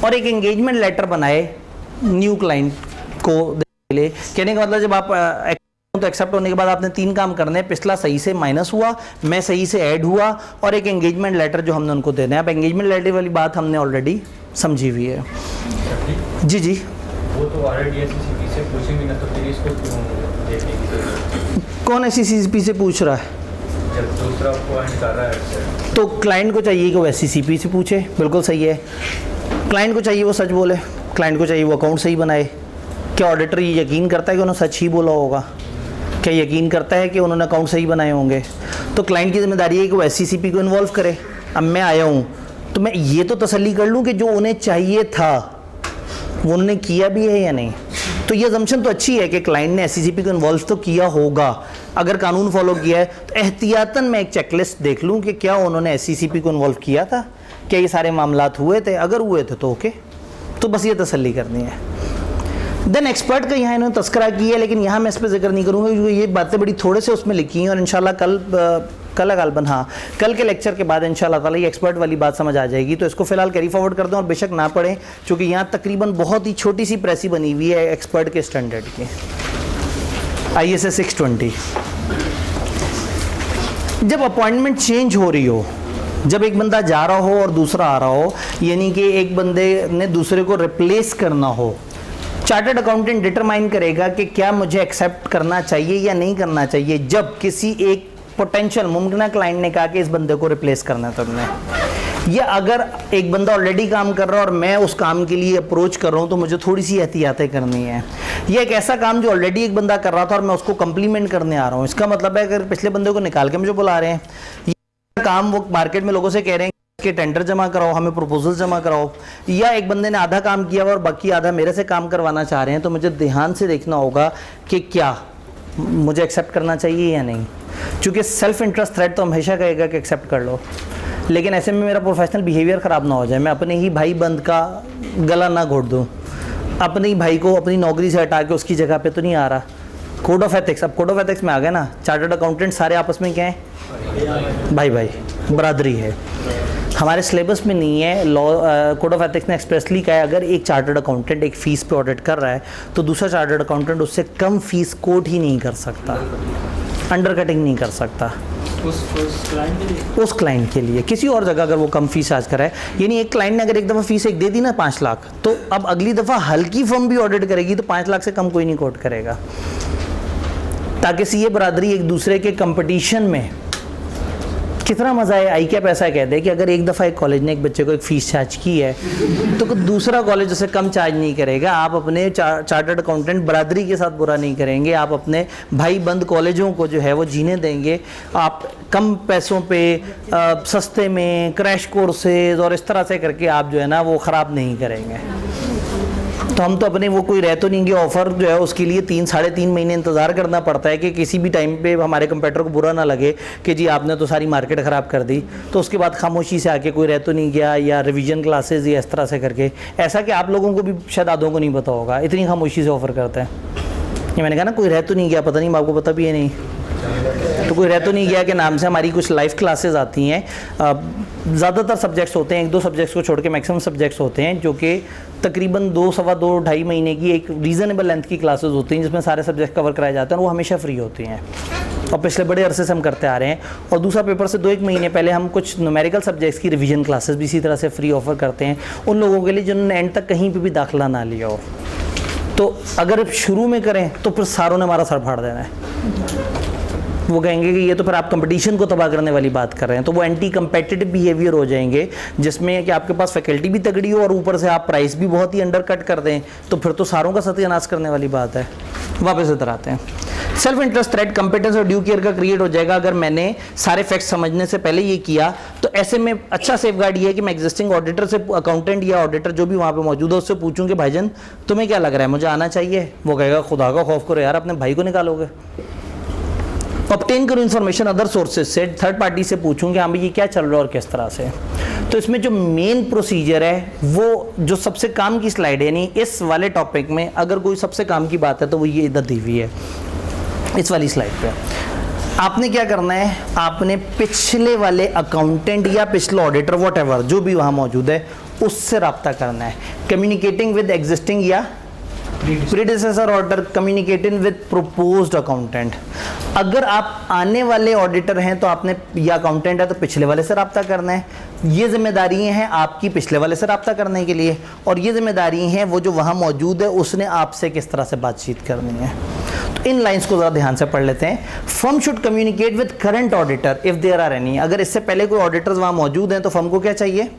और एक एंगेजमेंट लेटर बनाए न्यू क्लाइंट को देने के लिए। कहने का मतलब जब आप तो एक्सेप्ट होने के बाद आपने 3 काम करने हैं, पिछला सही से माइनस हुआ, मैं सही से ऐड हुआ, और एक एंगेजमेंट लेटर जो हमने उनको देना है। अब एंगेजमेंट लेटर वाली बात हमने ऑलरेडी समझी हुई है। जी जी, वो तो ऑलरेडी एससीसीपी से पूछेंगे ना, तो फिर इसको क्यों देखने की जरूरत? कौन एससीसीपी से पूछ रहा है? जब दूसरा पॉइंट कर रहा है तो क्लाइंट को चाहिए कि वो एससीसीपी से पूछे, बिल्कुल सही है। क्लाइंट को चाहिए वो सच बोले, क्लाइंट को चाहिए वो अकाउंट सही बनाए। क्या ऑडिटर ये यकीन करता है कि उन्होंने सच ही बोला होगा? क्या यकीन करता है कि उन्होंने अकाउंट सही बनाए होंगे? तो क्लाइंट की जिम्मेदारी है कि वो एससीसीपी को इन्वॉल्व करे। अब मैं आया हूँ तो मैं ये तो तसल्ली कर लूँ कि जो उन्हें चाहिए था वो उन्होंने किया भी है या नहीं। तो ये अजम्पशन तो अच्छी है कि क्लाइंट ने एससीसीपी को इन्वॉल्व तो किया होगा। अगर कानून फॉलो किया है तो एहतियातन मैं एक चेकलिस्ट देख लूँ कि क्या उन्होंने एससीसीपी को इन्वॉल्व किया था, क्या ये सारे मामलात हुए थे। अगर हुए थे तो ओके, तो बस ये तसल्ली करनी है। देन एक्सपर्ट का यहाँ इन्होंने तस्करा किया है, लेकिन यहाँ मैं इस पर जिक्र नहीं करूँगा क्योंकि ये बातें बड़ी थोड़े से उसमें लिखी हैं, और इंशाल्लाह गालबन हाँ कल के लेक्चर के बाद इंशाल्लाह ताला ये एक्सपर्ट वाली बात समझ आ जाएगी। तो इसको फिलहाल कैरी फॉरवर्ड कर दें और बेशक ना पढ़ें, क्योंकि यहाँ तकरीबन बहुत ही छोटी सी प्रेसी बनी हुई है एक्सपर्ट के स्टैंडर्ड की। ISA 620 जब अपॉइंटमेंट चेंज हो रही हो, जब एक बंदा जा रहा हो और दूसरा आ रहा हो, यानी कि एक बंदे ने दूसरे को रिप्लेस करना हो, चार्टर्ड अकाउंटेंट डिटरमाइन करेगा कि क्या मुझे एक्सेप्ट करना चाहिए या नहीं करना चाहिए। जब किसी एक पोटेंशियल मुमकिन क्लाइंट ने कहा कि इस बंदे को रिप्लेस करना है तुमने, या अगर एक बंदा ऑलरेडी काम कर रहा है और मैं उस काम के लिए अप्रोच कर रहा हूँ तो मुझे थोड़ी सी एहतियातें करनी है। यह एक ऐसा काम जो ऑलरेडी एक बंदा कर रहा था और मैं उसको कम्प्लीमेंट करने आ रहा हूँ, इसका मतलब है अगर पिछले बंदे को निकाल के मुझे बुला रहे हैं, ये काम वो मार्केट में लोगों से कह रहे हैं कि टेंडर जमा कराओ, हमें प्रपोजल जमा कराओ, या एक बंदे ने आधा काम किया हुआ और बाकी आधा मेरे से काम करवाना चाह रहे हैं, तो मुझे ध्यान से देखना होगा कि क्या मुझे एक्सेप्ट करना चाहिए या नहीं। क्योंकि सेल्फ इंटरेस्ट थ्रेड तो हमेशा कहेगा कि एक्सेप्ट कर लो, लेकिन ऐसे में मेरा प्रोफेशनल बिहेवियर ख़राब ना हो जाए, मैं अपने ही भाई बंद का गला ना घोट दूँ, अपने ही भाई को अपनी नौकरी से हटा के उसकी जगह पे तो नहीं आ रहा। कोड ऑफ एथिक्स, अब कोड ऑफ एथिक्स में आ गए ना, चार्टर्ड अकाउंटेंट सारे आपस में क्या है, भाई भाई बरादरी है। हमारे सिलेबस में नहीं है, लॉ कोड ऑफ एथिक्स ने एक्सप्रेसली कहा है अगर एक चार्टर्ड अकाउंटेंट एक फ़ीस पे ऑडिट कर रहा है तो दूसरा चार्टर्ड अकाउंटेंट उससे कम फीस कोट ही नहीं कर सकता, अंडरकटिंग नहीं कर सकता उस क्लाइंट के लिए। किसी और जगह अगर वो कम फीस चार्ज कराए, यानी एक क्लाइंट ने अगर एक दफ़ा फीस एक दे दी ना 5 लाख, तो अब अगली दफ़ा हल्की फर्म भी ऑडिट करेगी तो 5 लाख से कम कोई नहीं कोट करेगा, ताकि सीए बरादरी एक दूसरे के कंपटीशन में कितना मज़ा है। आई क्या पैसा कह दे कि अगर एक दफ़ा एक कॉलेज ने एक बच्चे को एक फ़ीस चार्ज की है तो दूसरा कॉलेज उसे कम चार्ज नहीं करेगा। आप अपने चार्टर्ड अकाउंटेंट बरादरी के साथ बुरा नहीं करेंगे, आप अपने भाई बंद कॉलेजों को जो है वो जीने देंगे। आप कम पैसों पे सस्ते में क्रैश कोर्सेज और इस तरह से करके आप जो है ना वो ख़राब नहीं करेंगे। तो हम तो अपने वो कोई रह तो नहीं गया ऑफ़र जो है उसके लिए 3-3.5 महीने इंतज़ार करना पड़ता है कि किसी भी टाइम पे हमारे कंपटीटर को बुरा ना लगे कि जी आपने तो सारी मार्केट ख़राब कर दी, तो उसके बाद खामोशी से आके कोई रह तो नहीं गया, या रिवीजन क्लासेस या इस तरह से करके। ऐसा कि आप लोगों को भी शायद आधों को नहीं पता होगा, इतनी खामोशी से ऑफ़र करते हैं। ये मैंने कहा ना कोई रह तो नहीं गया, पता नहीं आपको पता भी है नहीं, तो कोई रह तो नहीं गया के नाम से हमारी कुछ लाइव क्लासेस आती हैं। ज़्यादातर सब्जेक्ट्स होते हैं, 1-2 सब्जेक्ट्स को छोड़ के मैक्सिमम सब्जेक्ट्स होते हैं जो कि तकरीबन 2-2.5 महीने की एक रीज़नेबल लेंथ की क्लासेस होती हैं जिसमें सारे सब्जेक्ट कवर कराए जाते हैं, और वो हमेशा फ्री होती हैं और पिछले बड़े अरसे से हम करते आ रहे हैं। और दूसरा पेपर से 2-1 महीने पहले हम कुछ न्यूमेरिकल सब्जेक्ट्स की रिवीजन क्लासेस भी इसी तरह से फ्री ऑफ़र करते हैं उन लोगों के लिए जिन्होंने एंड तक कहीं पर भी दाखिला ना लिया हो। तो अगर शुरू में करें तो फिर सारों ने हमारा सर फाड़ देना है, वो कहेंगे कि ये तो फिर आप कंपटीशन को तबाह करने वाली बात कर रहे हैं, तो वो एंटी कंपेटिटिव बिहेवियर हो जाएंगे जिसमें कि आपके पास फैकल्टी भी तगड़ी हो और ऊपर से आप प्राइस भी बहुत ही अंडर कट कर दें, तो फिर तो सारों का सत्यानाश करने वाली बात है। वापस इधर आते हैं, सेल्फ इंटरेस्ट थ्रेड कंपेटेंस और ड्यू केयर का क्रिएट हो जाएगा अगर मैंने सारे फैक्ट्स समझने से पहले ये किया। तो ऐसे में अच्छा सेफगार्ड ये है कि मैं एग्जिस्टिंग ऑडिटर से, अकाउंटेंट या ऑडिटर जो भी वहाँ पे मौजूद है उससे पूछूं कि भाईजान तुम्हें क्या लग रहा है, मुझे आना चाहिए? वो कहेगा खुदा का खौफ करो यार, अपने भाई को निकालोगे। ऑब्टेन करूँ इन्फॉर्मेशन अदर सोर्सेज से, थर्ड पार्टी से पूछूं कि हाँ भाई ये क्या चल रहा है और किस तरह से। तो इसमें जो मेन प्रोसीजर है वो जो सबसे काम की स्लाइड है, यानी इस वाले टॉपिक में अगर कोई सबसे काम की बात है तो वो ये इधर दी हुई है इस वाली स्लाइड पे। आपने क्या करना है, आपने पिछले वाले अकाउंटेंट या पिछले ऑडिटर व्हाटएवर जो भी वहाँ मौजूद है उससे रब्ता करना है, कम्युनिकेटिंग विद एग्जिस्टिंग या predecessor auditor communicating with proposed accountant. अगर आप आने वाले ऑडिटर हैं तो आपने, या अकाउंटेंट है तो पिछले वाले से रब्ता करना है। ये जिम्मेदारी हैं आपकी पिछले वाले से रब्ता करने के लिए, और ये जिम्मेदारी हैं वो जो वहाँ मौजूद है उसने आपसे किस तरह से बातचीत करनी है। तो इन लाइंस को ज़रा ध्यान से पढ़ लेते हैं। Firm should communicate with current auditor if there are any. अगर इससे पहले कोई ऑडिटर्स वहाँ मौजूद हैं तो फर्म को क्या चाहिए,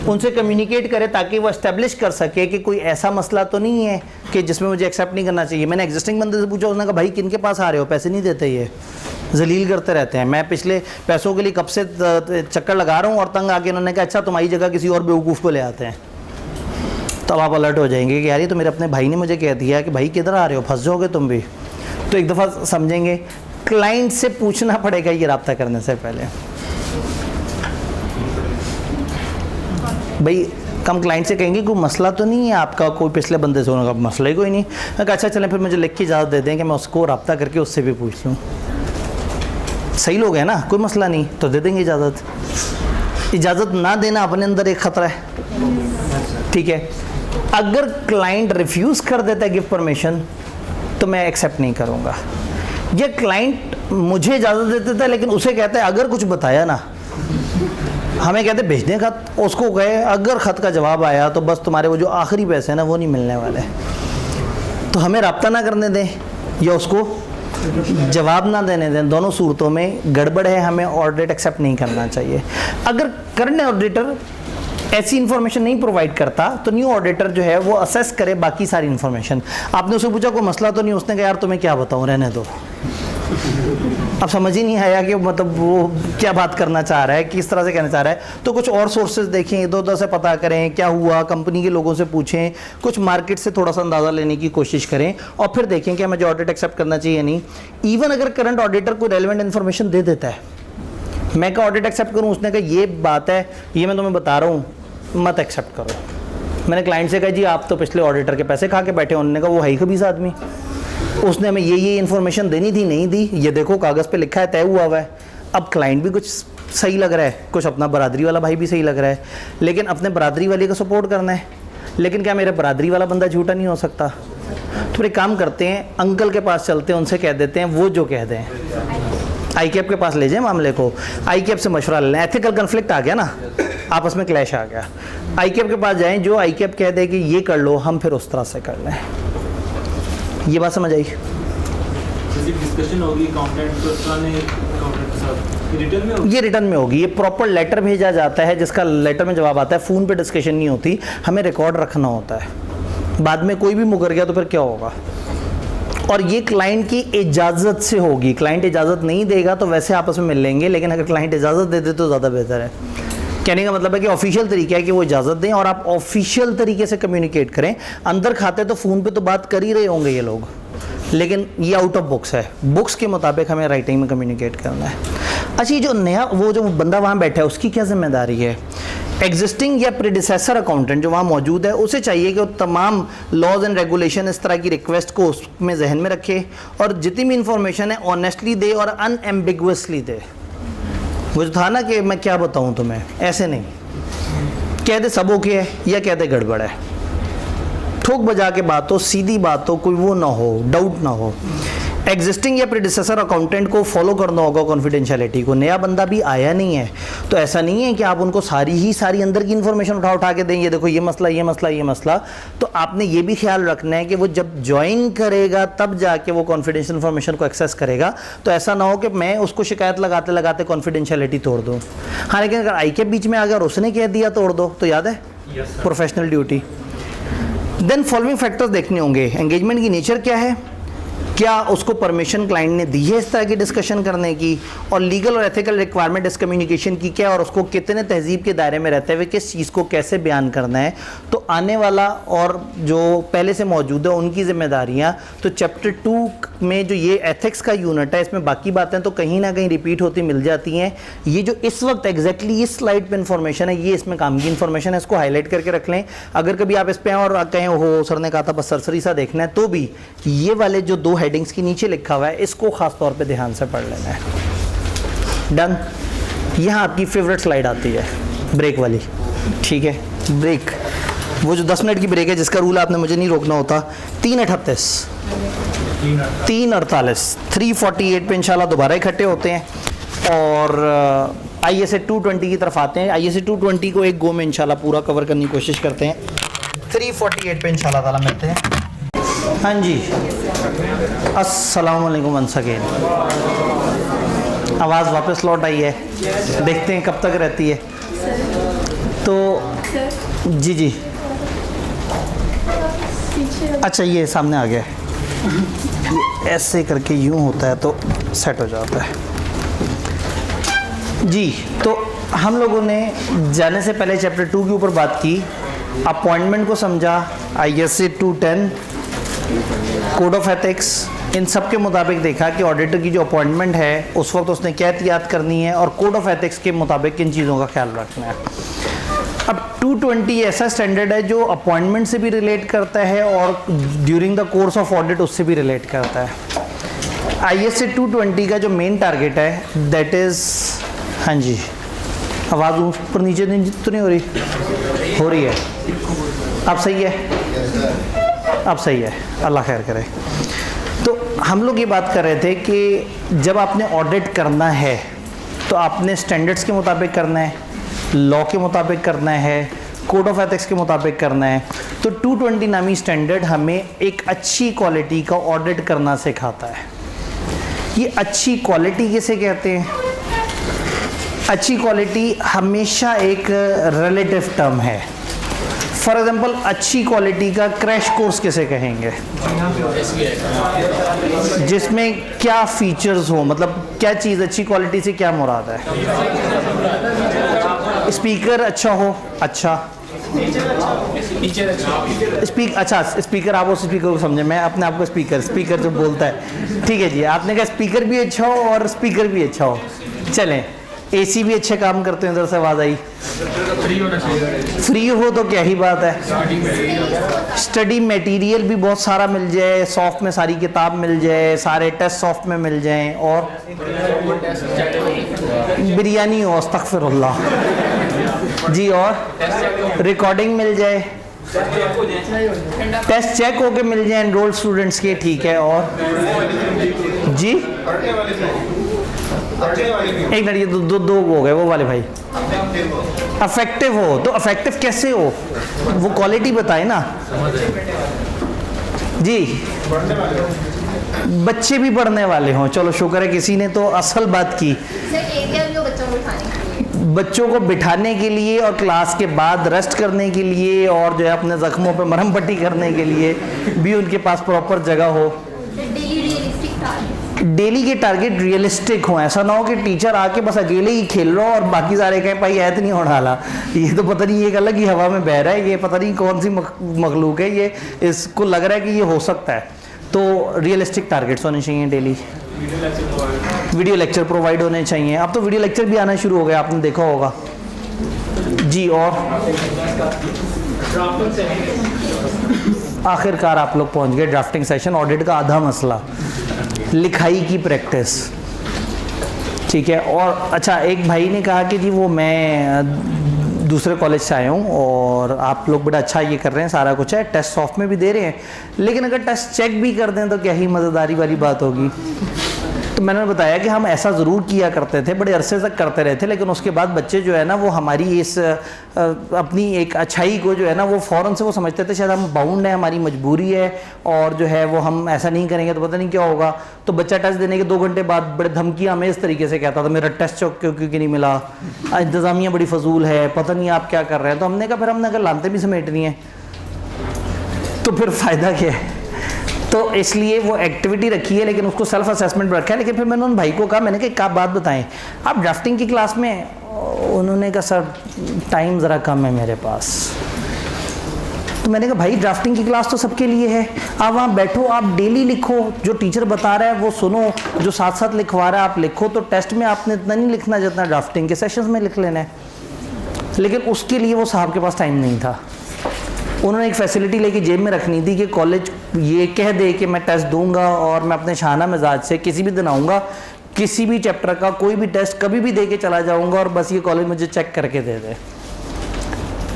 उनसे कम्युनिकेट करे ताकि वो एस्टेब्लिश कर सके कि कोई ऐसा मसला तो नहीं है कि जिसमें मुझे एक्सेप्ट नहीं करना चाहिए। मैंने एग्जिस्टिंग बंदे से पूछा, उसने कहा भाई किन के पास आ रहे हो, पैसे नहीं देते, ये जलील करते रहते हैं, मैं पिछले पैसों के लिए कब से चक्कर लगा रहा हूँ, और तंग आके उन्होंने कहा अच्छा तुम्हारी जगह किसी और बेवकूफ़ को ले आते हैं। तब आप अलर्ट हो जाएंगे कि यार ये तो मेरे अपने भाई ने मुझे कह दिया कि भाई किधर आ रहे हो, फंस जाओगे तुम भी। तो एक दफ़ा समझेंगे, क्लाइंट से पूछना पड़ेगा ये रब्ता करने से पहले। भाई कम क्लाइंट से कहेंगे कोई मसला तो नहीं है आपका, कोई पिछले बंदे से होने का मसला ही कोई नहीं। मैं कहा अच्छा चलें फिर मुझे लिख के इजाज़त दे दें कि मैं उसको रब्ता करके उससे भी पूछ लूँ। सही लोग हैं ना, कोई मसला नहीं तो दे देंगे इजाज़त। इजाज़त ना देना अपने अंदर एक ख़तरा है, ठीक है। अगर क्लाइंट रिफ्यूज़ कर देता है गिव परमिशन तो मैं एक्सेप्ट नहीं करूँगा। ये क्लाइंट मुझे इजाज़त दे देता है लेकिन उसे कहता है अगर कुछ बताया ना, हमें कहते भेज दें खत, उसको कहे अगर ख़त का जवाब आया तो बस तुम्हारे वो जो आखिरी पैसे हैं ना वो नहीं मिलने वाले। तो हमें रब्ता ना करने दें या उसको जवाब ना देने दें, दोनों सूरतों में गड़बड़ है, हमें ऑडिट एक्सेप्ट नहीं करना चाहिए। अगर करंट ऑडिटर ऐसी इन्फॉर्मेशन नहीं प्रोवाइड करता तो न्यू ऑडिटर जो है वो असेस करे बाकी सारी इन्फॉर्मेशन। आपने उससे पूछा कोई मसला तो नहीं, उसने कहा यार तुम्हें क्या बताऊँ, रहने दो। अब समझ ही नहीं आया कि मतलब वो क्या बात करना चाह रहा है, किस तरह से कहना चाह रहा है। तो कुछ और सोर्सेज देखें, इधर उधर से पता करें क्या हुआ, कंपनी के लोगों से पूछें, कुछ मार्केट से थोड़ा सा अंदाज़ा लेने की कोशिश करें, और फिर देखें कि हमें जो ऑडिट एक्सेप्ट करना चाहिए नहीं। इवन अगर करंट ऑडिटर कोई रेलिवेंट इन्फॉर्मेशन दे देता है, मैं क्या ऑडिट एक्सेप्ट करूँ, उसने कहा ये बात है, ये मैं तुम्हें बता रहा हूँ, मत एक्सेप्ट करो। मैंने क्लाइंट से कहा जी आप तो पिछले ऑडिटर के पैसे खा के बैठे, उन्होंने कहा वो है ही खबीस आदमी, उसने हमें ये इन्फॉर्मेशन देनी थी, नहीं दी, ये देखो कागज़ पे लिखा है, तय हुआ हुआ है। अब क्लाइंट भी कुछ सही लग रहा है, कुछ अपना बरादरी वाला भाई भी सही लग रहा है, लेकिन अपने बरादरी वाले को सपोर्ट करना है, लेकिन क्या मेरा बरादरी वाला बंदा झूठा नहीं हो सकता। तो एक काम करते हैं, अंकल के पास चलते हैं, उनसे कह देते हैं वो जो कह दें, आईकेप के पास ले जाएं मामले को, आईकेप से मशवरा ले लें। एथिकल कन्फ्लिक्ट आ गया ना, आपस में क्लैश आ गया, आईकेप के पास जाएं, जो आईकेप कह दे कि ये कर लो, हम फिर उस तरह से कर लें। ये बात समझ आई? डिस्कशन होगी अकाउंटेंट के साथ, रिटर्न में होगी? ये रिटर्न में होगी, ये प्रॉपर लेटर भेजा जाता है जिसका लेटर में जवाब आता है। फ़ोन पे डिस्कशन नहीं होती, हमें रिकॉर्ड रखना होता है। बाद में कोई भी मुकर गया तो फिर क्या होगा। और ये क्लाइंट की इजाज़त से होगी, क्लाइंट इजाज़त नहीं देगा तो वैसे आपस में मिल लेंगे, लेकिन अगर क्लाइंट इजाज़त दे दे तो ज़्यादा बेहतर है। कहने का मतलब है कि ऑफिशियल तरीका है कि वो इजाज़त दें और आप ऑफिशियल तरीके से कम्युनिकेट करें। अंदर खाते तो फ़ोन पे तो बात कर ही रहे होंगे ये लोग, लेकिन ये आउट ऑफ बुक्स है, बुक्स के मुताबिक हमें राइटिंग में कम्युनिकेट करना है। अच्छा, ये जो नया वो जो बंदा वहाँ बैठा है उसकी क्या जिम्मेदारी है? एग्जिस्टिंग या प्रीडिसेसर अकाउंटेंट जो वहाँ मौजूद है उसे चाहिए कि वो तमाम लॉज एंड रेगुलेशन इस तरह की रिक्वेस्ट को उसमें जहन में रखे और जितनी भी इंफॉर्मेशन है ऑनेस्टली दे और अनएम्बिगुअसली दे। वो जो था ना कि मैं क्या बताऊँ तुम्हें, ऐसे नहीं कह दे सब ओके है या कह दे गड़बड़ है, ठोक बजा के बात हो, सीधी बात हो, कोई वो ना हो, डाउट ना हो। एग्जिस्टिंग या प्रीडिसेसर अकाउंटेंट को फॉलो करना होगा कॉन्फिडेंशियलिटी को। नया बंदा भी आया नहीं है तो ऐसा नहीं है कि आप उनको सारी अंदर की इन्फॉर्मेशन उठा के दें, ये देखो ये मसला ये मसला ये मसला। तो आपने ये भी ख्याल रखना है कि वो जब ज्वाइन करेगा तब जाके वो कॉन्फिडेंशियल इन्फॉर्मेशन को एक्सेस करेगा। तो ऐसा ना हो कि मैं उसको शिकायत लगाते लगाते कॉन्फिडेंशियलिटी तोड़ दूँ। हाँ, लेकिन अगर आई के बीच में आ गया और उसने कह दिया तोड़ दो तो याद है professional duty. Then following factors देखने होंगे, एंगेजमेंट की नेचर क्या है, क्या उसको परमिशन क्लाइंट ने दी है इस तरह की डिस्कशन करने की, और लीगल और एथिकल रिक्वायरमेंट इस कम्युनिकेशन की क्या, और उसको कितने तहजीब के दायरे में रहते हुए किस चीज़ को कैसे बयान करना है। तो आने वाला और जो पहले से मौजूद है उनकी जिम्मेदारियां, तो चैप्टर 2 में जो ये एथिक्स का यूनिट है इसमें बाकी बातें तो कहीं ना कहीं रिपीट होती मिल जाती हैं। ये जो इस वक्त एग्जैक्टली इस स्लाइड पे इंफॉर्मेशन है ये इसमें काम की इंफॉर्मेशन है, इसको हाईलाइट करके रख लें। अगर कभी आप इस पे और कहें हो सर ने कहा था बस सरसरी सा देखना है, तो भी ये वाले जो 2 हेडिंग्स के नीचे लिखा हुआ है इसको खास तौर पे ध्यान से पढ़ लेना है। डन। यहाँ आपकी फेवरेट स्लाइड आती है ब्रेक वाली, ठीक है। ब्रेक वो जो 10 मिनट की ब्रेक है जिसका रूल आपने मुझे नहीं रोकना होता, 3:38 3:48 पे इंशाल्लाह दोबारा इकट्ठे होते हैं और ISA 220 की तरफ आते हैं। ISA 220 को एक गो में इंशाल्लाह पूरा कवर करने की कोशिश करते हैं। 3:48 पे इंशाल्लाह ताला मिलते हैं। हाँ जी, अस्सलाम वालेकुम वंस अगेन। आवाज़ वापस लौट आई है, देखते हैं कब तक रहती है। तो जी जी, अच्छा ये सामने आ गया है, ये ऐसे करके यूँ होता है तो सेट हो जाता है जी। तो हम लोगों ने जाने से पहले चैप्टर 2 के ऊपर बात की, अपॉइंटमेंट को समझा, ISA 210, कोड ऑफ एथिक्स, इन सब के मुताबिक देखा कि ऑडिटर की जो अपॉइंटमेंट है उस वक्त उसने क्या एहतियात करनी है और कोड ऑफ एथिक्स के मुताबिक किन चीज़ों का ख्याल रखना है। अब 220 ऐसा स्टैंडर्ड है जो अपॉइंटमेंट से भी रिलेट करता है और during the course of audit उससे भी रिलेट करता है। ISA 220 का जो मेन टारगेट है दैट इज़, हाँ जी, आवाज़ ऊपर नीचे तो नहीं हो रही है? अब सही है, अब सही है, अल्लाह खैर करे। तो हम लोग ये बात कर रहे थे कि जब आपने ऑडिट करना है तो आपने स्टैंडर्ड्स के मुताबिक करना है, लॉ के मुताबिक करना है, कोड ऑफ एथिक्स के मुताबिक करना है। तो 220 नामी स्टैंडर्ड हमें एक अच्छी क्वालिटी का ऑडिट करना सिखाता है। ये अच्छी क्वालिटी किसे कहते हैं? अच्छी क्वालिटी हमेशा एक रिलेटिव टर्म है। फॉर एग्जाम्पल, अच्छी क्वालिटी का क्रैश कोर्स किसे कहेंगे? जिसमें क्या फीचर्स हो, मतलब क्या चीज़, अच्छी क्वालिटी से क्या मुराद है? स्पीकर अच्छा हो, अच्छा स्पीकर, आप उस स्पीकर को समझे, मैं अपने आप को स्पीकर जो बोलता है, ठीक है जी, आपने कहा स्पीकर भी अच्छा हो और स्पीकर भी अच्छा हो, चलें। AC भी अच्छे काम करते हैं, इधर से आवाज़ आई, फ्री हो तो क्या ही बात है। स्टडी मटेरियल भी बहुत सारा मिल जाए, सॉफ्ट में सारी किताब मिल जाए, सारे टेस्ट सॉफ्ट में मिल जाएं, और बिरयानी हो, अस्तगफिरुल्लाह जी, और रिकॉर्डिंग मिल जाए, टेस्ट चेक होके मिल जाए एनरोल्ड स्टूडेंट्स के, ठीक है, और जी एक मिनट, ये दो हो गए वो वाले भाई। अफेक्टिव हो, तो अफेक्टिव कैसे हो वो क्वालिटी बताए ना जी। बच्चे भी पढ़ने वाले हों, चलो शुक्र है किसी ने तो असल बात की। बच्चों को बिठाने के लिए और क्लास के बाद रेस्ट करने के लिए और जो है अपने जख्मों पे मरहम पट्टी करने के लिए भी उनके पास प्रॉपर जगह हो। डेली के टारगेट रियलिस्टिक हो, ऐसा ना हो कि टीचर आके बस अकेले ही खेल रहा हो और बाकी सारे कहें भाई ऐत नहीं होने वाला, ये तो पता नहीं एक अलग ही हवा में बह रहा है, ये पता नहीं कौन सी मखलूक है, ये इसको लग रहा है कि ये हो सकता है। तो रियलिस्टिक टारगेट्स होने चाहिए डेली। वीडियो लेक्चर प्रोवाइड होने चाहिए। अब तो वीडियो लेक्चर भी आना शुरू हो गया, आपने देखा होगा जी। और आखिरकार आप लोग पहुंच गए ड्राफ्टिंग सेशन, ऑडिट का आधा मसला, लिखाई की प्रैक्टिस, ठीक है। और अच्छा, एक भाई ने कहा कि जी वो मैं दूसरे कॉलेज से आया हूँ और आप लोग बड़ा अच्छा ये कर रहे हैं, सारा कुछ है, टेस्ट सॉफ्ट में भी दे रहे हैं, लेकिन अगर टेस्ट चेक भी कर दें तो क्या ही मज़ेदारी वाली बात होगी। तो मैंने बताया कि हम ऐसा ज़रूर किया करते थे, बड़े अरसे तक करते रहे थे, लेकिन उसके बाद बच्चे जो है ना वो हमारी इस अपनी एक अच्छाई को जो है ना वो फ़ौरन से वो समझते थे शायद हम बाउंड है, हमारी मजबूरी है और जो है वो हम ऐसा नहीं करेंगे तो पता नहीं क्या होगा। तो बच्चा टेस्ट देने के 2 घंटे बाद बड़े धमकियाँ हमें इस तरीके से कहता था, मेरा टेस्ट क्योंकि नहीं मिला, इंतज़ामिया बड़ी फजूल है, पता नहीं आप क्या कर रहे हैं। तो हमने कहा फिर हमने अगर लानते भी समेटनी है तो फिर फ़ायदा क्या है। तो इसलिए वो एक्टिविटी रखी है, लेकिन उसको सेल्फ असेसमेंट रखा है। लेकिन फिर मैंने उन भाई को कहा, मैंने कहा एक आप बात बताएं, आप ड्राफ्टिंग की क्लास में, उन्होंने कहा सर टाइम ज़रा कम है मेरे पास। तो मैंने कहा भाई ड्राफ्टिंग की क्लास तो सबके लिए है, आप वहाँ बैठो, आप डेली लिखो, जो टीचर बता रहा है वो सुनो, जो साथ साथ लिखवा रहा है आप लिखो। तो टेस्ट में आपने इतना नहीं लिखना जितना ड्राफ्टिंग के सेशंस में लिख लेना है। लेकिन उसके लिए वो साहब के पास टाइम नहीं था। उन्होंने एक फैसिलिटी लेके जेब में रखनी थी कि कॉलेज ये कह दे कि मैं टेस्ट दूंगा और मैं अपने शाना मिजाज से किसी भी दिन आऊँगा, किसी भी चैप्टर का कोई भी टेस्ट कभी भी दे के चला जाऊँगा और बस ये कॉलेज मुझे चेक करके दे दे।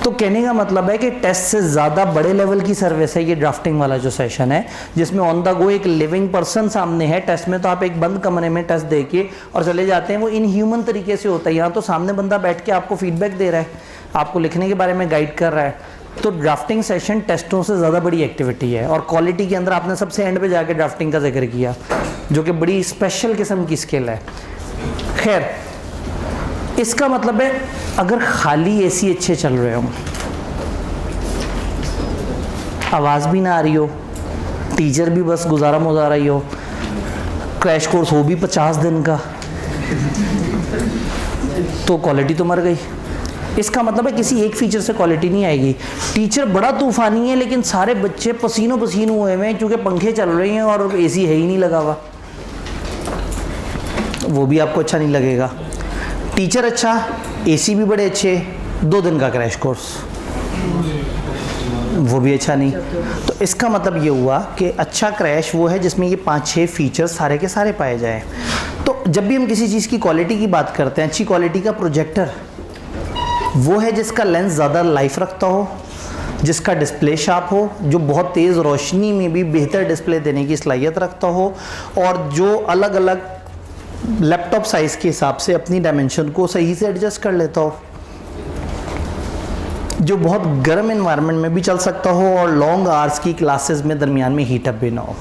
तो कहने का मतलब है कि टेस्ट से ज़्यादा बड़े लेवल की सर्विस है ये ड्राफ्टिंग वाला जो सेशन है, जिसमें ऑन द गो एक लिविंग पर्सन सामने है। टेस्ट में तो आप एक बंद कमरे में टेस्ट दे के और चले जाते हैं, वो इनह्यूमन तरीके से होता है। यहाँ तो सामने बंदा बैठ के आपको फीडबैक दे रहा है, आपको लिखने के बारे में गाइड कर रहा है। तो ड्राफ्टिंग सेशन टेस्टों से ज़्यादा बड़ी एक्टिविटी है। और क्वालिटी के अंदर आपने सबसे एंड पे जाके ड्राफ्टिंग का जिक्र किया, जो कि बड़ी स्पेशल किस्म की स्किल है। खैर, इसका मतलब है अगर खाली एसी अच्छे चल रहे हो, आवाज़ भी ना आ रही हो, टीचर भी बस गुजारा मुजारा ही हो, क्रैश कोर्स हो भी 50 दिन का, तो क्वालिटी तो मर गई। इसका मतलब है किसी एक फीचर से क्वालिटी नहीं आएगी। टीचर बड़ा तूफानी है लेकिन सारे बच्चे पसीनों पसीन हुए हैं क्योंकि पंखे चल रहे हैं और एसी है ही नहीं लगा हुआ, वो भी आपको अच्छा नहीं लगेगा। टीचर अच्छा, एसी भी बड़े अच्छे, 2 दिन का क्रैश कोर्स, वो भी अच्छा नहीं। तो इसका मतलब ये हुआ कि अच्छा क्रैश वो है जिसमें ये 5-6 फीचर्स सारे के सारे पाए जाएं। तो जब भी हम किसी चीज़ की क्वालिटी की बात करते हैं, अच्छी क्वालिटी का प्रोजेक्टर वो है जिसका लेंस ज़्यादा लाइफ रखता हो, जिसका डिस्प्ले शार्प हो, जो बहुत तेज़ रोशनी में भी बेहतर डिस्प्ले देने की सलाहियत रखता हो, और जो अलग अलग लैपटॉप साइज़ के हिसाब से अपनी डायमेंशन को सही से एडजस्ट कर लेता हो, जो बहुत गर्म एनवायरनमेंट में भी चल सकता हो और लॉन्ग आवर्स की क्लासेस में दरमियान में हीटअप भी ना हो।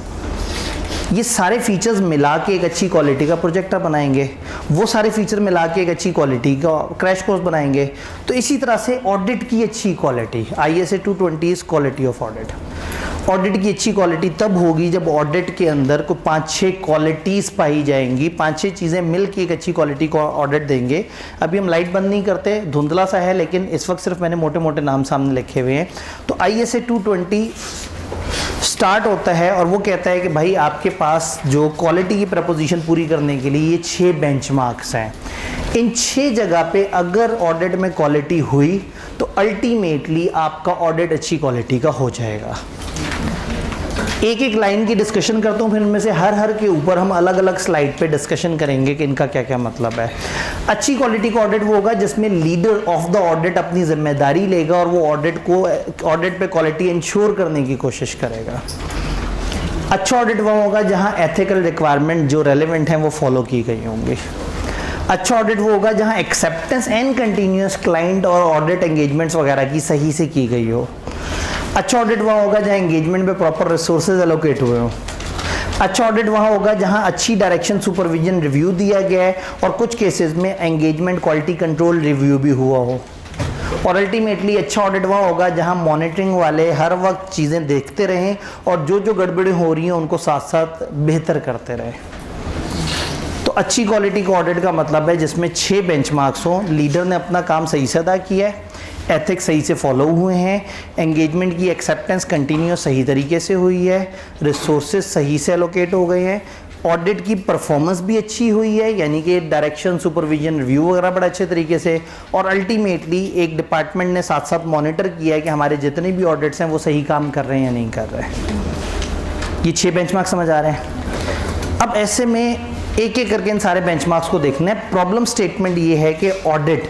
ये सारे फीचर्स मिला के एक अच्छी क्वालिटी का प्रोजेक्टर बनाएंगे, वो सारे फीचर मिला के एक अच्छी क्वालिटी का क्रैश कोर्स बनाएंगे। तो इसी तरह से ऑडिट की अच्छी quality, ISA 220 quality of audit. Audit की अच्छी क्वालिटी तब होगी जब ऑडिट के अंदर को 5-6 क्वालिटीज़ पाई जाएंगी, 5-6 चीज़ें मिल के एक अच्छी क्वालिटी को ऑडिट देंगे। अभी हम लाइट बंद नहीं करते, धुंधला सा है, लेकिन इस वक्त सिर्फ मैंने मोटे मोटे नाम सामने लिखे हुए हैं। तो ISA 220 स्टार्ट होता है और वो कहता है कि भाई आपके पास जो क्वालिटी की प्रपोजिशन पूरी करने के लिए ये 6 बेंचमार्क्स हैं। इन 6 जगह पे अगर ऑडिट में क्वालिटी हुई तो अल्टीमेटली आपका ऑडिट अच्छी क्वालिटी का हो जाएगा। एक एक लाइन की डिस्कशन करता हूँ, फिर इनमें से हर के ऊपर हम अलग अलग स्लाइड पे डिस्कशन करेंगे कि इनका क्या क्या मतलब है। अच्छी क्वालिटी का ऑडिट वो होगा जिसमें लीडर ऑफ द ऑडिट अपनी जिम्मेदारी लेगा और वो ऑडिट पे क्वालिटी इंश्योर करने की कोशिश करेगा। अच्छा ऑडिट वो होगा जहाँ एथिकल रिक्वायरमेंट जो रेलेवेंट हैं वो फॉलो की गई होंगी। अच्छा ऑडिट वो होगा जहाँ एक्सेप्टेंस एंड कंटिन्यूस क्लाइंट और ऑडिट एंगेजमेंट्स वगैरह की सही से की गई हो। अच्छा ऑडिट वहाँ होगा जहाँ एंगेजमेंट पे प्रॉपर रिसोर्सेज एलोकेट हुए हो। अच्छा ऑडिट वहाँ होगा जहाँ अच्छी डायरेक्शन सुपरविजन रिव्यू दिया गया है और कुछ केसेस में एंगेजमेंट क्वालिटी कंट्रोल रिव्यू भी हुआ हो। और अल्टीमेटली अच्छा ऑडिट वहाँ होगा जहाँ मॉनिटरिंग वाले हर वक्त चीज़ें देखते रहें और जो जो गड़बड़ी हो रही हैं उनको साथ साथ बेहतर करते रहें। तो अच्छी क्वालिटी का ऑडिट का मतलब है जिसमें 6 बेंचमार्क्स हों, लीडर ने अपना काम सही से अदा किया है, एथिक्स सही से फॉलो हुए हैं, एंगेजमेंट की एक्सेप्टेंस कंटिन्यूस सही तरीके से हुई है, रिसोर्सेज सही से एलोकेट हो गए हैं, ऑडिट की परफॉर्मेंस भी अच्छी हुई है, यानी कि डायरेक्शन सुपरविजन रिव्यू वगैरह बड़ा अच्छे तरीके से, और अल्टीमेटली एक डिपार्टमेंट ने साथ साथ मॉनिटर किया है कि हमारे जितने भी ऑडिट्स हैं वो सही काम कर रहे हैं या नहीं कर रहे हैं। ये 6 बेंचमार्क समझ आ रहे हैं। अब ऐसे में एक एक करके इन सारे बेंचमार्क्स को देखना है। प्रॉब्लम स्टेटमेंट ये है कि ऑडिट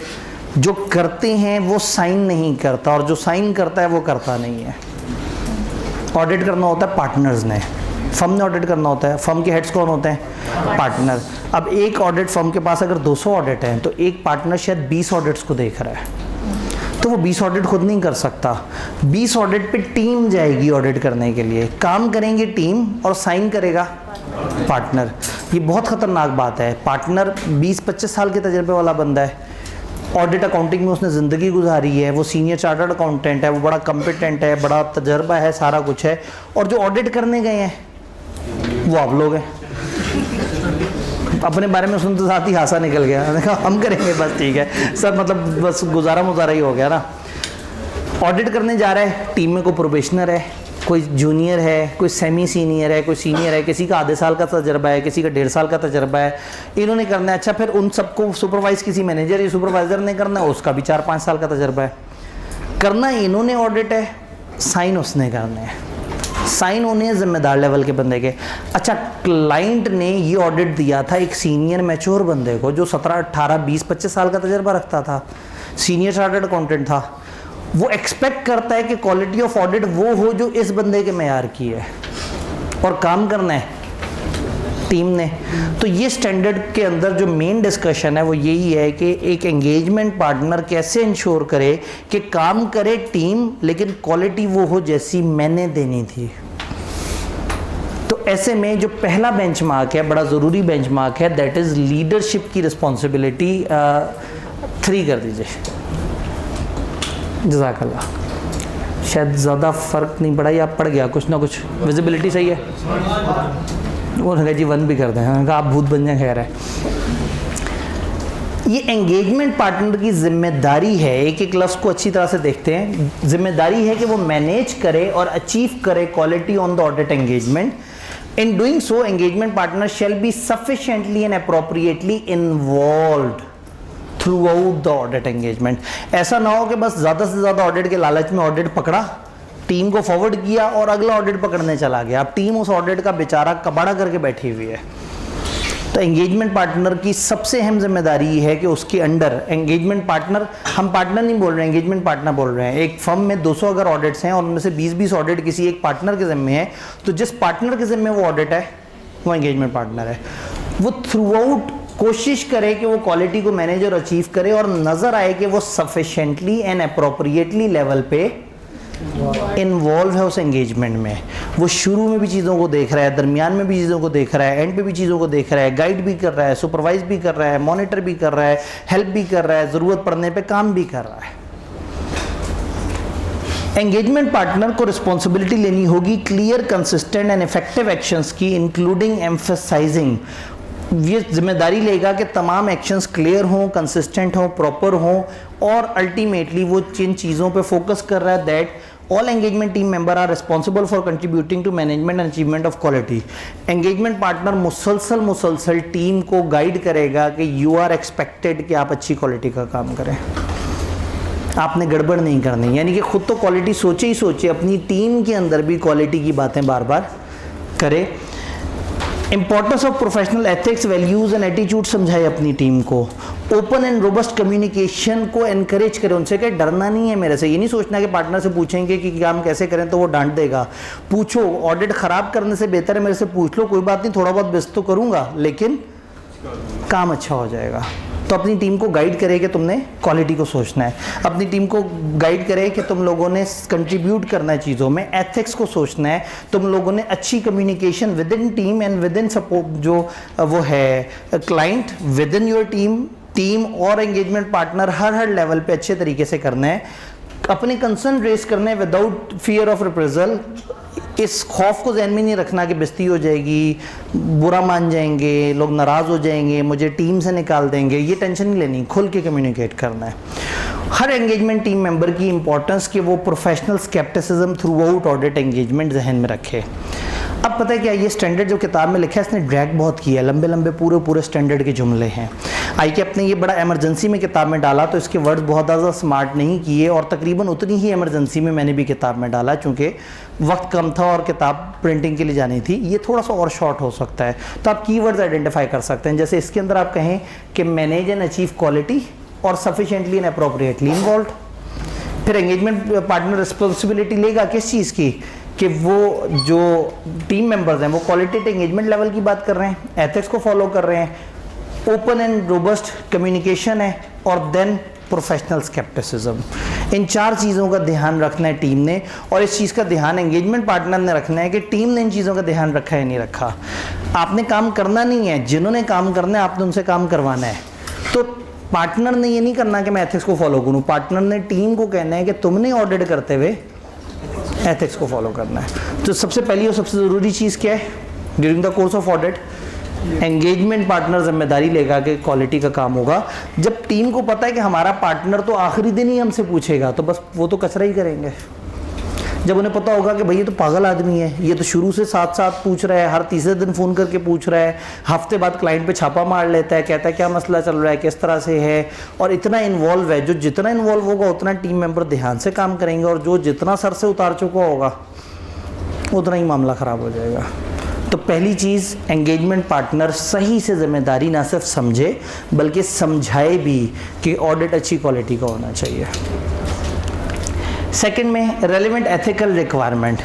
जो करते हैं वो साइन नहीं करता और जो साइन करता है वो करता नहीं है। ऑडिट करना होता है पार्टनर्स ने, फर्म ने ऑडिट करना होता है। फर्म के हेड्स कौन होते हैं? पार्टनर। अब एक ऑडिट फर्म के पास अगर 200 ऑडिट हैं तो एक पार्टनर शायद 20 ऑडिट्स को देख रहा है, तो वो 20 ऑडिट खुद नहीं कर सकता। 20 ऑडिट पे टीम जाएगी ऑडिट करने के लिए, काम करेंगे टीम और साइन करेगा पार्टनर। ये बहुत ख़तरनाक बात है। पार्टनर 20-25 साल के तजर्बे वाला बंदा है, ऑडिट अकाउंटिंग में उसने ज़िंदगी गुजारी है, वो सीनियर चार्टर्ड अकाउंटेंट है, वो बड़ा कॉम्पिटेंट है, बड़ा तजर्बा है, सारा कुछ है, और जो ऑडिट करने गए हैं वो आप लोग हैं। अपने बारे में सुनते साथ ही हासा निकल गया, देखा हम करेंगे बस ठीक है सर, मतलब बस गुजारा मुजारा ही हो गया ना। ऑडिट करने जा रहा है, टीम में कोई प्रोबेशनर है, कोई जूनियर है, कोई सेमी सीनियर है, कोई सीनियर है, किसी का आधे साल का तजर्बा है, किसी का 1.5 साल का तजर्बा है, इन्होंने करना है। अच्छा, फिर उन सबको सुपरवाइज किसी मैनेजर या सुपरवाइजर ने करना है, उसका भी 4-5 साल का तजर्बा है। करना इन्होंने ऑडिट है, साइन उसने करने हैं, साइन होने हैं जिम्मेदार लेवल के बंदे के। अच्छा, क्लाइंट ने ये ऑडिट दिया था एक सीनियर मैच्योर बंदे को जो 17, 18, 20, 25 साल का तजर्बा रखता था, सीनियर चार्टर्ड अकाउंटेंट था। वो एक्सपेक्ट करता है कि क्वालिटी ऑफ ऑडिट वो हो जो इस बंदे के मेयार की है, और काम करना है टीम ने। तो ये स्टैंडर्ड के अंदर जो मेन डिस्कशन है वो यही है कि एक एंगेजमेंट पार्टनर कैसे इंश्योर करे कि काम करे टीम, लेकिन क्वालिटी वो हो जैसी मैंने देनी थी। तो ऐसे में जो पहला बेंचमार्क है, बड़ा ज़रूरी बेंचमार्क है, दैट इज़ लीडरशिप की रिस्पॉन्सिबिलिटी 3 कर दीजिए। जज़ाकल्लाह। शायद ज़्यादा फ़र्क नहीं पड़ा या पड़ गया कुछ ना कुछ, विजिबिलिटी सही है। उन्होंने कहा जी 1 भी कर दें, उन्होंने कहा आप भूत बन जाए, खैर है। ये एंगेजमेंट पार्टनर की जिम्मेदारी है, एक एक लफ्ज़ को अच्छी तरह से देखते हैं, जिम्मेदारी है कि वो मैनेज करे और अचीव करे quality on the audit engagement. In doing so, engagement partner shall be sufficiently and appropriately involved throughout the audit engagement. ऐसा ना हो कि बस ज़्यादा से ज़्यादा ऑडिट के लालच में ऑडिट पकड़ा, टीम को फॉरवर्ड किया और अगला ऑडिट पकड़ने चला गया। अब टीम उस ऑडिट का बेचारा कबाड़ा करके बैठी हुई है। तो एंगेजमेंट पार्टनर की सबसे अहम जिम्मेदारी है कि उसके अंडर एंगेजमेंट पार्टनर, हम पार्टनर नहीं बोल रहे हैं, एंगेजमेंट पार्टनर बोल रहे हैं। एक फर्म में 200 अगर ऑडिट्स हैं और उनमें से 20-20 ऑडिट किसी एक पार्टनर के ज़िम्मे है, तो जिस पार्टनर के ज़िम्मे वो ऑडिट है वो एंगेजमेंट पार्टनर है। वो थ्रू आउट कोशिश करे कि वो क्वालिटी को मैनेज और अचीव करे और नज़र आए कि वो सफिशेंटली एंड अप्रोप्रिएटली लेवल पे इन्वॉल्व है उस एंगेजमेंट में। वो शुरू में भी चीज़ों को देख रहा है, दरमियान में भी चीज़ों को देख रहा है, एंड पे भी चीज़ों को देख रहा है, गाइड भी कर रहा है, सुपरवाइज भी कर रहा है, मॉनिटर भी कर रहा है, हेल्प भी कर रहा है, ज़रूरत पड़ने पे काम भी कर रहा है। एंगेजमेंट पार्टनर को रिस्पॉन्सिबिलिटी लेनी होगी clear, consistent and effective actions की, इंक्लूडिंग एम्फसाइजिंग। ये जिम्मेदारी लेगा कि तमाम एक्शंस क्लियर हों, कंसिस्टेंट हों, प्रॉपर हों, और अल्टीमेटली वो जिन चीज़ों पे फोकस कर रहा है that all engagement team member are responsible for contributing to management and achievement of quality. Engagement partner मुसलसल टीम को गाइड करेगा कि यू आर एक्सपेक्टेड कि आप अच्छी क्वालिटी का काम करें, आपने गड़बड़ नहीं करनी। यानी कि खुद तो क्वालिटी सोचे ही सोचे, अपनी टीम के अंदर भी क्वालिटी की बातें बार बार करे। Importance of professional ethics, values and attitude समझाए अपनी टीम को। ओपन एंड रोबस्ट कम्युनिकेशन को एनकरेज करें, उनसे क्या डरना नहीं है मेरे से। ये नहीं सोचना कि पार्टनर से पूछेंगे कि काम कैसे करें तो वो डांट देगा। पूछो, ऑडिट ख़राब करने से बेहतर है मेरे से पूछ लो, कोई बात नहीं, थोड़ा बहुत बेस्ट तो करूँगा लेकिन काम अच्छा हो जाएगा। तो अपनी टीम को गाइड करे कि तुमने क्वालिटी को सोचना है, अपनी टीम को गाइड करे कि तुम लोगों ने कंट्रीब्यूट करना है चीज़ों में, एथिक्स को सोचना है, तुम लोगों ने अच्छी communication with in team and with in support जो वो है client, with in your team और एंगेजमेंट पार्टनर हर लेवल पे अच्छे तरीके से करना है। अपने कंसर्न रेस करने विदाउट फियर ऑफ रिप्रेजल। इस खौफ को जहन में नहीं रखना कि बेइज्जती हो जाएगी, बुरा मान जाएंगे, लोग नाराज़ हो जाएंगे, मुझे टीम से निकाल देंगे, ये टेंशन नहीं लेनी, खुल के कम्युनिकेट करना है। हर एंगेजमेंट टीम मेंबर की इंपॉर्टेंस कि वो professional scepticism through out audit engagement जहन में रखे। अब पता है क्या, ये स्टैंडर्ड जो किताब में लिखा है इसने ड्रैग बहुत किया, लंबे लंबे पूरे स्टैंडर्ड के जुमले हैं। आई के अपने ये बड़ा एमरजेंसी में किताब में डाला तो इसके वर्ड्स बहुत ज़्यादा स्मार्ट नहीं किए, और तकरीबन उतनी ही एमरजेंसी में मैंने भी किताब में डाला चूँकि वक्त कम था और किताब प्रिंटिंग के लिए जानी थी। ये थोड़ा सा और शॉर्ट हो सकता है, तो आप कीवर्ड्स आइडेंटिफाई कर सकते हैं। जैसे इसके अंदर आप कहें कि मैनेज एंड अचीव क्वालिटी और सफिशिएंटली एंड अप्रोप्रिएटली इन्वॉल्व। फिर एंगेजमेंट पार्टनर रिस्पॉन्सिबिलिटी लेगा किस चीज़ की, कि वो जो टीम मेंबर्स हैं वो क्वालिटेटिव एंगेजमेंट लेवल की बात कर रहे हैं, एथिक्स को फॉलो कर रहे हैं, ओपन एंड रोबस्ट कम्युनिकेशन है, और देन प्रोफेशनल स्केप्टिसिज्म। इन 4 चीज़ों का ध्यान रखना है टीम ने, और इस चीज़ का ध्यान एंगेजमेंट पार्टनर ने रखना है कि टीम ने इन चीज़ों का ध्यान रखा है नहीं रखा। आपने काम करना नहीं है, जिन्होंने काम करना है आपने उनसे काम करवाना है। तो पार्टनर ने ये नहीं करना कि मैं एथिक्स को फॉलो करूँ, पार्टनर ने टीम को कहना है कि तुमने ऑडिट करते हुए एथिक्स को फॉलो करना है। तो सबसे पहली और सबसे ज़रूरी चीज़ क्या है during the course of audit, engagement partner जिम्मेदारी लेगा कि क्वालिटी का काम होगा। जब टीम को पता है कि हमारा पार्टनर तो आखिरी दिन ही हमसे पूछेगा तो बस वो तो कचरा ही करेंगे। जब उन्हें पता होगा कि भाई ये तो पागल आदमी है, ये तो शुरू से साथ पूछ रहा है, हर तीसरे दिन फ़ोन करके पूछ रहा है, हफ्ते बाद क्लाइंट पे छापा मार लेता है, कहता है क्या मसला चल रहा है, किस तरह से है, और इतना इन्वॉल्व है। जो जितना इन्वॉल्व होगा उतना टीम मेंबर ध्यान से काम करेंगे, और जो जितना सर से उतार चुका होगा उतना ही मामला ख़राब हो जाएगा। तो पहली चीज़, एंगेजमेंट पार्टनर सही से जिम्मेदारी ना सिर्फ समझे बल्कि समझाए भी कि ऑडिट अच्छी क्वालिटी का होना चाहिए। सेकंड में रेलेवेंट एथिकल रिक्वायरमेंट।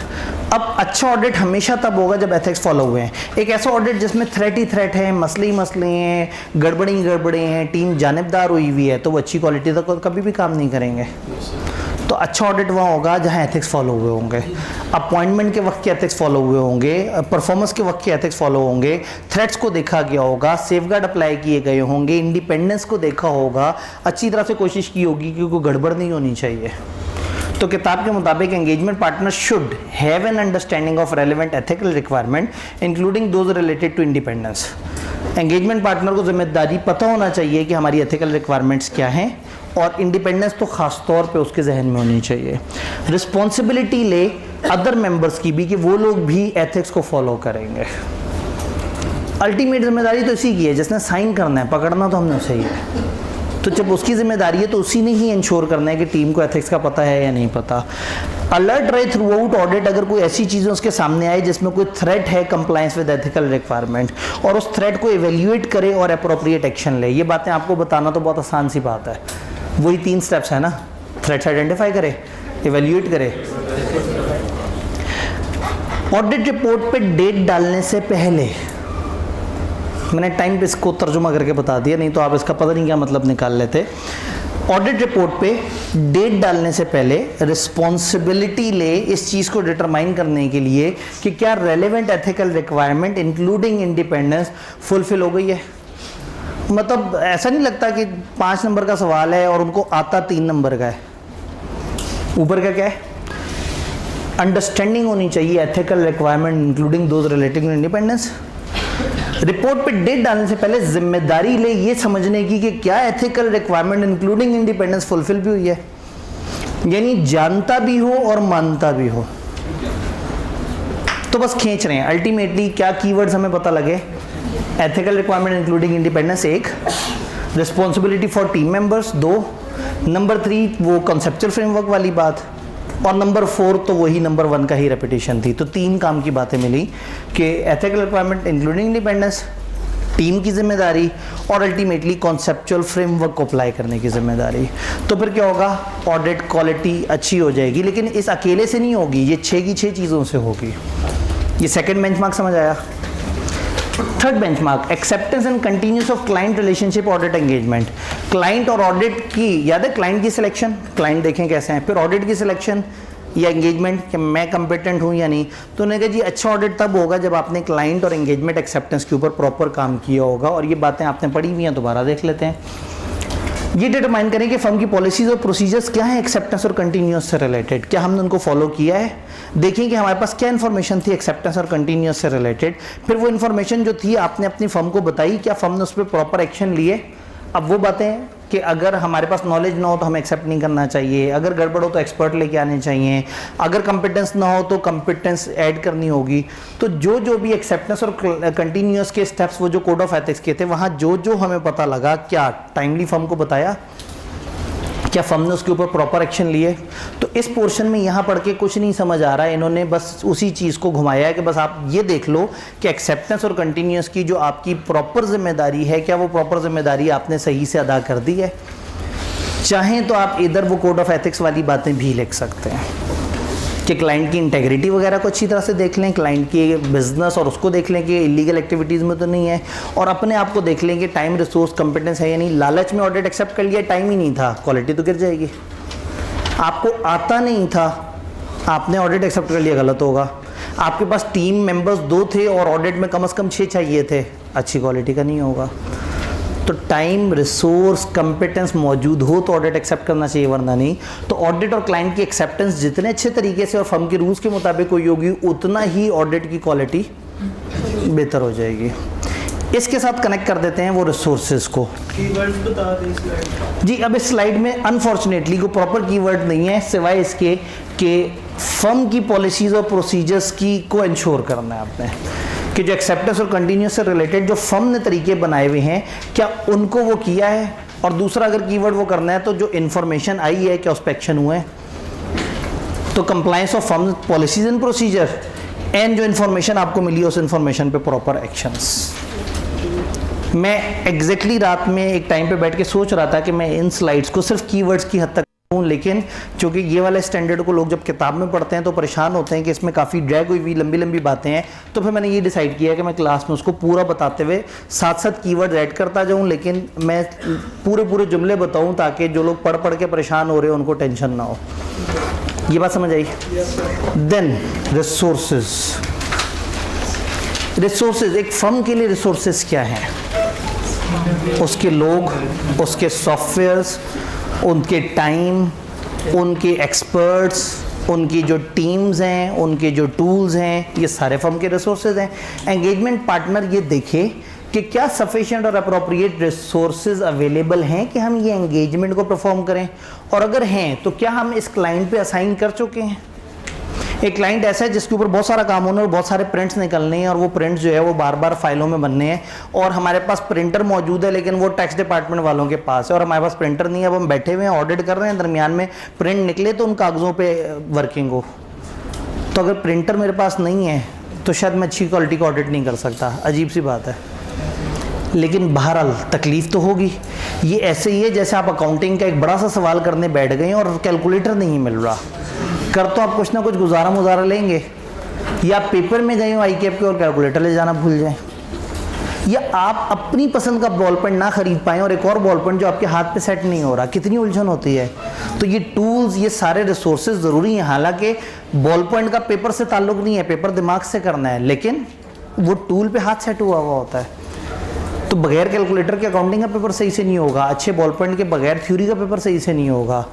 अब अच्छा ऑडिट हमेशा तब होगा जब एथिक्स फॉलो हुए हैं। एक ऐसा ऑडिट जिसमें थ्रेट ही थ्रेट है, मसले ही मसले हैं, गड़बड़ी गड़बड़े हैं, टीम जानिबदार हुई हुई है, तो वो अच्छी क्वालिटी तक कभी भी काम नहीं करेंगे। तो अच्छा ऑडिट वहाँ होगा जहाँ एथिक्स फॉलो हुए होंगे, अपॉइंटमेंट के वक्त के एथिक्स फॉलो हुए होंगे, परफॉर्मेंस के वक्त के एथिक्स फॉलो होंगे, थ्रेट्स को देखा गया होगा, सेफगार्ड अप्लाई किए गए होंगे, इंडिपेंडेंस को देखा होगा, अच्छी तरह से कोशिश की होगी कि कोई गड़बड़ नहीं होनी चाहिए। तो किताब के मुताबिक engagement partner should have an understanding of relevant ethical requirement including those related to independence. Engagement partner को जिम्मेदारी पता होना चाहिए कि हमारी एथिकल रिक्वायरमेंट्स क्या हैं, और इंडिपेंडेंस तो ख़ास तौर पे उसके जहन में होनी चाहिए। रिस्पॉन्सिबिलिटी ले अदर मेंबर्स की भी कि वो लोग भी एथिक्स को फॉलो करेंगे। अल्टीमेट जिम्मेदारी तो इसी की है, जिसने साइन करना है, पकड़ना तो हमने उसे ही है। तो जब उसकी जिम्मेदारी है तो उसी ने ही इंश्योर करना है कि टीम को एथिक्स का पता है या नहीं पता। अलर्ट रहे थ्रू आउट ऑडिट अगर कोई ऐसी चीज़ें उसके सामने आए जिसमें कोई थ्रेट है कंप्लायंस विद एथिकल रिक्वायरमेंट, और उस थ्रेट को इवेल्युएट करे और अप्रोप्रिएट एक्शन ले। ये बातें आपको बताना तो बहुत आसान सी बात है, वही 3 स्टेप्स है ना, थ्रेट्स आइडेंटिफाई करे, इवेल्युएट करे। ऑडिट रिपोर्ट पे डेट डालने से पहले, मैंने टाइम पे इसको तर्जुमा करके बता दिया, नहीं तो आप इसका पता नहीं क्या मतलब निकाल लेते। ऑडिट रिपोर्ट पे डेट डालने से पहले रिस्पॉन्सिबिलिटी ले इस चीज़ को डिटरमाइन करने के लिए कि क्या relevant ethical requirement including independence fulfil हो गई है। मतलब ऐसा नहीं लगता कि 5 नंबर का सवाल है और उनको आता 3 नंबर का है। ऊपर का क्या है, अंडरस्टैंडिंग होनी चाहिए ethical requirement including those relating to independence. Report पे डेट डालने से पहले जिम्मेदारी ले ये समझने की कि क्या ethical requirement including independence fulfil भी हुई है, यानी जानता भी हो और मानता भी हो। तो बस खींच रहे हैं। अल्टीमेटली क्या कीवर्ड्स हमें पता लगे, ethical requirement including independence 1, responsibility for team members 2, number 3 वो कॉन्सेप्चुअल फ्रेमवर्क वाली बात, और नंबर 4 तो वही नंबर 1 का ही रेपिटेशन थी। तो 3 काम की बातें मिली कि ethical requirement including independence, team की जिम्मेदारी, और अल्टीमेटली कॉन्सेप्चुअल फ्रेमवर्क को अप्लाई करने की जिम्मेदारी। तो फिर क्या होगा, ऑडिट क्वालिटी अच्छी हो जाएगी। लेकिन इस अकेले से नहीं होगी, ये 6 की 6 चीज़ों से होगी। ये सेकेंड बेंचमार्क समझ आया। Third benchmark, acceptance and continuous of client relationship audit engagement. Client और ऑडिट की, याद है क्लाइंट की सिलेक्शन, क्लाइंट देखें कैसे हैं, फिर ऑडिट की सिलेक्शन या एंगेजमेंट कि मैं कंपिटेंट हूँ या नहीं। तो उन्होंने कहा जी अच्छा ऑडिट तब होगा जब आपने क्लाइंट और एंगेजमेंट एक्सेप्टेंस के ऊपर प्रॉपर काम किया होगा। और ये बातें आपने पढ़ी हुई हैं, दोबारा देख लेते हैं। ये डिटरमाइन करें कि फर्म की पॉलिसीज और प्रोसीजर्स क्या हैं एक्सेप्टेंस और कंटिन्यूस से रिलेटेड, क्या हमने उनको फॉलो किया है। देखें कि हमारे पास क्या इन्फॉर्मेशन थी एक्सेप्टेंस और कंटिन्यूस से रिलेटेड, फिर वो इन्फॉर्मेशन जो थी आपने अपनी फर्म को बताई, क्या फर्म ने उस पर प्रॉपर एक्शन लिए। अब वो बातें कि अगर हमारे पास नॉलेज ना हो तो हमें एक्सेप्ट नहीं करना चाहिए, अगर गड़बड़ हो तो एक्सपर्ट लेके आने चाहिए, अगर कंपिटेंस ना हो तो कंपिटेंस ऐड करनी होगी। तो जो भी एक्सेप्टेंस और कंटिन्यूस के स्टेप्स वो जो कोड ऑफ एथिक्स के थे, वहाँ जो हमें पता लगा, क्या टाइमली फर्म को बताया, क्या फर्म ने उसके ऊपर प्रॉपर एक्शन लिए। तो इस पोर्शन में यहाँ पढ़ के कुछ नहीं समझ आ रहा है, इन्होंने बस उसी चीज़ को घुमाया है कि बस आप ये देख लो कि एक्सेप्टेंस और कंटिन्यूस की जो आपकी प्रॉपर जिम्मेदारी है, क्या वो प्रॉपर जिम्मेदारी आपने सही से अदा कर दी है। चाहें तो आप इधर वो कोड ऑफ एथिक्स वाली बातें भी लिख सकते हैं कि क्लाइंट की इंटेग्रिटी वगैरह को अच्छी तरह से देख लें, क्लाइंट की बिजनेस और उसको देख लें कि इलीगल एक्टिविटीज़ में तो नहीं है, और अपने आप को देख लें कि टाइम रिसोर्स कंपिटेंस है या नहीं। लालच में ऑडिट एक्सेप्ट कर लिया, टाइम ही नहीं था, क्वालिटी तो गिर जाएगी। आपको आता नहीं था, आपने ऑडिट एक्सेप्ट कर लिया, गलत होगा। आपके पास टीम मेंबर्स 2 थे और ऑडिट में कम से कम 6 चाहिए थे, अच्छी क्वालिटी का नहीं होगा। तो टाइम रिसोर्स कंपिटेंस मौजूद हो तो ऑडिट एक्सेप्ट करना चाहिए, वरना नहीं। तो ऑडिट और क्लाइंट की एक्सेप्टेंस जितने अच्छे तरीके से और फर्म के रूल्स के मुताबिक हुई होगी, उतना ही ऑडिट की क्वालिटी बेहतर हो जाएगी। इसके साथ कनेक्ट कर देते हैं वो रिसोर्सेज को। कीवर्ड्स बता दें स्लाइड जी, अब इस स्लाइड में अनफॉर्चुनेटली कोई प्रॉपर कीवर्ड नहीं है सिवाय इसके कि फर्म की पॉलिसीज और प्रोसीजर्स की को इंश्योर करना है आपने कि जो एक्सेप्टेंस और कंटिन्यूस से रिलेटेड जो फर्म ने तरीके बनाए हुए हैं, क्या उनको वो किया है। और दूसरा अगर कीवर्ड वो करना है तो जो इन्फॉर्मेशन आई है क्या उस पर एक्शन हुए। तो compliance of firm policies and procedure and जो इन्फॉर्मेशन आपको मिली है उस इन्फॉर्मेशन पे प्रॉपर एक्शंस। मैं एग्जैक्टली रात में एक टाइम पे बैठ के सोच रहा था कि मैं इन स्लाइड्स को सिर्फ कीवर्ड्स की हद तक लेकिन चूंकि ये वाले स्टैंडर्ड को लोग जब किताब में पढ़ते हैं तो परेशान होते हैं कि इसमें काफ़ी ड्रैग हुई लंबी लंबी बातें हैं, तो फिर मैंने ये डिसाइड किया कि मैं क्लास में उसको पूरा बताते हुए साथ साथ कीवर्ड ऐड करता जाऊं, लेकिन मैं पूरे जुमले बताऊं ताकि जो लोग पढ़ के परेशान हो रहे हैं उनको टेंशन ना हो। ये बात समझ आई? देन रिसोर्सेज, एक फर्म के लिए रिसोर्सेज क्या हैं? उसके लोग, उसके सॉफ्टवेयर्स, उनके टाइम, उनके एक्सपर्ट्स, उनकी जो टीम्स हैं, उनके जो टूल्स हैं, ये सारे फर्म के रिसोर्सेज हैं। एंगेजमेंट पार्टनर ये देखे कि क्या सफिशिएंट और अप्रोप्रिएट रिसोर्सेज अवेलेबल हैं कि हम ये एंगेजमेंट को परफॉर्म करें, और अगर हैं तो क्या हम इस क्लाइंट पे असाइन कर चुके हैं। एक क्लाइंट ऐसा है जिसके ऊपर बहुत सारा काम होना है और बहुत सारे प्रिंट्स निकलने हैं, और वो प्रिंट्स जो है वो बार बार फाइलों में बनने हैं, और हमारे पास प्रिंटर मौजूद है लेकिन वो टैक्स डिपार्टमेंट वालों के पास है, और हमारे पास प्रिंटर नहीं है। अब हम बैठे हुए हैं, ऑडिट कर रहे हैं, दरमियान में प्रिंट निकले तो उन कागज़ों पे वर्किंग हो। तो अगर प्रिंटर मेरे पास नहीं है तो शायद मैं अच्छी क्वालिटी का ऑडिट नहीं कर सकता। अजीब सी बात है, लेकिन बहरहाल तकलीफ तो होगी। ये ऐसे ही है जैसे आप अकाउंटिंग का एक बड़ा सा सवाल करने बैठ गए और कैलकुलेटर नहीं मिल रहा। कर तो आप कुछ ना कुछ गुजारा मुजारा लेंगे, या पेपर में गए हो आई कैप के और कैलकुलेटर ले जाना भूल जाएं, या आप अपनी पसंद का बॉल पेन ना खरीद पाएँ और एक और बॉल पेन जो आपके हाथ पे सेट नहीं हो रहा। कितनी उलझन होती है। तो ये टूल्स, ये सारे रिसोर्सेज ज़रूरी हैं। हालांकि बॉल पेन का पेपर से ताल्लुक़ नहीं है, पेपर दिमाग से करना है, लेकिन वो टूल पे हाथ सेट हुआ होता है। तो बगैर कैलकुलेटर के अकाउंटिंग का पेपर सही से नहीं होगा, अच्छे बॉल पेन के बगैर थ्योरी का पेपर सही से नहीं होगा।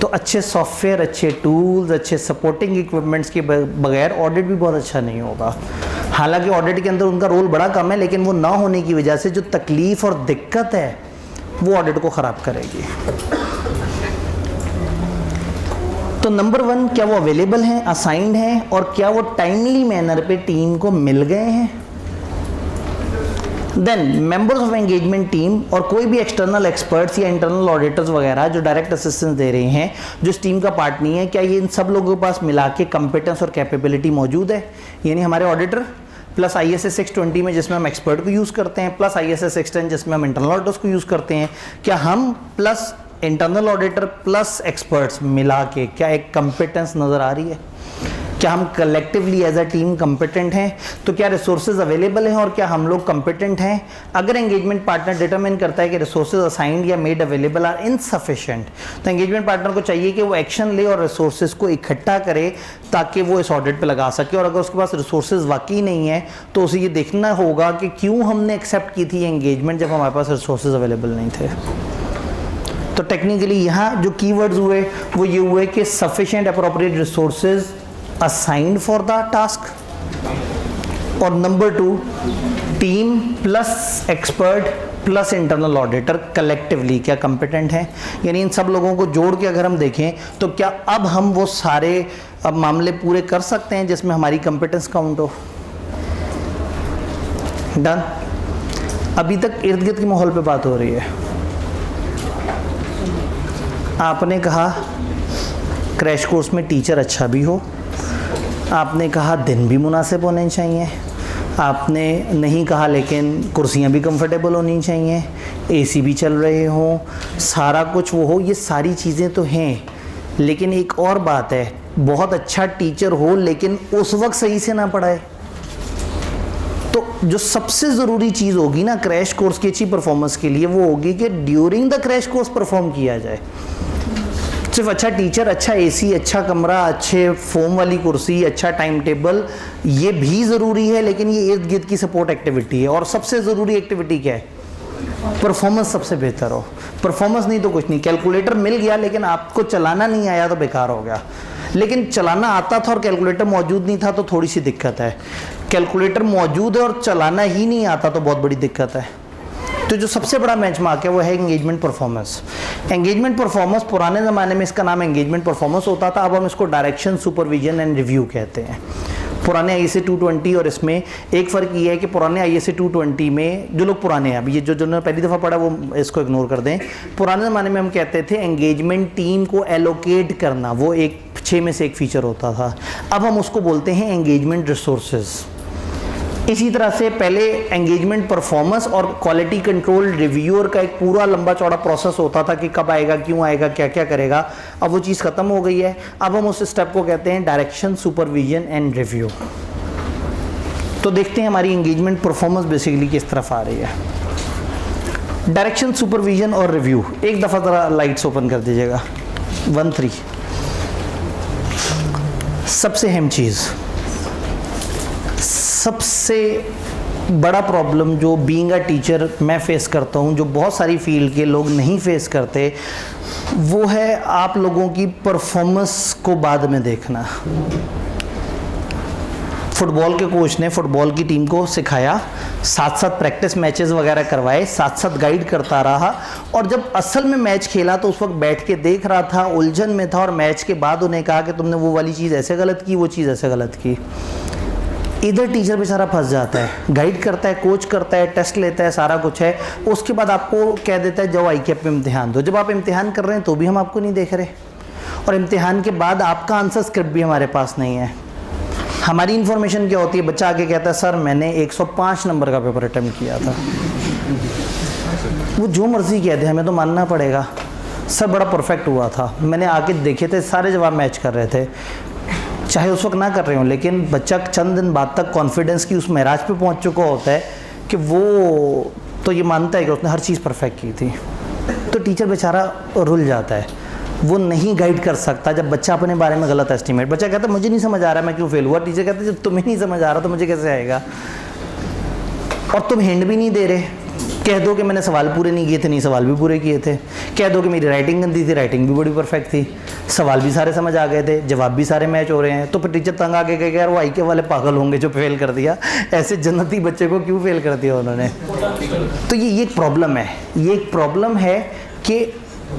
तो अच्छे सॉफ्टवेयर, अच्छे टूल्स, अच्छे सपोर्टिंग इक्विपमेंट्स के बगैर ऑडिट भी बहुत अच्छा नहीं होगा। हालांकि ऑडिट के अंदर उनका रोल बड़ा कम है, लेकिन वो ना होने की वजह से जो तकलीफ और दिक्कत है वो ऑडिट को ख़राब करेगी। तो नंबर 1, क्या वो अवेलेबल हैं, असाइंड हैं, और क्या वो टाइमली मैनर पे टीम को मिल गए हैं। Then members of engagement team और कोई भी एक्सटर्नल एक्सपर्ट्स या इंटरनल ऑडिटर्स वगैरह जो डायरेक्ट असिस्टेंस दे रहे हैं, जो इस टीम का पार्ट नहीं है, क्या ये इन सब लोगों के पास मिला के कंपिटेंस और कैपेबिलिटी मौजूद है। यानी हमारे ऑडिटर प्लस ISA 620 में जिसमें हम एक्सपर्ट को यूज़ करते हैं, प्लस ISA 610 जिसमें हम इंटरनल ऑडिटर्स को यूज़ करते हैं, क्या हम plus internal auditor plus experts मिला के क्या एक कंपिटेंस नज़र आ रही है। क्या हम collectively as a team competent हैं। तो क्या रिसोर्सेज अवेलेबल हैं और क्या हम लोग कम्पिटेंट हैं। अगर एंगेजमेंट पार्टनर डिटरमिन करता है कि रिसोर्सेज असाइंड या मेड अवेलेबल आर इनसफिशिएंट, तो एंगेजमेंट पार्टनर को चाहिए कि वो एक्शन ले और रिसोर्सेज को इकट्ठा करे ताकि वो इस ऑडिट पे लगा सके। और अगर उसके पास रिसोर्सेज वाकई नहीं है तो उसे ये देखना होगा कि क्यों हमने एक्सेप्ट की थी एंगेजमेंट जब हमारे पास रिसोर्सेज अवेलेबल नहीं थे। तो टेक्निकली यहाँ जो कीवर्ड्स हुए वो ये हुए कि sufficient appropriate resources assigned for the task, और number 2 team plus expert plus internal auditor collectively क्या कंपिटेंट हैं। यानी इन सब लोगों को जोड़ के अगर हम देखें तो क्या अब हम वो सारे अब मामले पूरे कर सकते हैं जिसमें हमारी कंपिटेंस काउंट हो। डन। अभी तक इर्द गिर्द के माहौल पे बात हो रही है। आपने कहा क्रैश कोर्स में टीचर अच्छा भी हो, आपने कहा दिन भी मुनासिब होने चाहिए, आपने नहीं कहा लेकिन कुर्सियाँ भी कंफर्टेबल होनी चाहिए, एसी भी चल रहे हों, सारा कुछ वो हो। ये सारी चीज़ें तो हैं, लेकिन एक और बात है, बहुत अच्छा टीचर हो लेकिन उस वक्त सही से ना पढ़ाए। तो जो सबसे ज़रूरी चीज़ होगी ना क्रैश कोर्स की अच्छी परफॉर्मेंस के लिए वो होगी कि during the crash course perform किया जाए। सिर्फ अच्छा टीचर, अच्छा एसी, अच्छा कमरा, अच्छे फोम वाली कुर्सी, अच्छा टाइम टेबल, ये भी ज़रूरी है, लेकिन ये इर्द गिर्द की सपोर्ट एक्टिविटी है। और सबसे ज़रूरी एक्टिविटी क्या है? परफॉर्मेंस सबसे बेहतर हो। परफॉर्मेंस नहीं तो कुछ नहीं। कैलकुलेटर मिल गया लेकिन आपको चलाना नहीं आया तो बेकार हो गया। लेकिन चलाना आता था और कैलकुलेटर मौजूद नहीं था तो थोड़ी सी दिक्कत है। कैलकुलेटर मौजूद है और चलाना ही नहीं आता तो बहुत बड़ी दिक्कत है। तो जो सबसे बड़ा बेंचमार्क है वो है एंगेजमेंट परफॉर्मेंस। एंगेजमेंट परफॉर्मेंस पुराने ज़माने में इसका नाम एंगेजमेंट परफॉर्मेंस होता था, अब हम इसको डायरेक्शन, सुपरविजन एंड रिव्यू कहते हैं। पुराने ISA 220 और इसमें एक फ़र्क ये है कि पुराने ISA 220 में जो लोग पुराने हैं, अभी ये जो जिन्होंने पहली दफ़ा पढ़ा वो इसको इग्नोर कर दें। पुराने ज़माने में हम कहते थे एंगेजमेंट टीम को एलोकेट करना, वो एक 6 में से एक फीचर होता था। अब हम उसको बोलते हैं एंगेजमेंट रिसोर्सेज। इसी तरह से पहले एंगेजमेंट परफॉर्मेंस और क्वालिटी कंट्रोल रिव्यूअर का एक पूरा लंबा चौड़ा प्रोसेस होता था कि कब आएगा, क्यों आएगा, क्या क्या करेगा। अब वो चीज़ ख़त्म हो गई है। अब हम उस स्टेप को कहते हैं डायरेक्शन, सुपरविजन एंड रिव्यू। तो देखते हैं हमारी एंगेजमेंट परफॉर्मेंस बेसिकली किस तरफ आ रही है। डायरेक्शन, सुपरविजन और रिव्यू। एक दफ़ा ज़रा लाइट्स ओपन कर दीजिएगा। 1-3 सबसे अहम चीज़, सबसे बड़ा प्रॉब्लम जो बीइंग अ टीचर मैं फेस करता हूँ, जो बहुत सारी फील्ड के लोग नहीं फेस करते, वो है आप लोगों की परफॉर्मेंस को बाद में देखना। फुटबॉल के कोच ने फुटबॉल की टीम को सिखाया, साथ साथ प्रैक्टिस मैचेस वगैरह करवाए, साथ साथ गाइड करता रहा, और जब असल में मैच खेला तो उस वक्त बैठ के देख रहा था, उलझन में था, और मैच के बाद उन्हें कहा कि तुमने वो वाली चीज़ ऐसे गलत की, वो चीज़ ऐसे गलत की। इधर टीचर बेचारा फंस जाता है, गाइड करता है, कोच करता है, टेस्ट लेता है, सारा कुछ है, उसके बाद आपको कह देता है जाओ ICAP में इम्तिहान दो। जब आप इम्तिहान कर रहे हैं तो भी हम आपको नहीं देख रहे, और इम्तिहान के बाद आपका आंसर स्क्रिप्ट भी हमारे पास नहीं है। हमारी इन्फॉर्मेशन क्या होती है, बच्चा आके कहता है सर मैंने 105 नंबर का पेपर अटेम्प्ट किया था। वो जो मर्जी कह दे, हमें तो मानना पड़ेगा सर बड़ा परफेक्ट हुआ था, मैंने आके देखे थे, सारे जवाब मैच कर रहे थे, चाहे उस वक्त ना कर रहे हो, लेकिन बच्चा चंद दिन बाद तक कॉन्फिडेंस की उस महराज पे पहुंच चुका होता है कि वो तो ये मानता है कि उसने हर चीज़ परफेक्ट की थी। तो टीचर बेचारा रुल जाता है, वो नहीं गाइड कर सकता जब बच्चा अपने बारे में गलत एस्टीमेट। बच्चा कहता है मुझे नहीं समझ आ रहा मैं क्यों फेल हुआ, टीचर कहता है जब तुम्हें नहीं समझ आ रहा तो मुझे कैसे आएगा, और तुम हिंट भी नहीं दे रहे। कह दो कि मैंने सवाल पूरे नहीं किए थे, नहीं सवाल भी पूरे किए थे। कह दो कि मेरी राइटिंग गंदी थी, राइटिंग भी बड़ी परफेक्ट थी, सवाल भी सारे समझ आ गए थे, जवाब भी सारे मैच हो रहे हैं। तो फिर टीचर तंग आके कहेगा यार वो ICAP वाले पागल होंगे जो फेल कर दिया, ऐसे जन्नती बच्चे को क्यों फेल कर दिया उन्होंने। तो ये एक प्रॉब्लम है, ये एक प्रॉब्लम है कि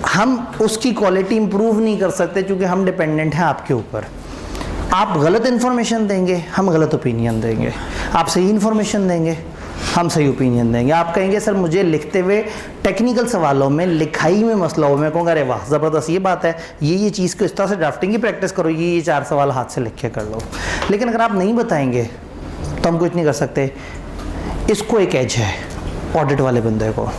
हम उसकी क्वालिटी इंप्रूव नहीं कर सकते क्योंकि हम डिपेंडेंट हैं आपके ऊपर। आप गलत इन्फॉर्मेशन देंगे, हम गलत ओपिनियन देंगे। आप सही इन्फॉर्मेशन देंगे, हम सही ओपिनियन देंगे। आप कहेंगे सर मुझे लिखते हुए टेक्निकल सवालों में, लिखाई में मसला हो, मैं कहूँगा अरे वाह ज़बरदस्त ये बात है, ये चीज़ को इस तरह से ड्राफ्टिंग की प्रैक्टिस करो, ये 4 सवाल हाथ से लिख के कर लो। लेकिन अगर आप नहीं बताएंगे तो हम कुछ नहीं कर सकते। इसको एक एज है ऑडिट वाले बंदे को,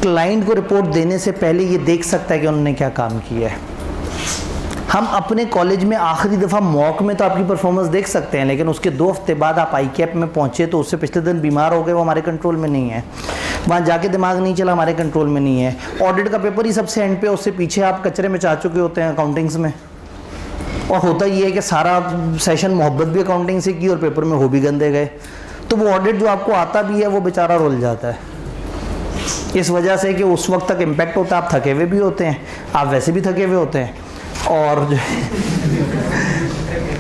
क्लाइंट को रिपोर्ट देने से पहले ये देख सकता है कि उन्होंने क्या काम किया है। हम अपने कॉलेज में आखिरी दफ़ा मॉक में तो आपकी परफॉर्मेंस देख सकते हैं, लेकिन उसके 2 हफ्ते बाद आप ICAP में पहुंचे तो उससे पिछले दिन बीमार हो गए, वो हमारे कंट्रोल में नहीं है। वहाँ जाके दिमाग नहीं चला, हमारे कंट्रोल में नहीं है। ऑडिट का पेपर ही सबसे एंड पे, उससे पीछे आप कचरे में जा चुके होते हैं अकाउंटिंग्स में, और होता ये है कि सारा सेशन मोहब्बत भी अकाउंटिंग से की और पेपर में हो भी गंदे गए। तो वो ऑडिट जो आपको आता भी है वो बेचारा रुल जाता है, इस वजह से कि उस वक्त तक इम्पैक्ट होता है, आप थके हुए भी होते हैं, आप वैसे भी थके हुए होते हैं, और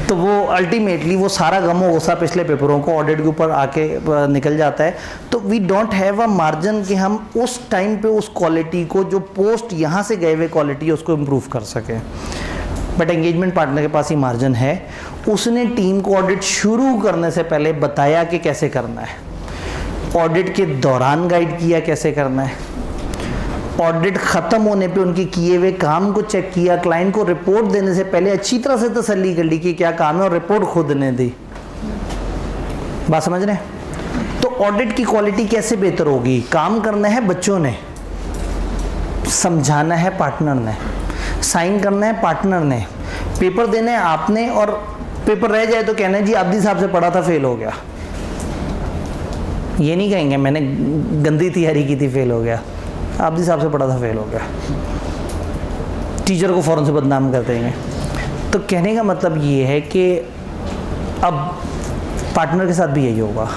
तो वो अल्टीमेटली वो सारा गमो गुस्सा पिछले पेपरों को ऑडिट के ऊपर आके निकल जाता है। तो we don't have a margin कि हम उस टाइम पे उस क्वालिटी को, जो पोस्ट यहाँ से गए हुए क्वालिटी है, उसको इम्प्रूव कर सकें। बट एंगेजमेंट पार्टनर के पास ही मार्जिन है। उसने टीम को ऑडिट शुरू करने से पहले बताया कि कैसे करना है, ऑडिट के दौरान गाइड किया कैसे करना है, ऑडिट ख़त्म होने पे उनके किए हुए काम को चेक किया, क्लाइंट को रिपोर्ट देने से पहले अच्छी तरह से तसल्ली कर ली कि क्या काम है, और रिपोर्ट खुद ने दी। बात समझ रहे हैं? तो ऑडिट की क्वालिटी कैसे बेहतर होगी? काम करना है बच्चों ने, समझाना है पार्टनर ने, साइन करना है पार्टनर ने, पेपर देना है आपने, और पेपर रह जाए तो कहना है जी आब्दी साहब से पढ़ा था फेल हो गया। ये नहीं कहेंगे मैंने गंदी तैयारी की थी फेल हो गया, आब्दी साहब से पढ़ा था फेल हो गया। टीचर को फ़ौरन से बदनाम कर देंगे। तो कहने का मतलब ये है कि अब पार्टनर के साथ भी यही होगा,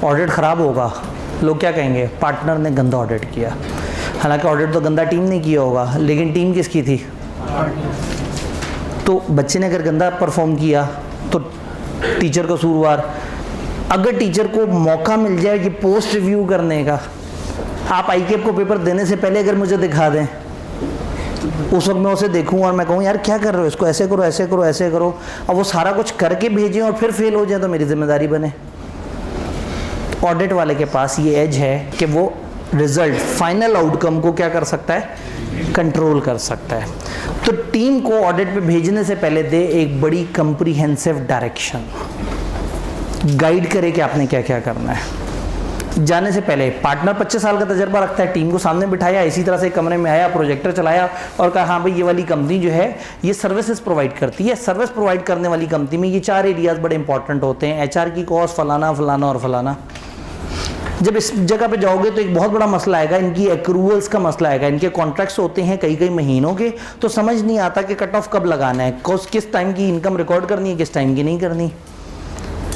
ऑडिट ख़राब होगा, लोग क्या कहेंगे, पार्टनर ने गंदा ऑडिट किया। हालांकि ऑडिट तो गंदा टीम ने किया होगा, लेकिन टीम किसकी थी? तो बच्चे ने अगर गंदा परफॉर्म किया तो टीचर कसूरवार। अगर टीचर को मौका मिल जाए कि पोस्ट रिव्यू करने का, आप ICAP को पेपर देने से पहले अगर मुझे दिखा दें, उस वक्त मैं उसे देखूं और मैं कहूं यार क्या कर रहे हो, इसको ऐसे करो ऐसे करो ऐसे करो, और वो सारा कुछ करके भेजें और फिर फेल हो जाए तो मेरी जिम्मेदारी बने। ऑडिट वाले के पास ये एज है कि वो रिजल्ट, फाइनल आउटकम को क्या कर सकता है, कंट्रोल कर सकता है। तो टीम को ऑडिट पे भेजने से पहले दे एक बड़ी कंप्रीहेंसिव डायरेक्शन, गाइड करे कि आपने क्या क्या करना है। जाने से पहले पार्टनर 25 साल का तजर्बा रखता है, टीम को सामने बिठाया, इसी तरह से कमरे में आया, प्रोजेक्टर चलाया और कहा हाँ भाई ये वाली कंपनी जो है ये सर्विसेज प्रोवाइड करती है। सर्विस प्रोवाइड करने वाली कंपनी में ये 4 एरियाज बड़े इंपॉर्टेंट होते हैं, HR की कॉस्ट, फलाना फलाना और फलाना। जब इस जगह पे जाओगे तो एक बहुत बड़ा मसला आएगा, इनकी एक्रूवल्स का मसला आएगा। इनके कॉन्ट्रैक्ट्स होते हैं कई कई महीनों के, तो समझ नहीं आता कि कट ऑफ कब लगाना है, किस टाइम की इनकम रिकॉर्ड करनी है, किस टाइम की नहीं करनी।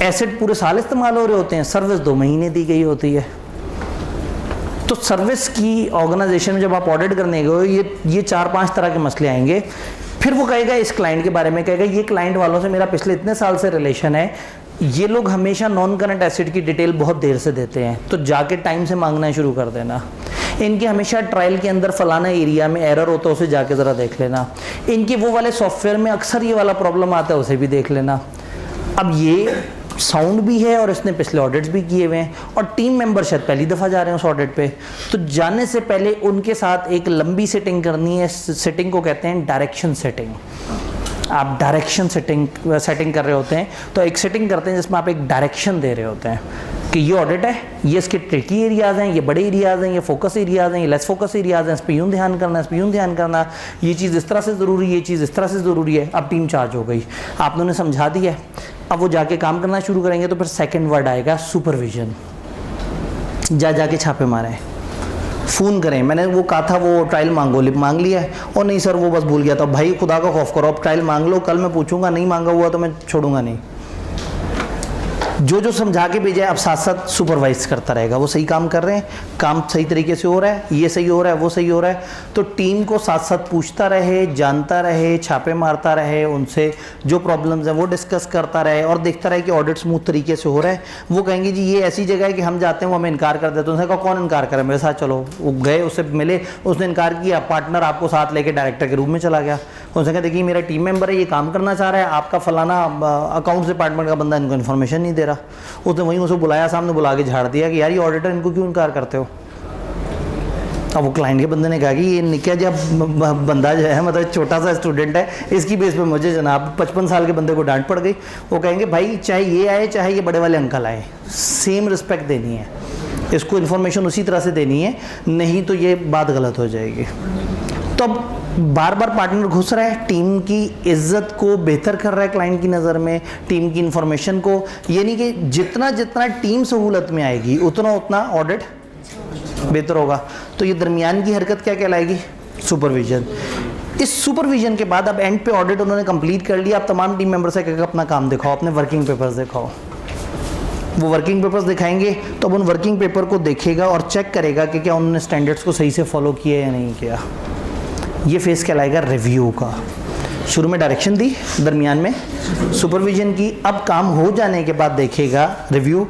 एसेट पूरे साल इस्तेमाल हो रहे होते हैं, सर्विस 2 महीने दी गई होती है। तो सर्विस की ऑर्गेनाइजेशन में जब आप ऑडिट करने गए ये 4-5 तरह के मसले आएंगे। फिर वो कहेगा इस क्लाइंट के बारे में, कहेगा ये क्लाइंट वालों से मेरा पिछले इतने साल से रिलेशन है, ये लोग हमेशा नॉन करंट एसेट की डिटेल बहुत देर से देते हैं, तो जाके टाइम से मांगना शुरू कर देना। इनके हमेशा ट्रायल के अंदर फलाना एरिया में एरर होता है, उसे जाके ज़रा देख लेना। इनके वो वाले सॉफ्टवेयर में अक्सर ये वाला प्रॉब्लम आता है, उसे भी देख लेना। अब ये साउंड भी है और इसने पिछले ऑडिट्स भी किए हुए हैं और टीम मेंबर शायद पहली दफ़ा जा रहे हैं उस ऑडिट पे, तो जाने से पहले उनके साथ एक लंबी सेटिंग करनी है। सेटिंग को कहते हैं डायरेक्शन सेटिंग। आप डायरेक्शन सेटिंग कर रहे होते हैं, तो एक सेटिंग करते हैं जिसमें आप एक डायरेक्शन दे रहे होते हैं कि ये ऑडिट है, ये इसके ट्रिकी एरियाज़ हैं, ये बड़े एरियाज़ हैं, ये फोकस एरियाज़ हैं, ये लेस फोकस एरियाज़ हैं, इस पर यूँ ध्यान करना, इस पर यूँ ध्यान करना, ये चीज़ इस तरह से ज़रूरी है, ये चीज़ इस तरह से ज़रूरी है। अब टीम चार्ज हो गई, आपने उन्हें समझा दिया है, अब वो जाके काम करना शुरू करेंगे। तो फिर सेकंड वर्ड आएगा सुपरविजन। जाके छापे मारें, फ़ोन करें, मैंने वो कहा था वो ट्रायल मांग लिया है, और नहीं सर वो बस भूल गया था। भाई खुदा का खौफ करो, अब ट्रायल मांग लो, कल मैं पूछूंगा, नहीं मांगा हुआ तो मैं छोड़ूंगा नहीं। जो समझा के भेजा है अब साथ साथ सुपरवाइज करता रहेगा, वो सही काम कर रहे हैं, काम सही तरीके से हो रहा है, ये सही हो रहा है, वो सही हो रहा है। तो टीम को साथ साथ पूछता रहे, जानता रहे, छापे मारता रहे, उनसे जो प्रॉब्लम्स हैं वो डिस्कस करता रहे और देखता रहे कि ऑडिट स्मूथ तरीके से हो रहा है। वो कहेंगे जी ये ऐसी जगह है कि हम जाते हैं वो हमें इनकार कर देते हैं। उनसे कहा कौन इनकार करे, मेरे साथ चलो। वो गए, उससे मिले, उसने इनकार किया, पार्टनर आपको साथ लेके डायरेक्टर के रूम में चला गया। उनसे कहा देखिए मेरा टीम मेंबर है, ये काम करना चाह रहा है, आपका फलाना अकाउंट्स डिपार्टमेंट का बंदा इनको इन्फॉर्मेशन नहीं दे रहा। उसने वहीं उसे बुलाया, सामने बुला के झाड़ दिया कि यार ये ऑडिटर इनको क्यों इनकार करते हो। अब वो क्लाइंट के बंदे ने कहा कि ये निक्या जब बंदा जो है मतलब छोटा सा स्टूडेंट है, इसकी बेस पे मुझे जनाब 55 साल के बंदे को डांट पड़ गई। वो कहेंगे भाई चाहे ये आए चाहे ये बड़े वाले अंकल आए, सेम रिस्पेक्ट देनी है, इसको इन्फॉर्मेशन उसी तरह से देनी है, नहीं तो ये बात गलत हो जाएगी। तो अब बार बार पार्टनर घुस रहा है, टीम की इज्जत को बेहतर कर रहा है क्लाइंट की नज़र में, टीम की इन्फॉर्मेशन को, यानी कि जितना जितना टीम सहूलत में आएगी उतना उतना ऑडिट बेहतर होगा। तो ये दरमियान की हरकत क्या कहलाएगी, सुपरविजन। इस सुपरविजन के बाद अब एंड पे ऑडिट उन्होंने कंप्लीट कर लिया। अब तमाम टीम मेंबर से कहकर अपना काम दिखाओ, अपने वर्किंग पेपर्स दिखाओ। वो वर्किंग पेपर्स दिखाएंगे तो अब उन वर्किंग पेपर को देखेगा और चेक करेगा कि क्या उन्होंने स्टैंडर्ड्स को सही से फॉलो किया या नहीं किया। ये फेस कहलाएगा रिव्यू का। शुरू में डायरेक्शन दी, दरमियान में सुपरविजन की, अब काम हो जाने के बाद देखेगा रिव्यू।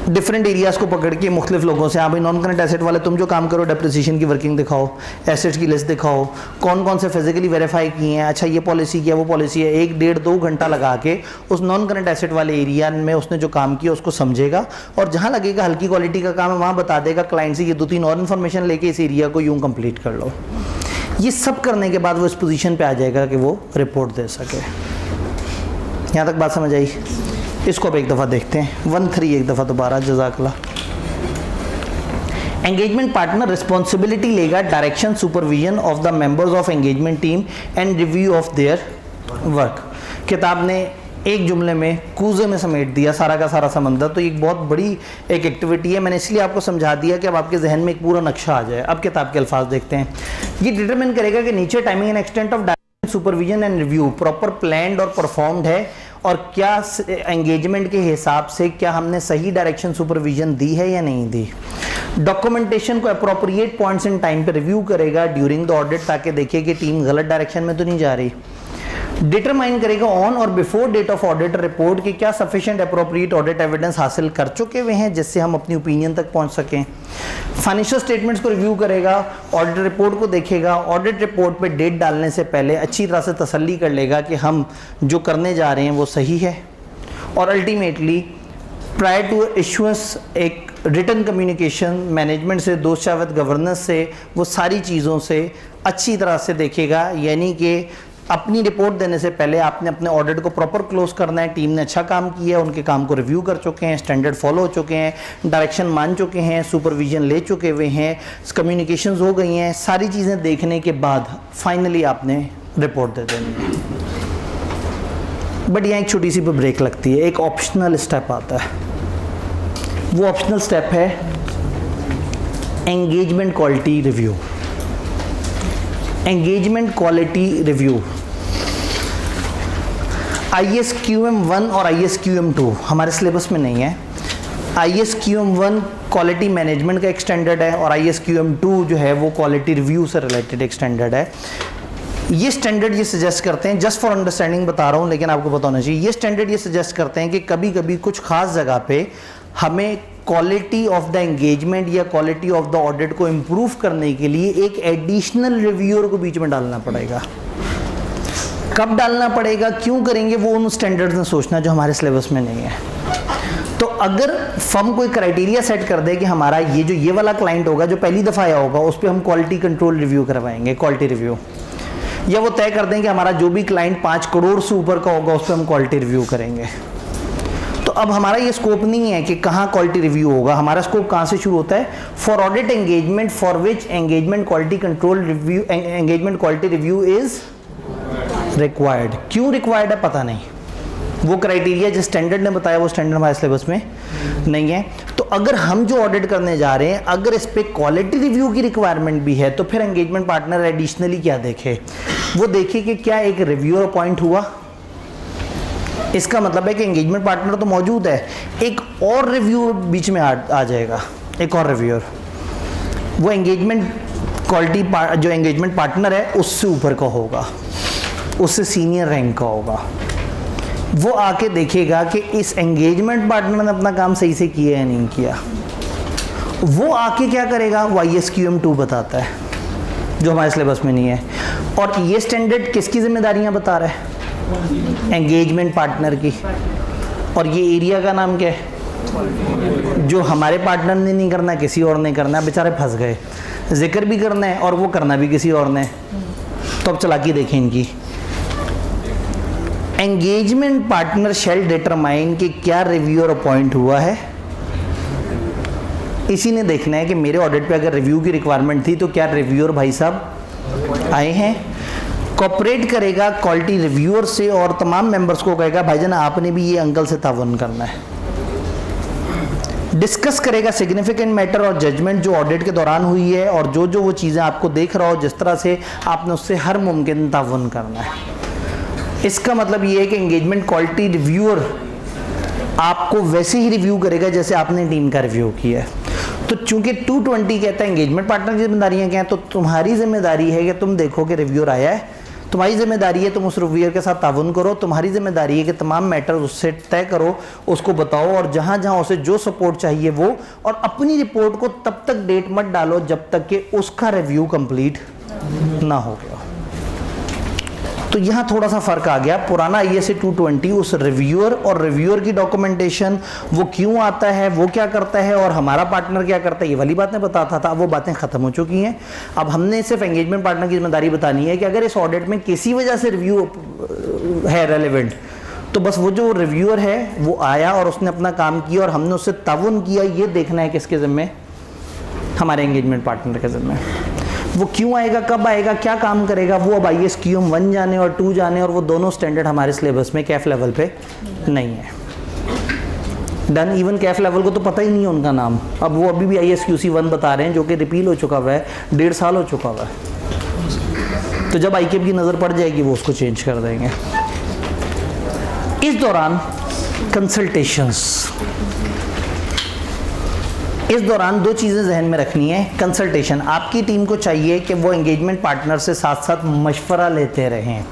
डिफरेंट एरियाज़ को पकड़ के मुख्तलिफ लोगों से, हाँ भाई नॉन करंट एसेट वाले तुम जो काम करो डेप्रिसिएशन की वर्किंग दिखाओ, एसेट्स की लिस्ट दिखाओ, कौन कौन से फिजिकली वेरीफाई किए हैं, अच्छा ये पॉलिसी किया वो पॉलिसी है। 1-1.5-2 घंटा लगा के उस नॉन करंट एसेट वाले एरिया में उसने जो काम किया उसको समझेगा और जहाँ लगेगा हल्की क्वालिटी का काम है वहाँ बता देगा क्लाइंट से ये 2-3 और इन्फॉर्मेशन लेके इस एरिया को यूँ कंप्लीट कर लो। ये सब करने के बाद वो इस पोजीशन पे आ जाएगा कि वो रिपोर्ट दे सके। यहाँ तक बात समझ आई? इसको अब एक दफ़ा देखते हैं 1-3 एक दफ़ा दोबारा। जज़ाकल्लाह। एंगेजमेंट पार्टनर रिस्पॉन्सिबिलिटी लेगा direction supervision of the members of engagement team and review of their work. किताब ने एक जुमले में कूजे में समेट दिया सारा का सारा समंदर। तो एक बहुत बड़ी एक एक्टिविटी है, मैंने इसलिए आपको समझा दिया कि अब आपके जहन में एक पूरा नक्शा आ जाए। अब किताब के अल्फाज देखते हैं। ये डिटरमिन करेगा कि नीचे timing and extent of direction supervision and review proper planned और परफॉर्म्ड है और क्या एंगेजमेंट के हिसाब से क्या हमने सही डायरेक्शन सुपरविजन दी है या नहीं दी। डॉक्यूमेंटेशन को अप्रोप्रिएट पॉइंट्स इन टाइम पे रिव्यू करेगा ड्यूरिंग द ऑडिट ताकि देखे कि टीम गलत डायरेक्शन में तो नहीं जा रही। डिटरमाइन करेगा on or before date of audit report कि क्या सफिशिएंट अप्रोप्रिएट ऑडिट एविडेंस हासिल कर चुके हुए हैं जिससे हम अपनी ओपिनियन तक पहुंच सकें। फाइनेंशियल स्टेटमेंट्स को रिव्यू करेगा, ऑडिट रिपोर्ट को देखेगा, ऑडिट रिपोर्ट पे डेट डालने से पहले अच्छी तरह से तसल्ली कर लेगा कि हम जो करने जा रहे हैं वो सही है और अल्टीमेटली प्रायर टू इशुएंस एक रिटन कम्युनिकेशन मैनेजमेंट से, दोस्त शावत गवर्नेंस से, वो सारी चीज़ों से अच्छी तरह से देखेगा। यानी कि अपनी रिपोर्ट देने से पहले आपने अपने ऑडिट को प्रॉपर क्लोज करना है। टीम ने अच्छा काम किया है, उनके काम को रिव्यू कर चुके हैं, स्टैंडर्ड फॉलो हो चुके हैं, डायरेक्शन मान चुके हैं, सुपरविजन ले चुके हुए हैं, कम्युनिकेशंस हो गई हैं, सारी चीज़ें देखने के बाद फाइनली आपने रिपोर्ट दे देनी है। बट यहाँ एक छोटी सी ब्रेक लगती है, एक ऑप्शनल स्टेप आता है। वो ऑप्शनल स्टेप है engagement quality review. Engagement quality review ISQM1 और ISQM2 हमारे सिलेबस में नहीं है। ISQM1 क्वालिटी मैनेजमेंट का एक स्टैंडर्ड है और ISQM2 जो है वो क्वालिटी रिव्यू से रिलेटेड एक स्टैंडर्ड है। ये स्टैंडर्ड ये सजेस्ट करते हैं, जस्ट फॉर अंडरस्टैंडिंग बता रहा हूँ लेकिन आपको पता होना चाहिए, ये स्टैंडर्ड ये सजेस्ट करते हैं कि कभी कभी कुछ खास जगह पे हमें क्वालिटी ऑफ द एंगेजमेंट या क्वालिटी ऑफ द ऑडिट को इम्प्रूव करने के लिए एक एडिशनल रिव्यूअर को बीच में डालना पड़ेगा। कब डालना पड़ेगा, क्यों करेंगे, वो उन स्टैंडर्ड्स में सोचना जो हमारे सिलेबस में नहीं है। तो अगर फर्म कोई क्राइटेरिया सेट कर दे कि हमारा ये वाला क्लाइंट होगा जो पहली दफ़ा आया होगा उस पर हम क्वालिटी कंट्रोल रिव्यू करवाएंगे, क्वालिटी रिव्यू, या वो तय कर दें कि हमारा जो भी क्लाइंट 5 करोड़ से ऊपर का होगा उस पर हम क्वालिटी रिव्यू करेंगे, तो अब हमारा ये स्कोप नहीं है कि कहाँ क्वालिटी रिव्यू होगा। हमारा स्कोप कहाँ से शुरू होता है, for audit engagement for which engagement quality control review engagement quality review is required. क्यों रिक्वायर्ड है पता नहीं, वो क्राइटेरिया जिस स्टैंडर्ड ने बताया वो स्टैंडर्ड हमारे सिलेबस में नहीं है। तो अगर हम जो ऑडिट करने जा रहे हैं अगर इस पे क्वालिटी रिव्यू की रिक्वायरमेंट भी है तो फिर एंगेजमेंट पार्टनर एडिशनली क्या देखे, वो देखे कि क्या एक रिव्यूअर अपॉइंट हुआ। इसका मतलब है कि एंगेजमेंट पार्टनर तो मौजूद है, एक और रिव्यूअर बीच में आ जाएगा, एक और रिव्यूअर, वो एंगेजमेंट क्वालिटी जो एंगेजमेंट पार्टनर है उससे ऊपर का होगा, उससे सीनियर रैंक का होगा। वो आके देखेगा कि इस एंगेजमेंट पार्टनर ने अपना काम सही से किया या नहीं किया। वो आके क्या करेगा, वो ISQM2 बताता है जो हमारे सिलेबस में नहीं है। और ये स्टैंडर्ड किसकी जिम्मेदारियां बता रहा है, एंगेजमेंट पार्टनर की। और ये एरिया का नाम क्या है, जो हमारे पार्टनर ने नहीं करना किसी और ने करना है, बेचारे फंस गए, जिक्र भी करना है और वो करना भी किसी और ने। तो अब चालाकी देखें इनकी। एंगेजमेंट पार्टनर शेल डिटरमाइन कि क्या रिव्यूअर अपॉइंट हुआ है। इसी ने देखना है कि मेरे ऑडिट पे अगर रिव्यू की रिक्वायरमेंट थी तो क्या रिव्यूअर भाई साहब आए हैं। कोऑपरेट करेगा क्वालिटी रिव्यूअर से और तमाम मेंबर्स को कहेगा भाईजान आपने भी ये अंकल से तावन करना है। डिस्कस करेगा सिग्निफिकेंट मैटर और जजमेंट जो ऑडिट के दौरान हुई है और जो वो चीज़ें आपको देख रहा हो जिस तरह से आपने उससे हर मुमकिन तावन करना है। इसका मतलब ये है कि एंगेजमेंट क्वालिटी रिव्यूअर आपको वैसे ही रिव्यू करेगा जैसे आपने टीम का रिव्यू किया है। तो चूंकि 220 कहता है एंगेजमेंट पार्टनर की जिम्मेदारियां क्या हैं, तो तुम्हारी जिम्मेदारी है कि तुम देखो कि रिव्यूअर आया है, तुम्हारी जिम्मेदारी है तुम उस रिव्यूअर के साथ ताउन करो, तुम्हारी जिम्मेदारी है कि तमाम मैटर उससे तय करो, उसको बताओ और जहां जहां उसे जो सपोर्ट चाहिए वो, और अपनी रिपोर्ट को तब तक डेट मत डालो जब तक कि उसका रिव्यू कंप्लीट ना हो गया। तो यहाँ थोड़ा सा फर्क आ गया। पुराना ISA 220 उस रिव्यूअर और रिव्यूअर की डॉक्यूमेंटेशन, वो क्यों आता है, वो क्या करता है और हमारा पार्टनर क्या करता है, ये वाली बातें बताता था। अब वो बातें खत्म हो चुकी हैं। अब हमने सिर्फ एंगेजमेंट पार्टनर की जिम्मेदारी बतानी है कि अगर इस ऑडिट में किसी वजह से रिव्यू है रेलेवेंट, तो बस वो जो रिव्यूअर है वो आया और उसने अपना काम किया और हमने उससे ताउन किया, ये देखना है किसके ज़िम्मे, हमारे एंगेजमेंट पार्टनर के ज़िम्मे। वो क्यों आएगा, कब आएगा, क्या काम करेगा, वो अब ISQM1 जाने और 2 जाने, और वो दोनों स्टैंडर्ड हमारे सिलेबस में कैफ लेवल पे नहीं है। डन, इवन कैफ लेवल को तो पता ही नहीं है उनका नाम। अब वो अभी भी ISQC1 बता रहे हैं जो कि रिपील हो चुका हुआ है, 1.5 साल हो चुका हुआ है। तो जब ICAP की नज़र पड़ जाएगी वो उसको चेंज कर देंगे। इस दौरान कंसल्टेशंस, इस दौरान 2 चीज़ें जहन में रखनी है। कंसल्टेशन, आपकी टीम को चाहिए कि वो एंगेजमेंट पार्टनर से साथ साथ मशवरा लेते रहें।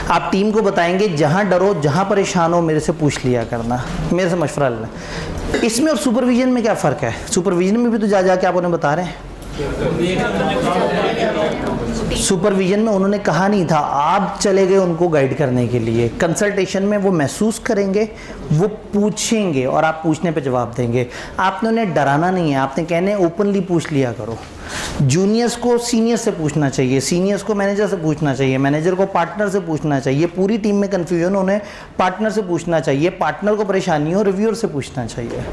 आप टीम को बताएंगे जहाँ डरो, जहाँ परेशान हो, मेरे से पूछ लिया करना, मेरे से मशवरा लेना। इसमें और सुपरविजन में क्या फ़र्क है? सुपरविजन में भी तो जा के आप उन्हें बता रहे हैं। सुपरविजन में उन्होंने कहा नहीं था, आप चले गए उनको गाइड करने के लिए। कंसल्टेशन में वो महसूस करेंगे, वो पूछेंगे और आप पूछने पे जवाब देंगे। आपने उन्हें डराना नहीं है, आपने कहने ओपनली पूछ लिया करो। जूनियर्स को सीनियर से पूछना चाहिए, सीनियर्स को मैनेजर से पूछना चाहिए, मैनेजर को पार्टनर से पूछना चाहिए, पूरी टीम में कन्फ्यूजन उन्हें पार्टनर से पूछना चाहिए, पार्टनर को परेशानी हो रिव्यूअर से पूछना चाहिए।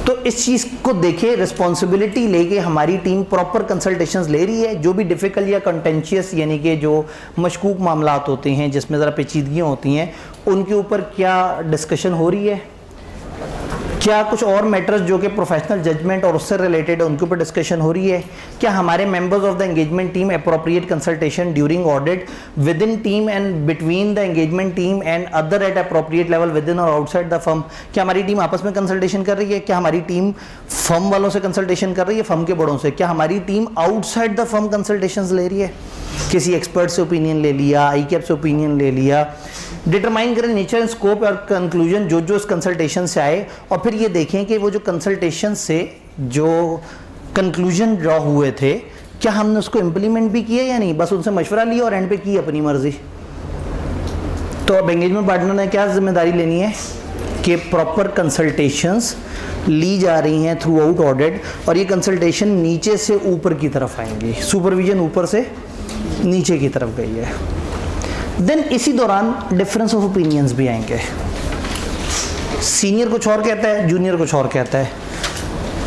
तो इस चीज़ को देखे, रिस्पॉन्सिबिलिटी लेके हमारी टीम प्रॉपर कंसल्टेशंस ले रही है। जो भी डिफ़िकल्ट या कंटेंशियस यानी कि जो मशकूक मामलात होते हैं जिसमें ज़रा पेचीदगियाँ होती हैं, उनके ऊपर क्या डिस्कशन हो रही है, क्या कुछ और मैटर्स जो कि प्रोफेशनल जजमेंट और उससे रिलेटेड है उनके ऊपर डिस्कशन हो रही है, क्या हमारे members of the engagement team appropriate consultation during audit with in team and between the engagement team and other at appropriate level with in और आउटसाइड द फर्म। क्या हमारी टीम आपस में कंसल्टेशन कर रही है, क्या हमारी टीम फर्म वालों से कंसल्टेशन कर रही है, फर्म के बड़ों से, क्या हमारी team outside the firm consultations ले रही है, किसी एक्सपर्ट से ओपिनियन ले लिया, आईकैप से ओपिनियन ले लिया। डिटरमाइन करें नेचर एंड स्कोप और कंक्लूजन जो जो इस कंसल्टेशन से आए, और फिर ये देखें कि वो जो कंसल्टेशन से जो कंक्लूजन ड्रॉ हुए थे क्या हमने उसको इम्प्लीमेंट भी किया या नहीं, बस उनसे मशवरा लिया और एंड पे की अपनी मर्जी। तो अब एंगेजमेंट पार्टनर ने क्या जिम्मेदारी लेनी है कि प्रॉपर कंसल्टेशंस ली जा रही हैं थ्रू आउट ऑडिट, और ये कंसल्टेशन नीचे से ऊपर की तरफ आएंगी, सुपरविजन ऊपर से नीचे की तरफ गई है। देन इसी दौरान डिफरेंस ऑफ ओपिनियंस भी आएंगे, सीनियर कुछ और कहता है, जूनियर कुछ और कहता है,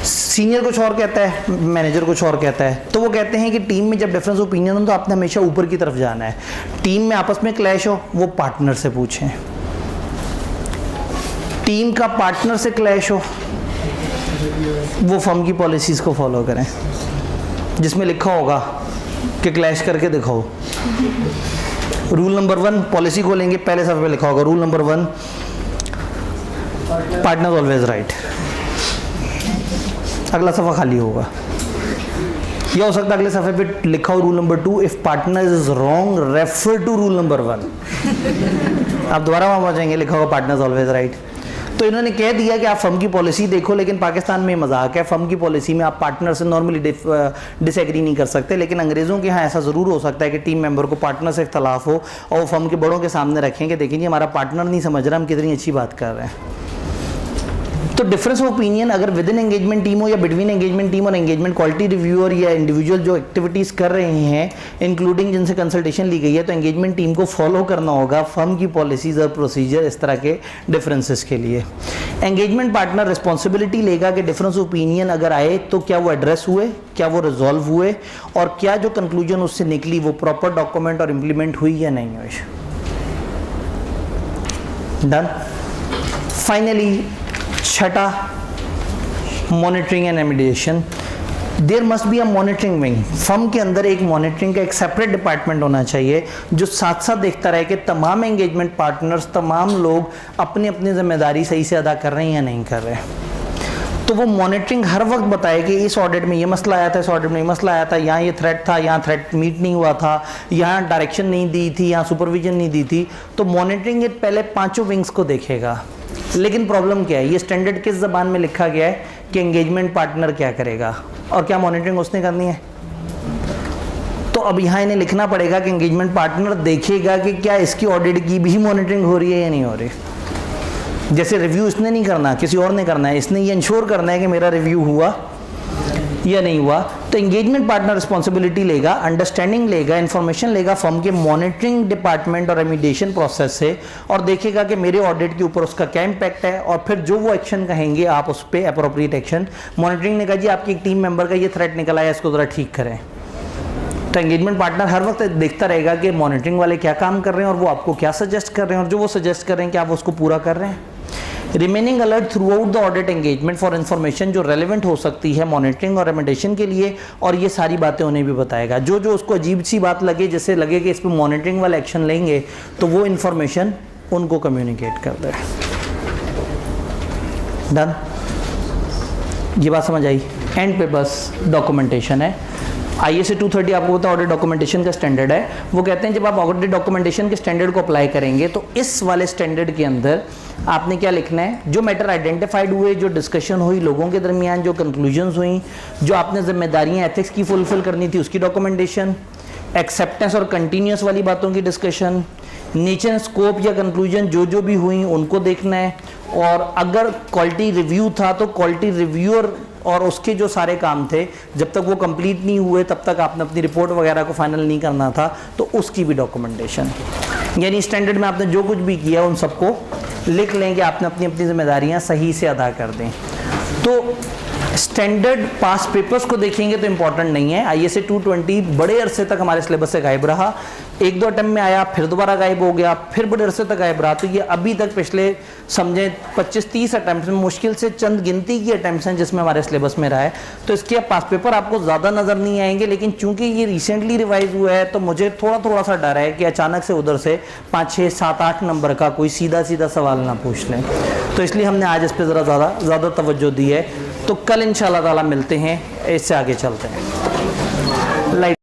सीनियर कुछ और कहता है, मैनेजर कुछ और कहता है। तो वो कहते हैं कि टीम में जब डिफरेंस ओपिनियन हो तो आपने हमेशा ऊपर की तरफ जाना है। टीम में आपस में क्लैश हो वो पार्टनर से पूछें, टीम का पार्टनर से क्लैश हो वो फर्म की पॉलिसीज़ को फॉलो करें जिसमें लिखा होगा कि क्लैश करके दिखाओ। रूल नंबर 1 पॉलिसी को लेंगे, पहले सफ़े पे लिखा होगा rule number 1 partner always right, अगला सफ़ा खाली होगा। यह हो सकता है अगले सफ़े पे लिखा हो rule number 2 if partner is wrong refer to rule number 1। आप दोबारा वहाँ पहुँचेंगे लिखा होगा पार्टनर ऑलवेज राइट। तो इन्होंने कह दिया कि आप फर्म की पॉलिसी देखो, लेकिन पाकिस्तान में मजाक है, फर्म की पॉलिसी में आप पार्टनर से नॉर्मली डिसएग्री नहीं कर सकते, लेकिन अंग्रेज़ों के यहाँ ऐसा ज़रूर हो सकता है कि टीम मेंबर को पार्टनर से इख्तलाफ हो और वो फर्म के बड़ों के सामने रखें कि देखिए हमारा पार्टनर नहीं समझ रहा हम कितनी अच्छी बात कर रहे हैं। तो डिफरेंस ऑफ ओपिनियन अगर विद इन एंगेजमेंट टीम हो या बिटवीन एंगेजमेंट टीम और एंगेजमेंट क्वालिटी रिव्यूअर या इंडिविजुअल जो एक्टिविटीज़ कर रहे हैं इंक्लूडिंग जिनसे कंसल्टेशन ली गई है, तो एंगेजमेंट टीम को फॉलो करना होगा फर्म की पॉलिसीज़ और प्रोसीजर इस तरह के डिफरेंसेस के लिए। एंगेजमेंट पार्टनर रिस्पॉन्सिबिलिटी लेगा कि डिफरेंस ऑफ ओपिनियन अगर आए तो क्या वो एड्रेस हुए, क्या वो रिजॉल्व हुए, और क्या जो कंक्लूजन उससे निकली वो प्रॉपर डॉक्यूमेंट और इम्प्लीमेंट हुई या नहीं हुई। डन। फाइनली छठा, monitoring and remediation. There must be a monitoring wing. Firm के अंदर एक मॉनिटरिंग का एक सेपरेट डिपार्टमेंट होना चाहिए जो साथ साथ देखता रहे कि तमाम एंगेजमेंट पार्टनर्स, तमाम लोग अपनी अपनी जिम्मेदारी सही से अदा कर रहे हैं या नहीं कर रहे। तो वो मॉनिटरिंग हर वक्त बताए कि इस ऑडिट में ये मसला आया था, इस ऑडिट में ये मसला आया था, यहाँ ये थ्रेट था, यहाँ थ्रेट मीट नहीं हुआ था, यहाँ डायरेक्शन नहीं दी थी, यहाँ सुपरविजन नहीं दी थी। तो मॉनिटरिंग ये पहले पांचों विंग्स को देखेगा। लेकिन प्रॉब्लम क्या है, ये स्टैंडर्ड किस ज़बान में लिखा गया है कि एंगेजमेंट पार्टनर क्या करेगा और क्या मॉनिटरिंग उसने करनी है। तो अब यहाँ इन्हें लिखना पड़ेगा कि एंगेजमेंट पार्टनर देखेगा कि क्या इसकी ऑडिट की भी मॉनिटरिंग हो रही है या नहीं हो रही। जैसे रिव्यू इसने नहीं करना, किसी और ने करना है, इसने ये इंश्योर करना है कि मेरा रिव्यू हुआ या नहीं हुआ। तो एंगेजमेंट पार्टनर रिस्पॉन्सिबिलिटी लेगा, अंडरस्टैंडिंग लेगा, इंफॉर्मेशन लेगा फर्म के मॉनिटरिंग डिपार्टमेंट और रेमिडिएशन प्रोसेस से, और देखेगा कि मेरे ऑडिट के ऊपर उसका क्या इम्पैक्ट है, और फिर जो वो एक्शन कहेंगे आप उस पर अप्रोप्रिएट एक्शन। मॉनिटरिंग ने कहा जी आपकी एक टीम मेंबर का ये थ्रेट निकल आया, इसको ज़रा ठीक करें। तो एंगेजमेंट पार्टनर हर वक्त देखता रहेगा कि मॉनिटरिंग वाले क्या काम कर रहे हैं और वो आपको क्या सजेस्ट कर रहे हैं, और जो वो सजेस्ट कर रहे हैं क्या आप उसको पूरा कर रहे हैं। Remaining alert through out the audit engagement for information जो रेलिवेंट हो सकती है मॉनिटरिंग और रेमेडिएशन के लिए, और ये सारी बातें उन्हें भी बताएगा। जो जो उसको अजीब सी बात लगे, जैसे लगे कि इस पर मॉनिटरिंग वाला एक्शन लेंगे, तो वो इन्फॉर्मेशन उनको कम्युनिकेट कर दे। डन। ये बात समझ आई। एंड पे बस डॉक्यूमेंटेशन है। ISA 230 आपको पता है ऑडिट डॉक्यूमेंटेशन का स्टैंडर्ड है। वो कहते हैं जब आप ऑडिट डॉक्यूमेंटेशन के स्टैंडर्ड को अप्लाई करेंगे तो इस वाले स्टैंडर्ड के अंदर आपने क्या लिखना है, जो मैटर आइडेंटिफाइड हुए, जो डिस्कशन हुई लोगों के दरमियान, जो कंक्लूजन्स हुई, जो आपने जिम्मेदारियां एथिक्स की फुलफिल करनी थी उसकी डॉक्यूमेंटेशन, एक्सेप्टेंस और कंटिन्यूस वाली बातों की डिस्कशन, नेचर स्कोप या कंक्लूजन जो भी हुई उनको देखना है, और अगर क्वालिटी रिव्यू था तो क्वालिटी रिव्यूअर और उसके जो सारे काम थे जब तक वो कंप्लीट नहीं हुए तब तक आपने अपनी रिपोर्ट वगैरह को फाइनल नहीं करना था, तो उसकी भी डॉक्यूमेंटेशन। यानी स्टैंडर्ड में आपने जो कुछ भी किया उन सबको लिख लें कि आपने अपनी अपनी जिम्मेदारियां सही से अदा कर दें। तो स्टैंडर्ड पास पेपर्स को देखेंगे तो इंपॉर्टेंट नहीं है। ISA 220 बड़े अरसे तक हमारे सिलेबस से गायब रहा, एक दो अटैम्प्ट में आया, फिर दोबारा गायब हो गया, फिर बड़े अरसे तक गायब रहा। तो ये अभी तक पिछले समझें 25-30 अटैम्प्ट में मुश्किल से चंद गिनती की अटैम्प्ट हैं जिसमें हमारे सिलेबस में रहा है। तो इसके पास पेपर आपको ज़्यादा नज़र नहीं आएंगे, लेकिन चूंकि ये रिसेंटली रिवाइज हुआ है तो मुझे थोड़ा सा डर है कि अचानक से उधर से 5, 6, 7, 8 नंबर का कोई सीधा सवाल ना पूछ लें। तो इसलिए हमने आज इस पर ज़रा ज़्यादा तवज्जो दी है। तो कल इंशाल्लाह ताला मिलते हैं, इससे आगे चलते हैं।